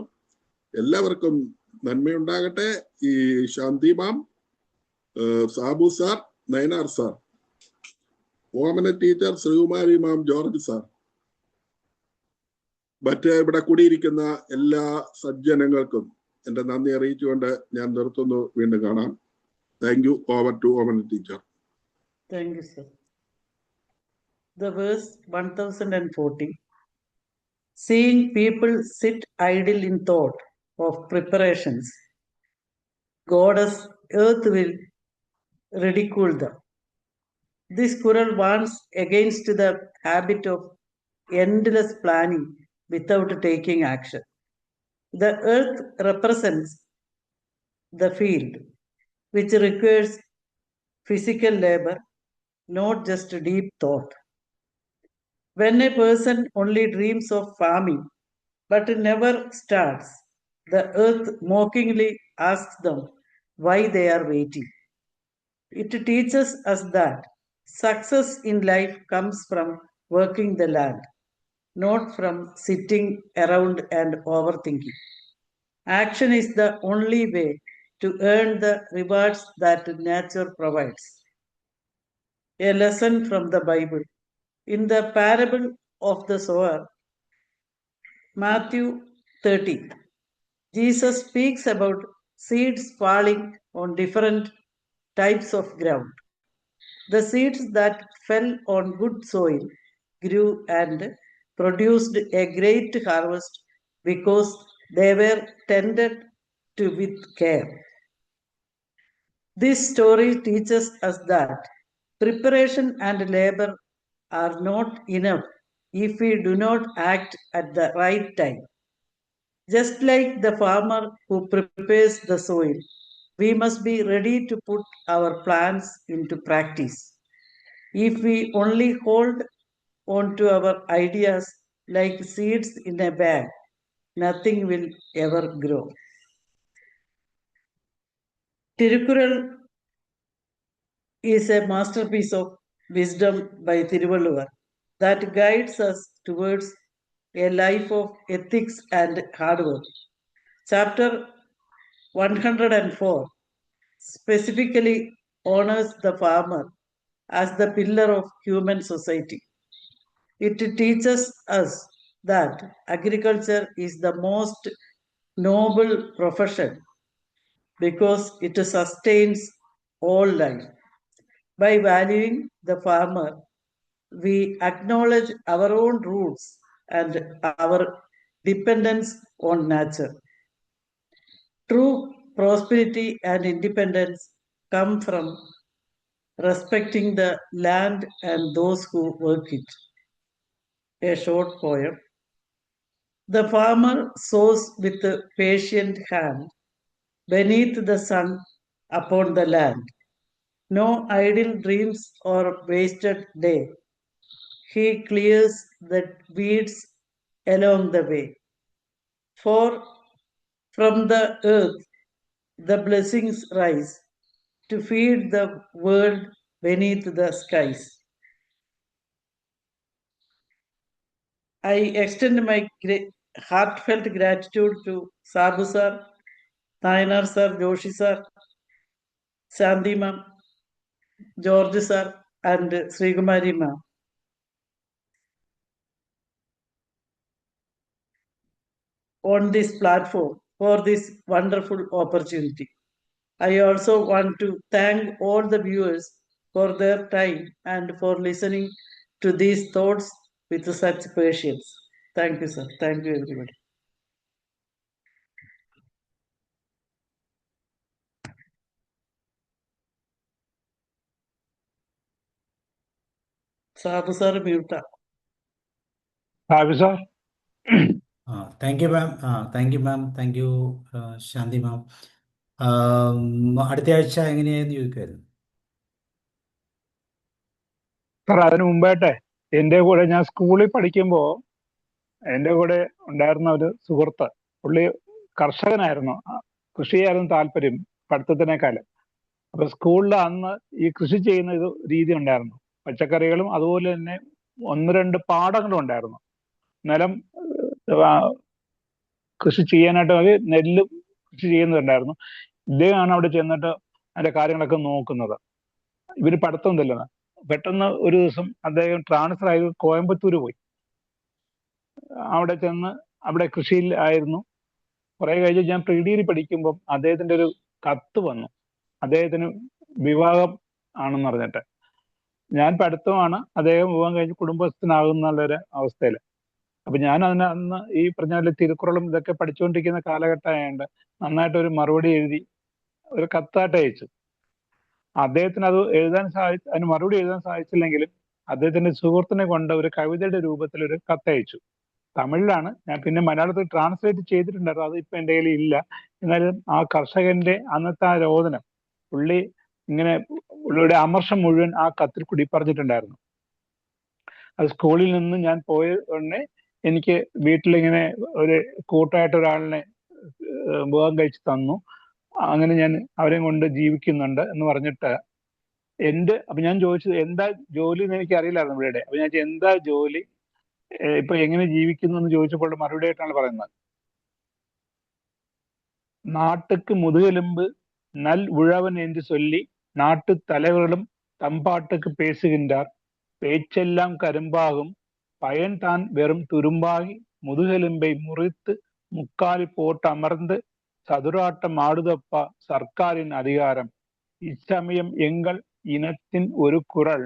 എല്ലാവർക്കും നന്മയുണ്ടാകട്ടെ. ഈ ശാന്തി മാം, സാബു സാർ, നയനാർ സാർ, ഓമന ടീച്ചർ, ശ്രീകുമാരി മാം, ജോർജ് സാർ, മറ്റ് ഇവിടെ കൂടിയിരിക്കുന്ന എല്ലാ സജ്ജനങ്ങൾക്കും എന്റെ നന്ദി അറിയിച്ചുകൊണ്ട് ഞാൻ നിർത്തുന്നു. വീണ്ടും കാണാം. Thank you. Over to Omana teacher. Thank you, sir. The verse 1040. Seeing people sit idle in thought of preparations, goddess earth will ridicule them. This Quran warns against the habit of endless planning without taking action. The earth represents the field, which requires physical labor, not just deep thought. When a person only dreams of farming but never starts, the earth mockingly asks them why they are waiting. It teaches us that success in life comes from working the land, not from sitting around and overthinking. Action is the only way to earn the rewards that nature provides. A lesson from the Bible. In the parable of the sower, Matthew 30, Jesus speaks about seeds falling on different types of ground. The seeds that fell on good soil grew and produced a great harvest because they were tended to with care. This story teaches us that preparation and labor are not enough if we do not act at the right time. Just like the farmer who prepares the soil, we must be ready to put our plans into practice. If we only hold on to our ideas like seeds in a bag, nothing will ever grow. Tirukkural is a masterpiece of wisdom by Thiruvalluvar that guides us towards a life of ethics and hard work. Chapter 104 specifically honors the farmer as the pillar of human society. It teaches us that agriculture is the most noble profession because it sustains all life. By valuing the farmer, we acknowledge our own roots and our dependence on nature. True prosperity and independence come from respecting the land and those who work it. A short poem. The farmer sows with a patient hand beneath the sun upon the land. no idle dreams or wasted day. He clears the weeds along the way. For from the earth the blessings rise to feed the world beneath the skies. I extend my heartfelt gratitude to Sabu sir, Nayanar sir, Joshi sir, Shanti ma'am, George sir, and Srikumari ma'am. On this platform for this wonderful opportunity. I also want to thank all the viewers for their time and for listening to these thoughts with such patience. Thank you, sir. Thank you, everybody. Sadhu sir, mute. സാബി sir. Thank you ma'am. Thank you ma'am. Thank you Shanti ma'am. അടുത്ത ആഴ്ച എങ്ങനെയായിരുന്നു ചോദിക്കുമായിരുന്നു sir. അതിനു മുമ്പായിട്ടെ എൻ്റെ കൂടെ ഞാൻ സ്കൂളിൽ പഠിക്കുമ്പോൾ എൻ്റെ കൂടെ ഉണ്ടായിരുന്ന ഒരു സുഹൃത്ത്, പുള്ളി കർഷകനായിരുന്നു, കൃഷിയായിരുന്നു താല്പര്യം പഠിത്തത്തിനേക്കാളും. അപ്പൊ സ്കൂളിൽ അന്ന് ഈ കൃഷി ചെയ്യുന്ന ഒരു രീതി ഉണ്ടായിരുന്നു. പച്ചക്കറികളും അതുപോലെ തന്നെ 1-2 പാടങ്ങളും ഉണ്ടായിരുന്നു. നിലം കൃഷി ചെയ്യാനായിട്ട് അത് നെല്ല് കൃഷി ചെയ്യുന്നുണ്ടായിരുന്നു. ഇദ്ദേഹമാണ് അവിടെ ചെന്നിട്ട് അതിന്റെ കാര്യങ്ങളൊക്കെ നോക്കുന്നത്. ഇവര് പഠിത്തമൊന്നുമില്ല. പെട്ടെന്ന് ഒരു ദിവസം അദ്ദേഹം ട്രാൻസ്ഫർ ആയി കോയമ്പത്തൂർ പോയി. അവിടെ ചെന്ന് അവിടെ കൃഷിയിൽ ആയിരുന്നു. കുറെ കഴിഞ്ഞ് ഞാൻ പ്രീ ഡിഗ്രി പഠിക്കുമ്പം അദ്ദേഹത്തിന്റെ ഒരു കത്ത് വന്നു. അദ്ദേഹത്തിന് വിവാഹം ആണെന്ന് പറഞ്ഞിട്ട്. ഞാൻ പഠിത്തമാണ്, അദ്ദേഹം വിവാഹം കഴിഞ്ഞ് കുടുംബസ്ഥനാകുന്നുള്ളൊരു അവസ്ഥയിൽ. അപ്പൊ ഞാൻ അന്ന് ഈ പറഞ്ഞ പോലെ തിരുക്കുറളും ഇതൊക്കെ പഠിച്ചുകൊണ്ടിരിക്കുന്ന കാലഘട്ടമായതുകൊണ്ട് നന്നായിട്ട് ഒരു മറുപടി എഴുതി ഒരു കത്തായിട്ട് അയച്ചു. അദ്ദേഹത്തിന് അത് അതിന് മറുപടി എഴുതാൻ സാധിച്ചില്ലെങ്കിലും അദ്ദേഹത്തിന്റെ സുഹൃത്തിനെ കൊണ്ട് ഒരു കവിതയുടെ രൂപത്തിൽ ഒരു കത്തയച്ചു. തമിഴിലാണ്. ഞാൻ പിന്നെ മലയാളത്തിൽ ട്രാൻസ്ലേറ്റ് ചെയ്തിട്ടുണ്ടായിരുന്നു. അത് ഇപ്പൊ എൻ്റെ കയ്യിൽ ഇല്ല. എന്നാലും ആ കർഷകന്റെ അന്നത്തെ ആ രോദനം, പുള്ളിയുടെ അമർഷം മുഴുവൻ ആ കത്തിൽ കൂടി പറഞ്ഞിട്ടുണ്ടായിരുന്നു. അത് സ്കൂളിൽ നിന്ന് ഞാൻ പോയ ഉടനെ എനിക്ക് വീട്ടിലിങ്ങനെ ഒരു കൂട്ടായിട്ട് ഒരാളിനെ വിവാഹം കഴിച്ച് തന്നു. അങ്ങനെ ഞാൻ അവരെ കൊണ്ട് ജീവിക്കുന്നുണ്ട് എന്ന് പറഞ്ഞിട്ട് അപ്പൊ ഞാൻ ചോദിച്ചത് എന്താ ജോലി എന്ന് എനിക്ക് അറിയില്ലായിരുന്നു ഇവിടെ. അപ്പൊ ഞാൻ എന്താ ജോലി, ഇപ്പൊ എങ്ങനെ ജീവിക്കുന്നു എന്ന് ചോദിച്ചപ്പോൾ മറുപടി ആയിട്ടാണ് പറയുന്നത്, നാട്ടുക്ക് മുതുകെലുമ്പ് നൽ ഉഴവൻ എന്ന് ചൊല്ലി നാട്ടു തലവர்களும் തമ്പാട്ടുക്ക് പേസുകിன்றார், പേച്ചെല്ലാം കരുമ്പാകും பயன் தான் வெறும் துரும்பாகி முதுகெலும்பை முறித்து முக்காலி போட்டு அமர்ந்து சதுராட்டம் ஆடுதப்பா சர்க்காரின் அதிகாரம். இச்சமயம் எங்கள் இனத்தின் ஒரு குரல்,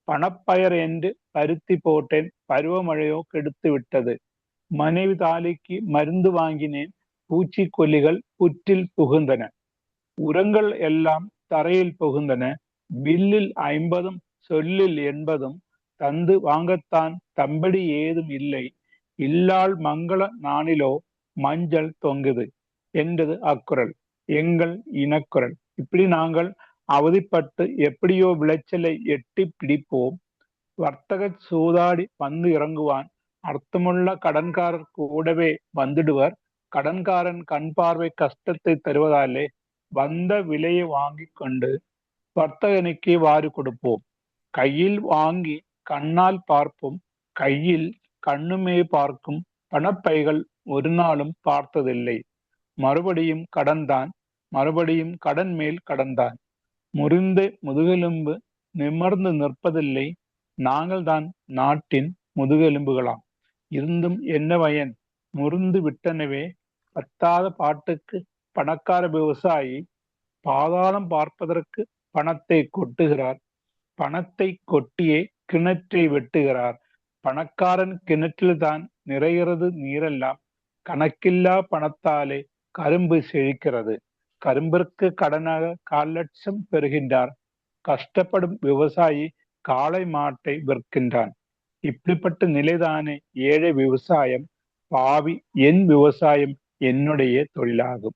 பணப்பயர் என்று பருத்தி போட்டேன் பருவமழையோ கெடுத்து விட்டது, மனைவி தாலிக்கு மருந்து வாங்கினேன் பூச்சிக்கொல்லிகள் புற்றில் புகுந்தன, உரங்கள் எல்லாம் தரையில் புகுந்தன, பில்லில் 50 சொல்லில் 80 தந்து வாங்கத்தான் தம்படி ஏதும் இல்லை, இல்லாள் மங்கள நானிலோ மஞ்சள் தொங்குது என்றது அக்குரல், எங்கள் இனக்குரல். இப்படி நாங்கள் அவதிப்பட்டு எப்படியோ விளைச்சலை எட்டி பிடிப்போம். வர்த்தக சூதாடி வந்து இறங்குவான், அர்த்தமுள்ள கடன்காரர் கூடவே வந்துடுவர், கடன்காரன் கண் பார்வை கஷ்டத்தை தருவதாலே வந்த விலையை வாங்கி கொண்டு வர்த்தகனுக்கு வாரி கொடுப்போம். கையில் வாங்கி கண்ணால் பார்ப்போம், கையில் கண்ணுமே பார்க்கும் பணப்பைகள் ஒரு நாளும் பார்த்ததில்லை. மறுபடியும் கடன்தான், மறுபடியும் கடன் மேல் கடன்தான். முறிந்து முதுகெலும்பு நிமிர்ந்து நிற்பதில்லை, நாங்கள் தான் நாட்டின் முதுகெலும்புகளாம். இருந்தும் என்ன பயன், முறிந்து விட்டனவே. பத்தாத பாட்டுக்கு பணக்கார விவசாயி பாதாளம் பார்ப்பதற்கு பணத்தை கொட்டுகிறார், பணத்தை கொட்டியே கிணற்றை வெட்டுகிறார். பணக்காரன் கிணற்றில்தான் நிறைகிறது நீரெல்லாம், கணக்கில்லா பணத்தாலே கரும்பு செழிக்கிறது. கரும்பிற்கு கடனாக 1/4 லட்சம் பெறுகின்றார், கஷ்டப்படும் விவசாயி காளை மாட்டை விற்கின்றான். இப்படிப்பட்ட நிலைதானே ஏழை விவசாயம், பாவி என் விவசாയം എന്നുടേ തൊഴിലാകും.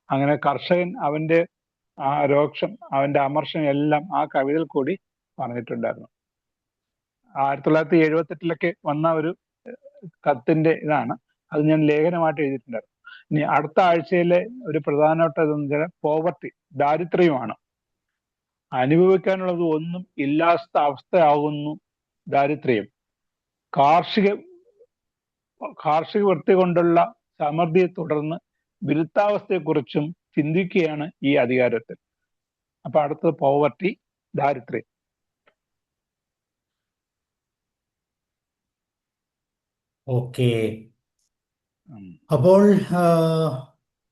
അങ്ങനെ കർഷകൻ അവന്റെ ആ രോക്ഷം, അവന്റെ അമർഷം എല്ലാം ആ കവിതയിൽ കൂടി പറഞ്ഞിട്ടുണ്ടായിരുന്നു. 1978 വന്ന ഒരു കത്തിന്റെ ഇതാണ്. അത് ഞാൻ ലേഖനമായിട്ട് എഴുതിയിട്ടുണ്ടായിരുന്നു. ഇനി അടുത്ത ആഴ്ചയിലെ ഒരു പ്രധാനപ്പെട്ട ഇതെന്ന് വെച്ചാൽ പോവർട്ടി, ദാരിദ്ര്യമാണ്. അനുഭവിക്കാനുള്ളത് ഒന്നും ഇല്ലാത്ത അവസ്ഥയാകുന്നു ദാരിദ്ര്യം. കാർഷിക വൃത്തി കൊണ്ടുള്ള സമൃദ്ധിയെ തുടർന്ന് വിരുദ്ധാവസ്ഥയെക്കുറിച്ചും ചിന്തിക്കുകയാണ് ഈ അധികാരത്തിൽ. അപ്പൊ അടുത്തത് പോവർട്ടി, ദാരിദ്ര്യം. ഓക്കെ, അപ്പോൾ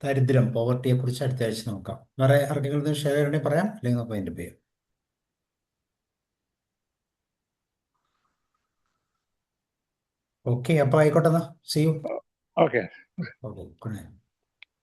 ദാരിദ്ര്യം, പോവർട്ടിയെ കുറിച്ച് അടുത്ത ആഴ്ച നോക്കാം. വേറെ ആർക്കെങ്കിലും ഷെയർ ചെയ്യണമെങ്കിൽ പറയാം, അല്ലെങ്കിൽ നമുക്ക് അതിൻ്റെ പേര്. ഓക്കെ, അപ്പോൾ ആയിക്കോട്ടെ എന്നാ. See you. Okay. Okay, good night.